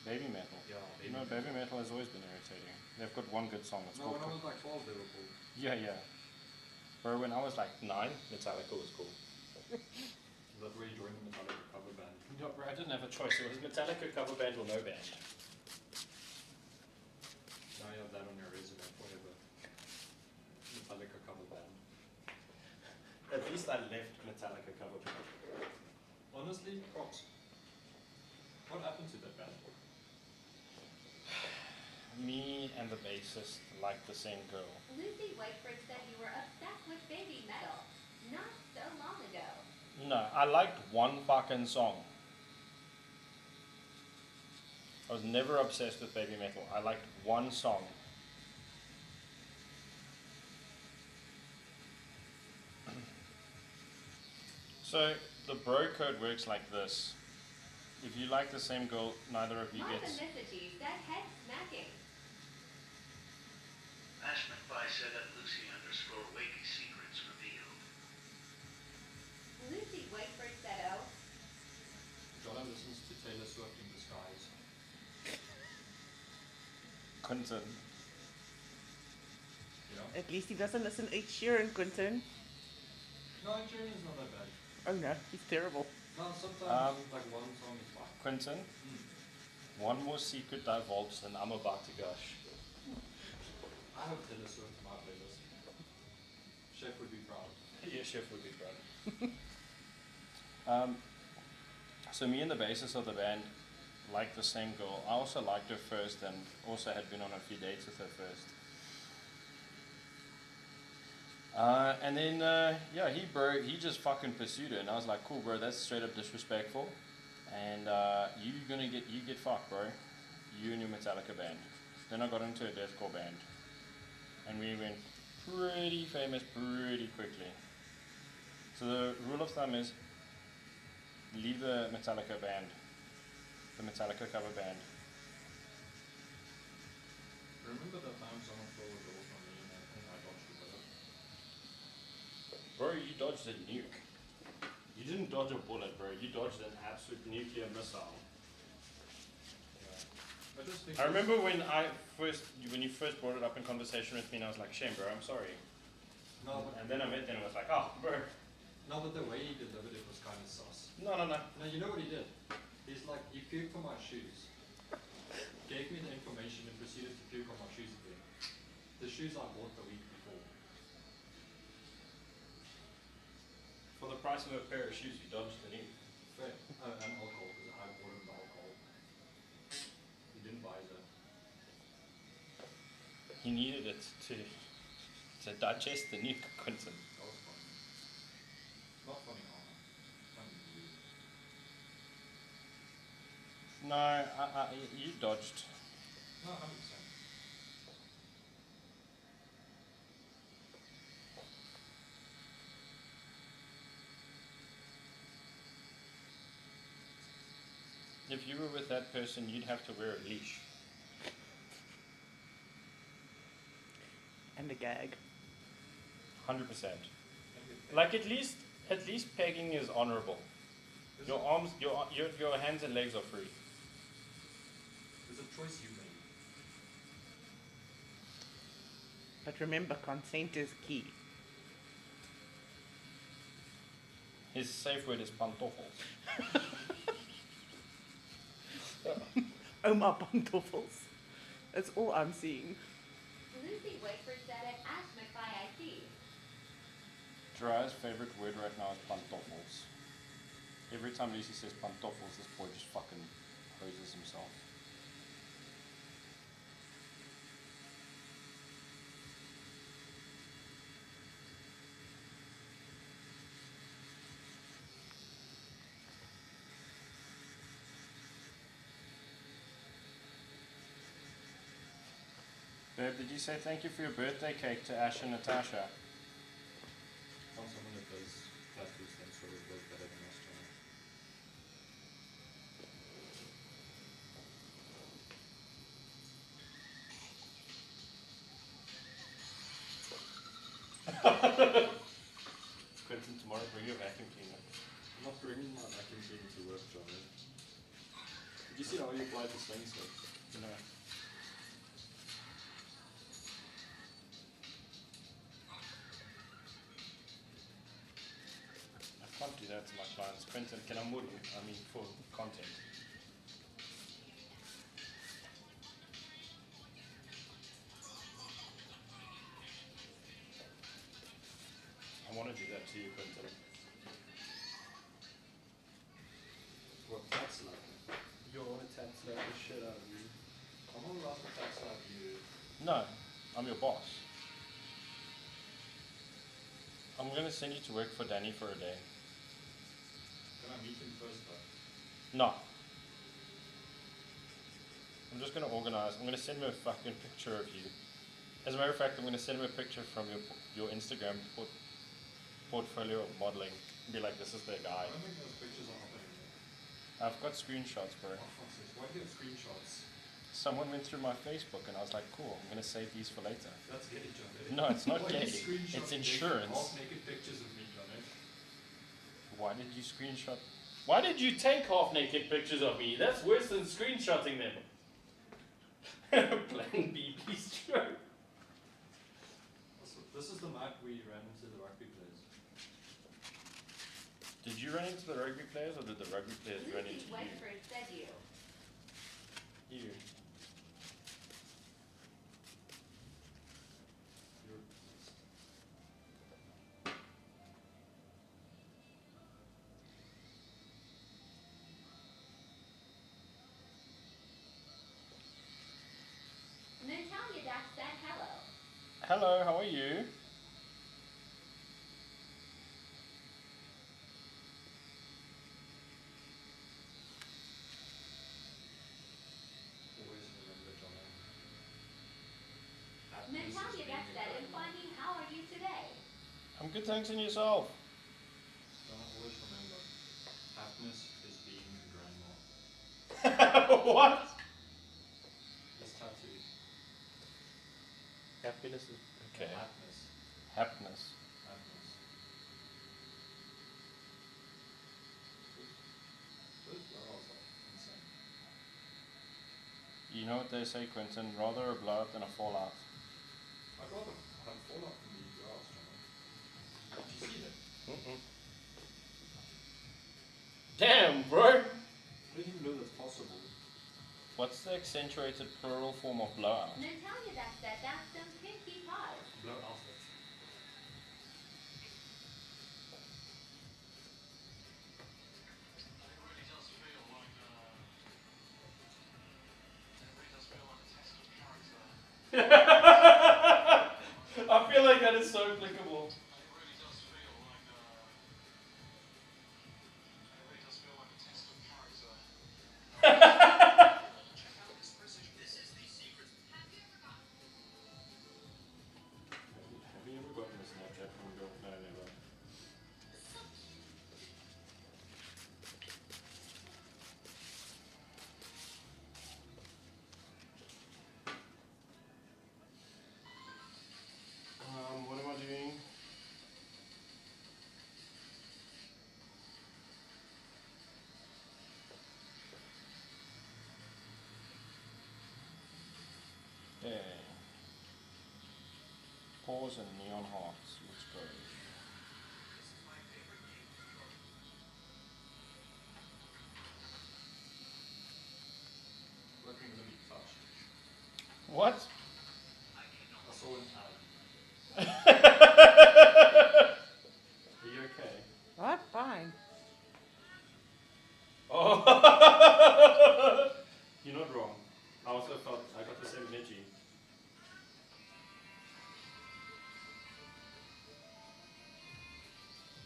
Baby Metal. Yeah, No, Baby Metal has always been irritating. They've got one good song. It's No, called. when I was like 12 they were cool. Yeah, yeah. Bro, when I was like 9, Metallica was cool. That's where you joined the Metallica cover band. No, bro, I didn't have a choice. It was Metallica cover band or no band. Now you have that on your resume forever. Metallica cover band. At least I left Metallica cover band. Honestly, props. What happened to that band? Me and the bassist like the same girl. Lucy Whiteford said you were obsessed with baby metal not so long ago. No, I liked one fucking song. I was never obsessed with baby metal. I liked one song. So the bro code works like this. If you like the same girl, neither of you Martha gets. Mississippi said head smacking. Ash McFly said that Lucy_Wakey secrets revealed. Lucy Whiteford said oh. Jonah listens to Taylor Swift in disguise. Quentin. You know? At least he doesn't listen to Ed Sheeran, Quentin. No, Journey's not that bad. Oh no, he's terrible. No, sometimes like one song is fine. Quentin, one more secret divulged and I'm about to gush. I have Taylor Swift in my playlist. Chef would be proud. Yeah, Chef would be proud. So me and the bassist of the band liked the same girl. I also liked her first and also had been on a few dates with her first. And then, yeah, he just fucking pursued her, and I was like, cool, bro, that's straight up disrespectful, and you get fucked, bro, you and your Metallica band. Then I got into a deathcore band, and we went pretty famous pretty quickly. So the rule of thumb is, leave the Metallica band, the Metallica cover band. Remember that time someone stole a girl from me and I dodged a bullet? Bro, you dodged a nuke. You didn't dodge a bullet, bro. You dodged an absolute nuclear missile. Yeah. I just think I remember when you first brought it up in conversation with me, and I was like, "Shame, bro. I'm sorry." No, but And then I met them and was like, "Oh, bro." no, but the way he delivered it was kind of sus. No. No, you know what he did? He's like, he puked on my shoes, gave me the information, and proceeded to puke on my shoes again. The shoes I bought the week before. For the price of a pair of shoes, you dodged the nuke. Fair. And alcohol, because I bought him the alcohol. He didn't buy that. He needed it to digest the nuke, Quentin. That was funny. Not funny, Anna. Funny to you. No, you dodged. No, 100%. If you were with that person, you'd have to wear a leash. And a gag. 100%. Like at least pegging is honorable. Your arms, your hands and legs are free. It's a choice you made. But remember, consent is key. His safe word is pantoffels. Oh my pantoffels. That's all I'm seeing. Lucy Whiteford said it. Ash McFly I see. Jariah's favorite word right now is pantoffels. time Lucy says pantoffels, this boy just fucking hoses himself. Babe, did you say thank you for your birthday cake to Ash and Natasha? Found someone that does tattoos that sort of work better than us, Johnny. Quentin, tomorrow bring your vacuum cleaner. I'm not bringing my vacuum cleaner to work, Johnny. Did you see how you applied the sling stick? No. I can't do that to my clients. Quentin, can I move? I mean, for content. I want to do that to you, Quentin. What, that's like? You're a tat slap the shit out of you. I'm not allowed to tax like you. No, I'm your boss. I'm going to send you to work for Danny for a day. Can I meet him first though? No. I'm just going to organize. I'm going to send him a fucking picture of you. As a matter of fact, I'm going to send him a picture from your Instagram portfolio of modeling. And be like, this is the guy. I don't think those pictures are happening yet. I've got screenshots, bro. Oh, fuck's sake. Why do you have screenshots? Someone went through my Facebook and I was like, cool, I'm going to save these for later. That's gay, Johnny. No, it's not Why gay. are you screenshotting It's insurance. half-naked pictures of me, Johnny. Why did you screenshot? Why did you take half-naked pictures of me? That's worse than screenshotting them. Playing BP stroke. This is the map we ran into the rugby players. Did you run into the rugby players or did the rugby players run Lucy into you? Westford said you. You. Natalia Dax said hello. Hello, how are you? Always remember, Johnny. Natalia Dax said, and Funny, how are you today? I'm good, thanks, and yourself? Johnny, always remember. Happiness is being a grandma. What? This tattoo. Happiness is okay. Happiness. Happiness. Happiness. Those flowers are insane. You know what they say, Quentin? Rather a blowout than a fallout. I'd rather have fallout from these flowers, Johnny. Did you see that? Mm-mm. Damn, bro! I didn't even know that's possible. What's the accentuated plural form of blowout? Natalia Dax said that's some pinky pies. Blow outfit. It really does feel like a test of character. I feel like that is so applicable. It really does feel like a test of character. Check out this precision. This is the secret. Have you ever gotten a Snapchat from a girl? No, never. What am I doing? Okay. Pause and neon hearts. Let's go. Looking to be touched. What? I saw an ad. Are you okay? I'm fine. Oh. You're not wrong. I also felt I got the same energy.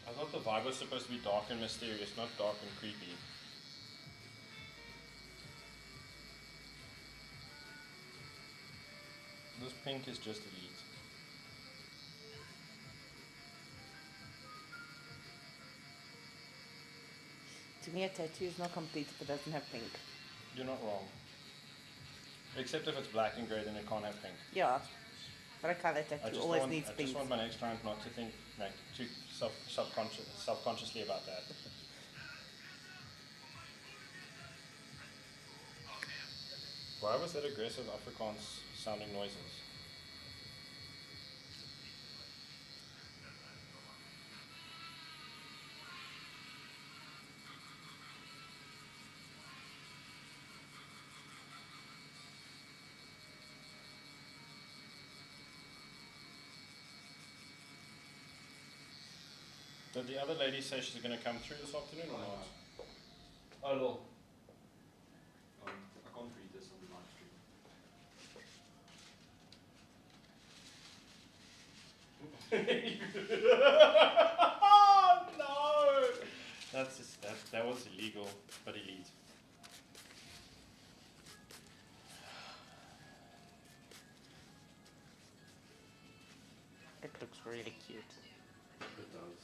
I thought the vibe was supposed to be dark and mysterious, not dark and creepy. This pink is just elite. To me, a tattoo is not complete if it doesn't have pink. You're not wrong. Except if it's black and grey, then it can't have pink. Yeah, but a color tattoo always needs I pink. just want my next client not to think like too self-consciously about that. Why was that aggressive Afrikaans sounding noises? Did the other lady say she's going to come through this afternoon or not? Oh, lol. I can't read this on the live stream. Oh no! That was illegal, but elite. It looks really cute. It does.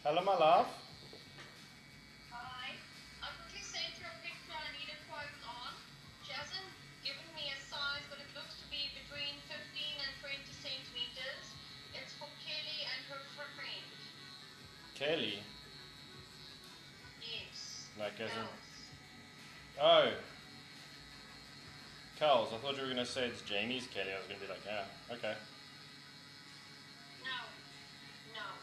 Hello, my love. Hi. I quickly sent her a picture I need a quote on. She hasn't given me a size, but it looks to be between 15 and 20 centimeters. It's for Kelly and her friend. Kelly? Yes. Like as in... Girls. Oh. Kels. I thought you were going to say it's Jamie's Kelly. I was going to be like, yeah, okay. No. No.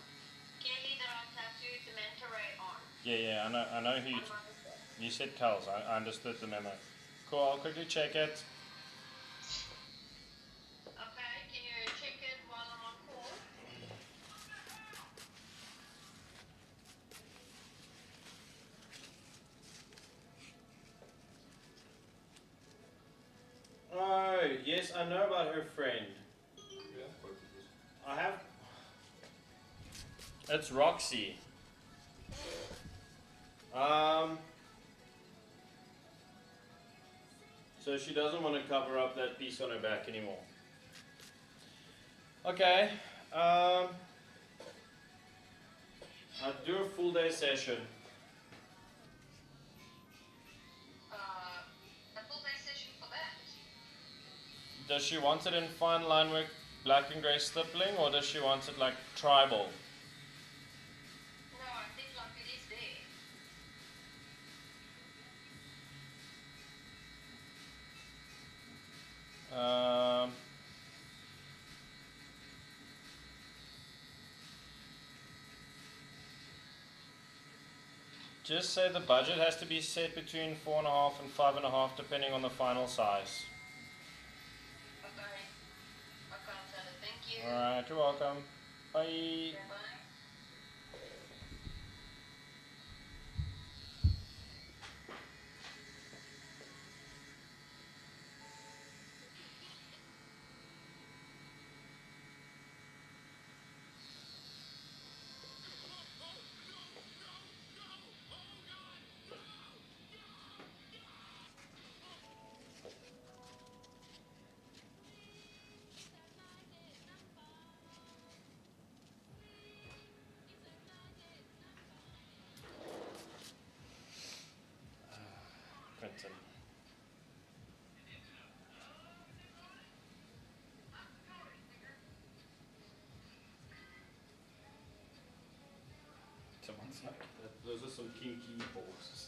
Kelly that I tattooed the mentor on. Yeah, I know who you said Kels. I understood the memo. Cool, I'll quickly check it. Okay, can you check it while I'm on call? Oh, yes, I know about her friend. Yeah, both of this. I have... It's Roxy. So she doesn't want to cover up that piece on her back anymore. Okay. I'll do a full day session. A full day session for that. Does she want it in fine line work, black and grey stippling, or does she want it like tribal? No, I think like it is there. Just say the budget has to be set between 4.5 and 5.5 depending on the final size. Okay. I can't tell it. Thank you. Alright, you're welcome. Bye. Bye. Those are some kinky balls.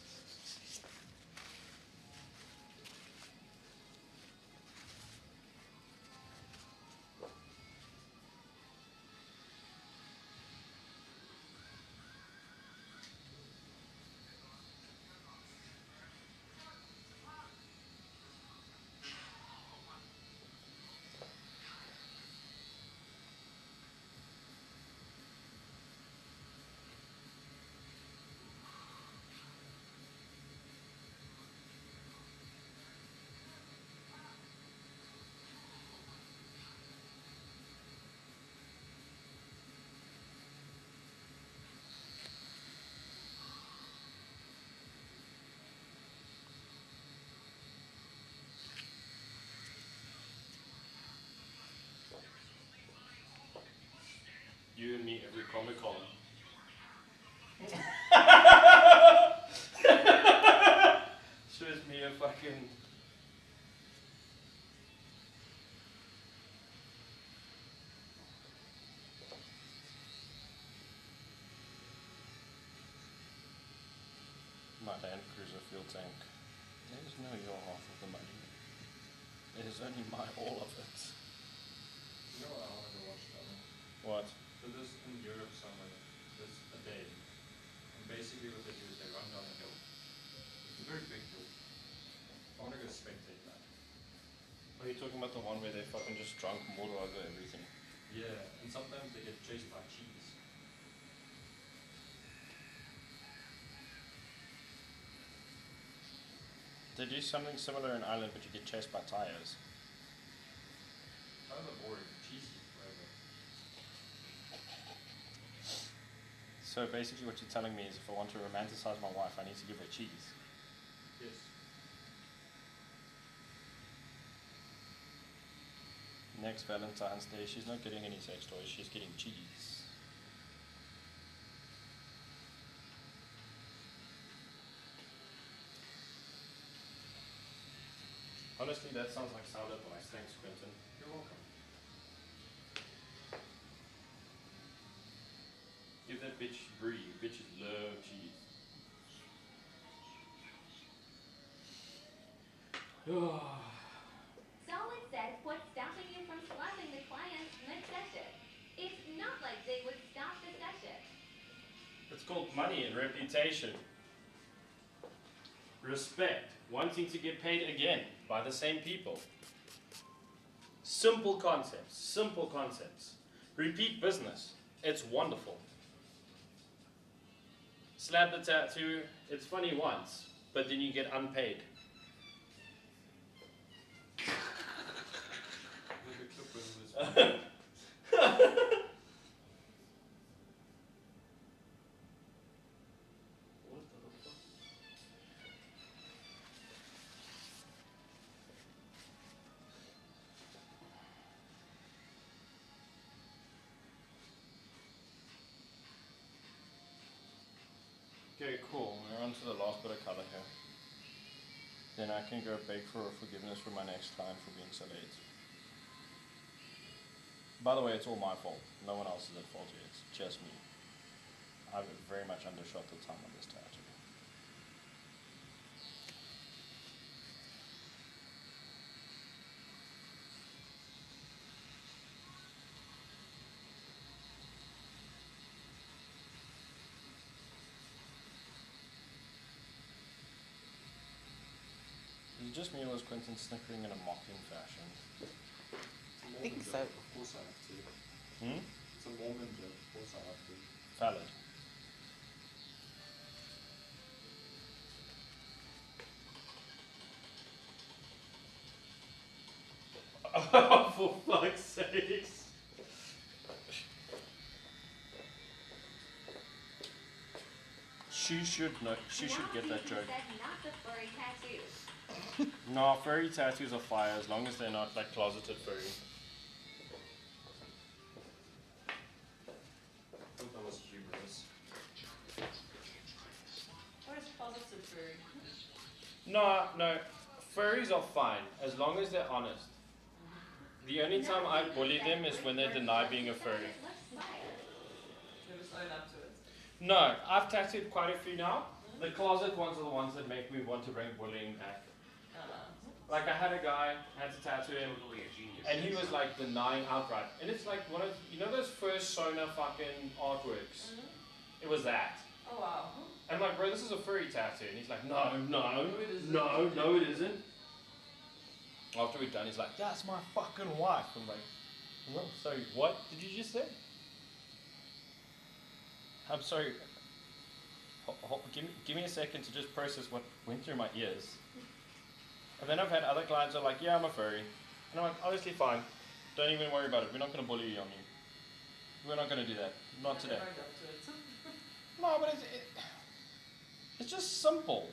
You and me every Comic Con. Shows me a fucking. My Land Cruiser fuel tank. There's no your half of the money. There's only my all of it. You know what I want to watch, Tommy? What? So there's in Europe somewhere, there's a day, and basically what they do is they run down a hill. It's a very big hill. I want to go spectate that. Are you talking about the one where they fucking just drunk water over everything? Yeah, and sometimes they get chased by cheese. They do something similar in Ireland, but you get chased by tires. Kind of boring, cheesy forever. So basically what you're telling me is if I want to romanticize my wife, I need to give her cheese. Yes. Next Valentine's Day, she's not getting any sex toys, she's getting cheese. Honestly, that sounds like sound advice. Thanks, Quentin. You're welcome. Give that bitch brie. Bitches love cheese. Solid said what's stopping you from slapping the client mid-session? It's not like they would stop the session. It's called money and reputation. Respect. Wanting to get paid again by the same people. Simple concepts. Simple concepts. Repeat business. It's wonderful. Slap the tattoo. It's funny once, but then you get unpaid. Okay, cool. We're on to the last bit of color here. Then I can go beg for forgiveness from my next client for being so late. By the way, it's all my fault. No one else is at fault here. It's just me. I've very much undershot the time on this tattoo. Is it just me or was Quentin snickering in a mocking fashion? I think so. Of course I have to. Hmm? It's a Mormon joke, of course I have to. Valid. Oh, for fuck's sakes. She should know. She should get that joke. Said not the furry tattoo. No, furry tattoos are fire as long as they're not like closeted furry. I thought that was humorous. What is positive furry? No, furries are fine as long as they're honest. The only time I bully them is when they deny being a furry. They just own up to it. No, I've tattooed quite a few now. The closet ones are the ones that make me want to bring bullying back. Like I had a guy, had to tattoo him, Totally a genius. and he was like denying outright. And it's like one of, you know those first Sona fucking artworks? It was that. Oh wow. I'm like, bro, this is a furry tattoo. And he's like, no, it isn't. After we're done, he's like, that's my fucking wife. I'm like, well, sorry, what did you just say? I'm sorry. Give me a second to just process what went through my ears. And then I've had other clients who are like, yeah, I'm a furry. And I'm like, obviously fine. Don't even worry about it. We're not going to bully you on you. We're not going to do that. Not today. No, but it's just simple.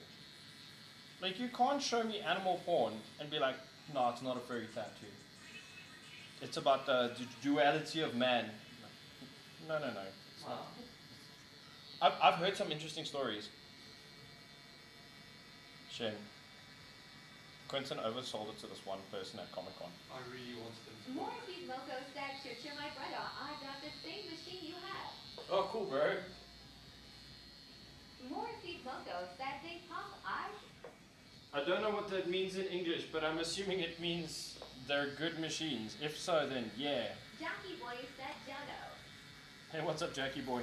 Like, you can't show me animal porn and be like, no, it's not a furry tattoo. It's about the duality of man. No. It's not. I've heard some interesting stories. Shame. Quentin oversold it to this one person at Comic Con. I really wanted them to. Morrissey's Moco said, "Chucha, my brother, I got the same machine you have." Oh, cool, bro. Morrissey's Moco said they pump ice. I don't know what that means in English, but I'm assuming it means they're good machines. If so, then yeah. Jackie Boy said, "Jono." Hey, what's up, Jackie boy?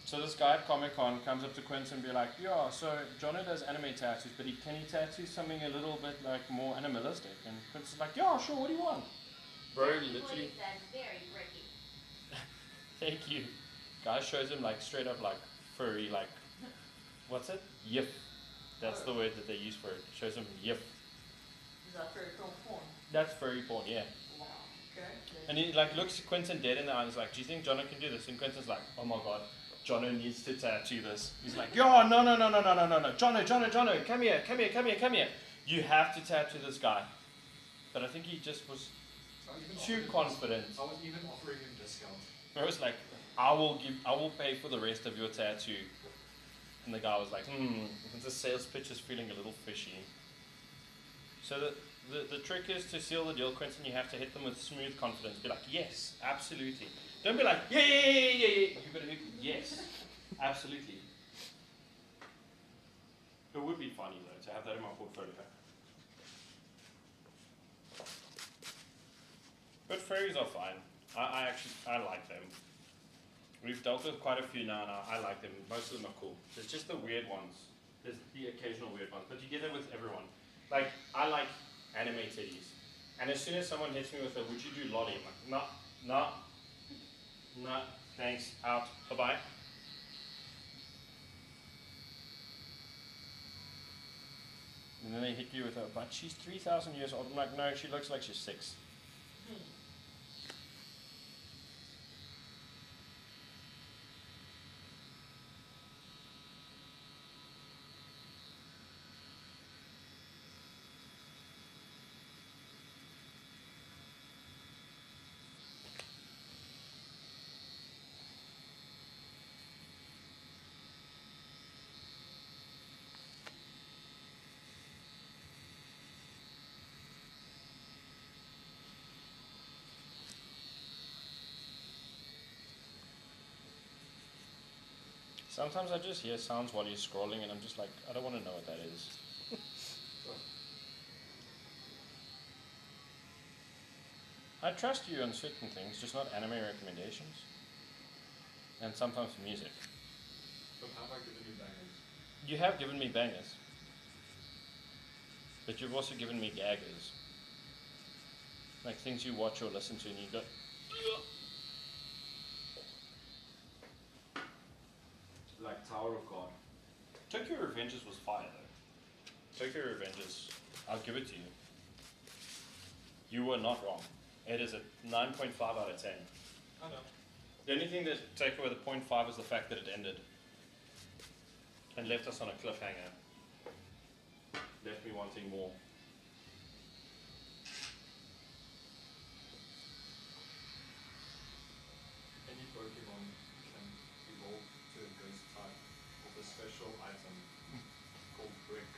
So this guy at Comic Con comes up to Quentin and be like, yeah, so Jono does anime tattoos, but can he tattoo something a little bit like more animalistic? And Quentin's like, yeah, sure, what do you want? Bro, Jackie literally. Boy said, "Very bricky." Thank you. Guy shows him like straight up like furry, like, what's it? Yip. That's the word that they use for it. Shows him yip. Is that furry porn? That's furry porn, yeah. Wow. Okay. And he like looks Quentin dead in the eye and is like, do you think Jono can do this? And Quentin's like, oh my god, Jono needs to tattoo this. He's like, yo, no. Jono, come here. You have to tattoo this guy. But I think he just was too confident. I was even offering him discount. I was like, I will pay for the rest of your tattoo. And the guy was like, the sales pitch is feeling a little fishy. So the trick is to seal the deal, Quentin. You have to hit them with smooth confidence. Be like, yes, absolutely. Don't be like, yeah. You gotta be, yes, absolutely. It would be funny though to have that in my portfolio. But furries are fine. I like them. We've dealt with quite a few now. I like them. Most of them are cool. There's just the weird ones. There's the occasional weird ones. But you get it with everyone. Like, I like anime titties. And as soon as someone hits me with a, would you do lolly? I'm like, no, thanks, out, bye-bye. And then they hit you with a, but she's 3,000 years old. I'm like, no, she looks like she's 6. Sometimes I just hear sounds while you're scrolling and I'm just like, I don't want to know what that is. I trust you on certain things, just not anime recommendations. And sometimes music. But have I given you bangers? You have given me bangers. But you've also given me gaggers. Like things you watch or listen to and you go, like Tower of God. Tokyo Revengers was fire though. Tokyo Revengers, I'll give it to you. You were not wrong. It is a 9.5 out of 10. I know. The only thing that take away the 0.5 is the fact that it ended. And left us on a cliffhanger. Left me wanting more. Any Pokemon can evolve to a ghost type of a special item called Brick.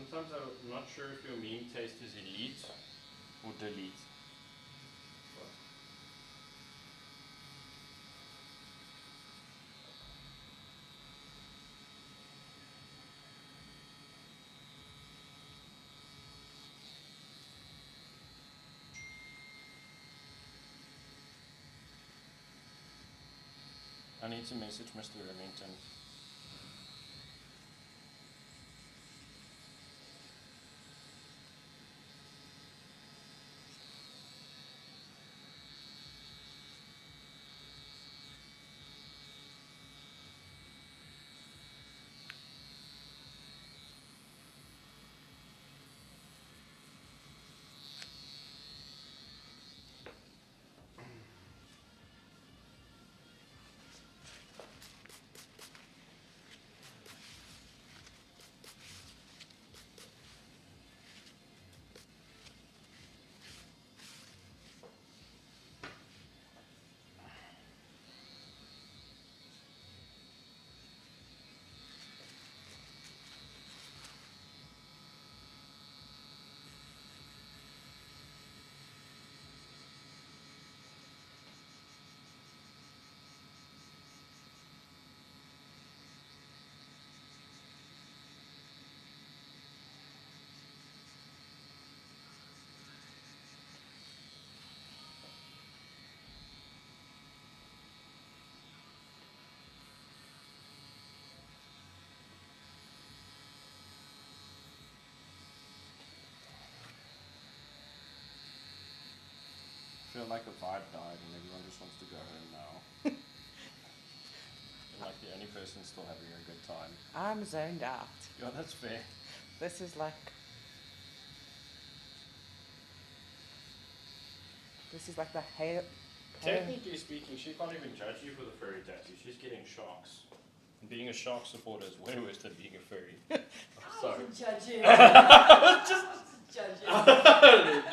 Sometimes I'm not sure if your meme taste is elite or delete. I need to message Mr. Remington. I feel like a vibe died and everyone just wants to go home now. I'm like the only person still having a good time. I'm zoned out. Yeah, that's fair. This is like the hair. Technically speaking, she can't even judge you for the furry tattoo. She's getting sharks. And being a shark supporter is way worse than being a furry. Sorry. Judging. Just Judging.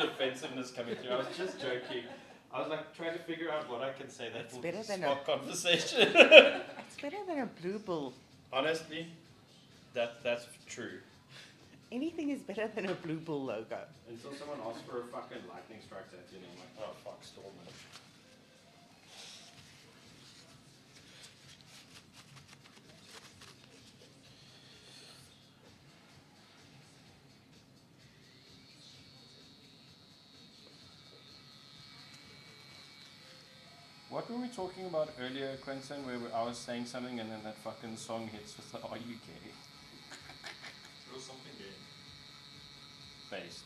defensiveness coming through. I was just joking. I was like trying to figure out what I can say that will better than spark conversation. It's better than a blue bull. Honestly, that's true. Anything is better than a blue bull logo. Until someone asks for a fucking lightning strike tattoo, and I'm like, oh fuck, still man. What were we talking about earlier, Quentin, where I was saying something and then that fucking song hits with the Are You Gay? It was something gay. Based.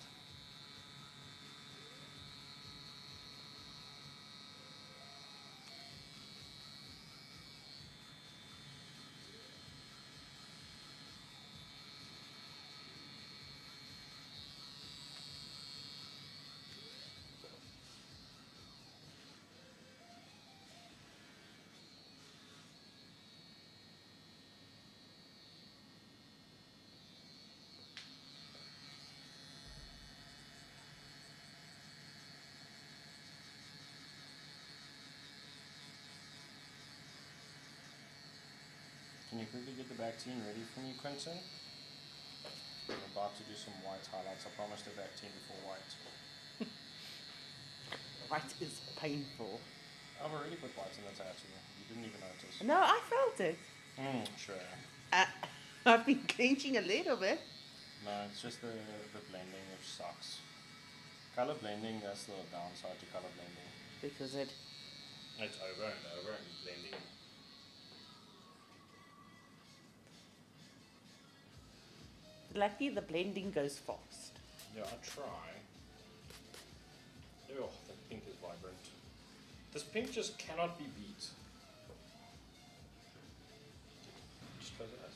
Can you quickly get the vaccine ready for me, Quentin? I'm about to do some white highlights. I promised a vaccine before white. White is painful. I've already put white in the tattoo. You didn't even notice. No, I felt it. Sure. I've been clenching a little bit. No, it's just the blending which sucks. Color blending, that's the downside to color blending. Because it's over and over and blending. Luckily the blending goes fast. Yeah, I try. Oh, the pink is vibrant. This pink just cannot be beat. Just close your eyes.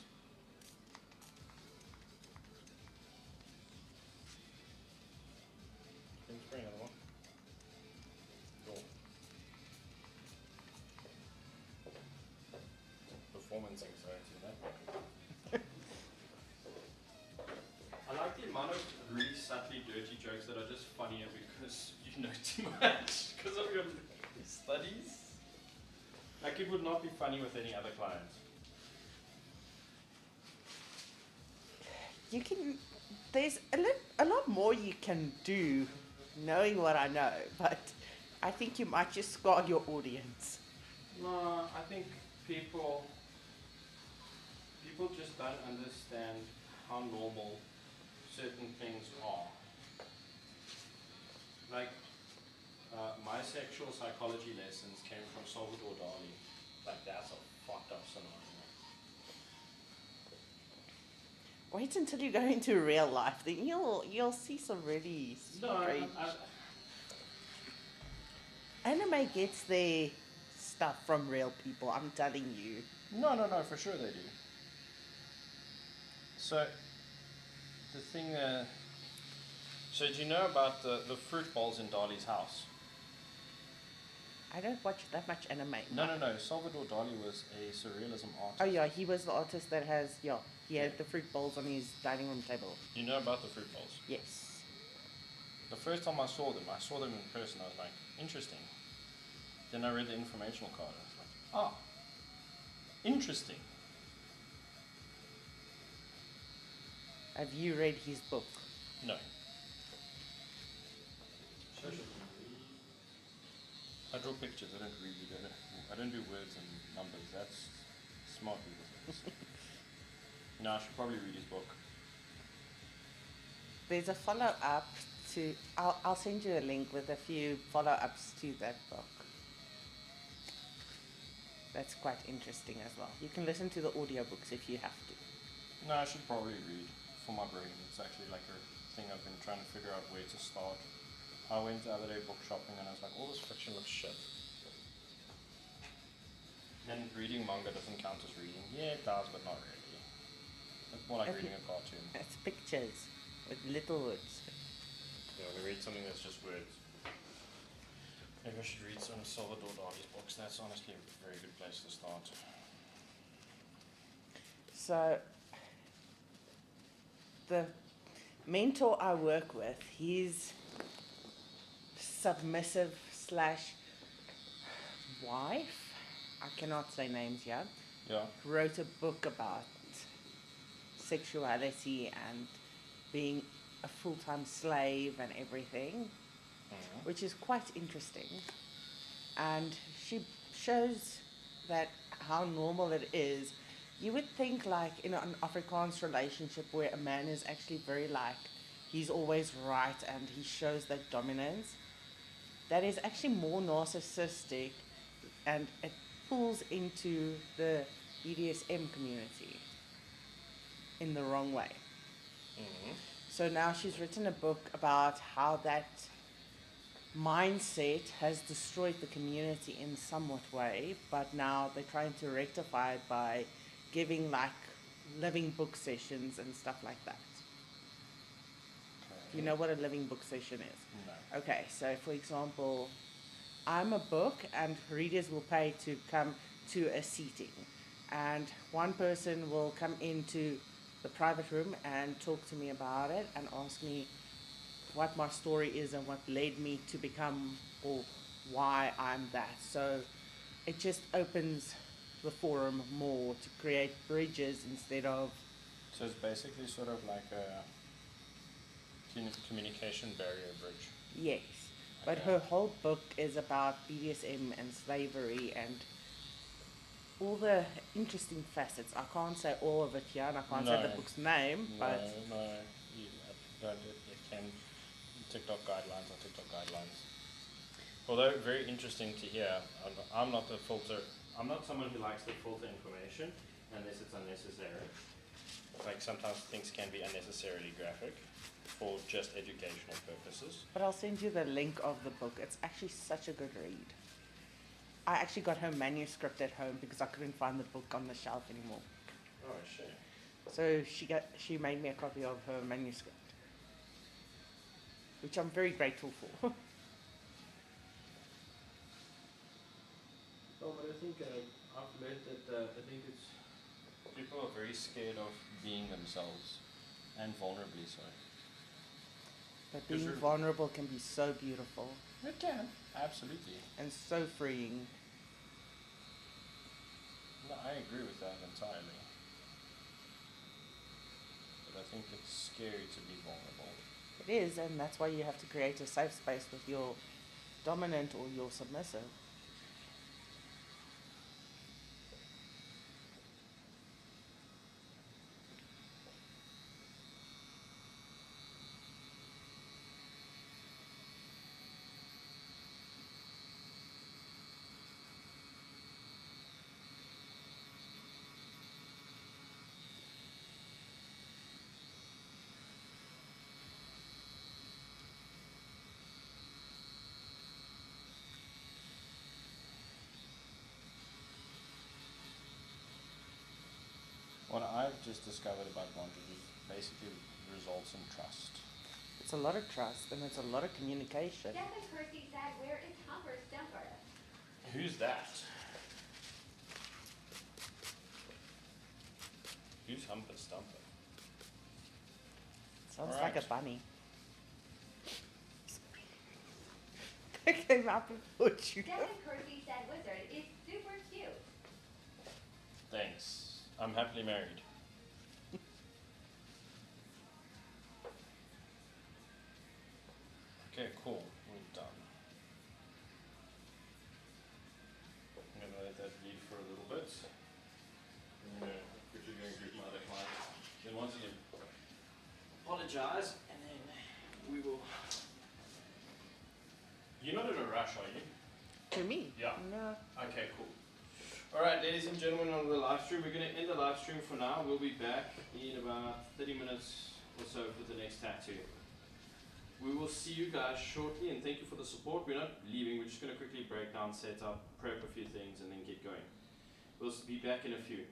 Can you spray another one? Cool. Performance anxiety, that. I like the amount of really subtly dirty jokes that are just funnier because you know too much because of your studies. Like it would not be funny with any other client. you can. There's a lot more you can do, knowing what I know. But I think you might just scar your audience. No, I think people just don't understand how normal certain things are. Like, my sexual psychology lessons came from Salvador Dali. Like, that's a fucked up scenario. Wait until you go into real life, then you'll see some really strange. Anime gets their stuff from real people. I'm telling you. No, for sure they do. So, the thing, so do you know about the fruit bowls in Dali's house? I don't watch that much anime. No. Salvador Dali was a surrealism artist. Oh yeah, he was the artist that has he had the fruit bowls on his dining room table. You know about the fruit bowls? Yes. The first time I saw them in person. I was like, interesting. Then I read the informational card. I was like, interesting. Have you read his book? No. I draw pictures. I don't read. I don't do words and numbers. That's smart people. No, I should probably read his book. There's a follow-up to. I'll send you a link with a few follow-ups to that book. That's quite interesting as well. You can listen to the audiobooks if you have to. No, I should probably read for my brain. It's actually like a thing I've been trying to figure out where to start. I went the other day book shopping and I was like, all this fiction looks shit. And reading manga doesn't count as reading. Yeah, it does, but not really. It's more like reading a cartoon. It's pictures with little words. Yeah, we read something that's just words. Maybe I should read some Salvador Dali's books. That's honestly a very good place to start. So, the mentor I work with, he's submissive / wife, I cannot say names yet, wrote a book about sexuality and being a full-time slave and everything, which is quite interesting. And she shows that how normal it is. You would think like in an Afrikaans relationship where a man is actually very like, he's always right and he shows that dominance, that is actually more narcissistic and it pulls into the BDSM community in the wrong way. So now she's written a book about how that mindset has destroyed the community in somewhat way, but now they're trying to rectify it by giving like living book sessions and stuff like that. You know what a living book session is? No. Okay, so for example, I'm a book and readers will pay to come to a seating, and one person will come into the private room and talk to me about it and ask me what my story is and what led me to become or why I'm that. So it just opens the forum more to create bridges instead of... So it's basically sort of like a communication barrier bridge. Yes, but her whole book is about BDSM and slavery and all the interesting facets. I can't say all of it here and I can't say the book's name, but... No, it can... TikTok guidelines. Although very interesting to hear, I'm not the filter. I'm not someone who likes to filter information unless it's unnecessary. Like sometimes things can be unnecessarily graphic for just educational purposes. But I'll send you the link of the book. It's actually such a good read. I actually got her manuscript at home because I couldn't find the book on the shelf anymore. Oh shit. So she made me a copy of her manuscript, which I'm very grateful for. Oh, but I think I've learned that I think it's people are very scared of being themselves, and vulnerably so. But being vulnerable can be so beautiful. It can, absolutely. And so freeing. No, I agree with that entirely. But I think it's scary to be vulnerable. It is, and that's why you have to create a safe space with your dominant or your submissive. What I've just discovered about banter is basically results in trust. It's a lot of trust and it's a lot of communication. Jeff and Kirsty said, where is Humper Stumper? Who's that? Who's Humper Stumper? Sounds All like a right. bunny. I came out before you. Jeff and Kirsty said, Wizard is super cute. Thanks. I'm happily married. Okay, cool. We're done. I'm gonna let that bleed for a little bit. I'm gonna quickly go and group my other client. Then once again, apologize, and then we will. You're not in a rush, are you? To me? Yeah. No. Okay, cool. Alright, ladies and gentlemen, on the live stream, we're going to end the live stream for now. We'll be back in about 30 minutes or so for the next tattoo. We will see you guys shortly, and thank you for the support. We're not leaving, we're just going to quickly break down, set up, prep a few things, and then get going. We'll be back in a few.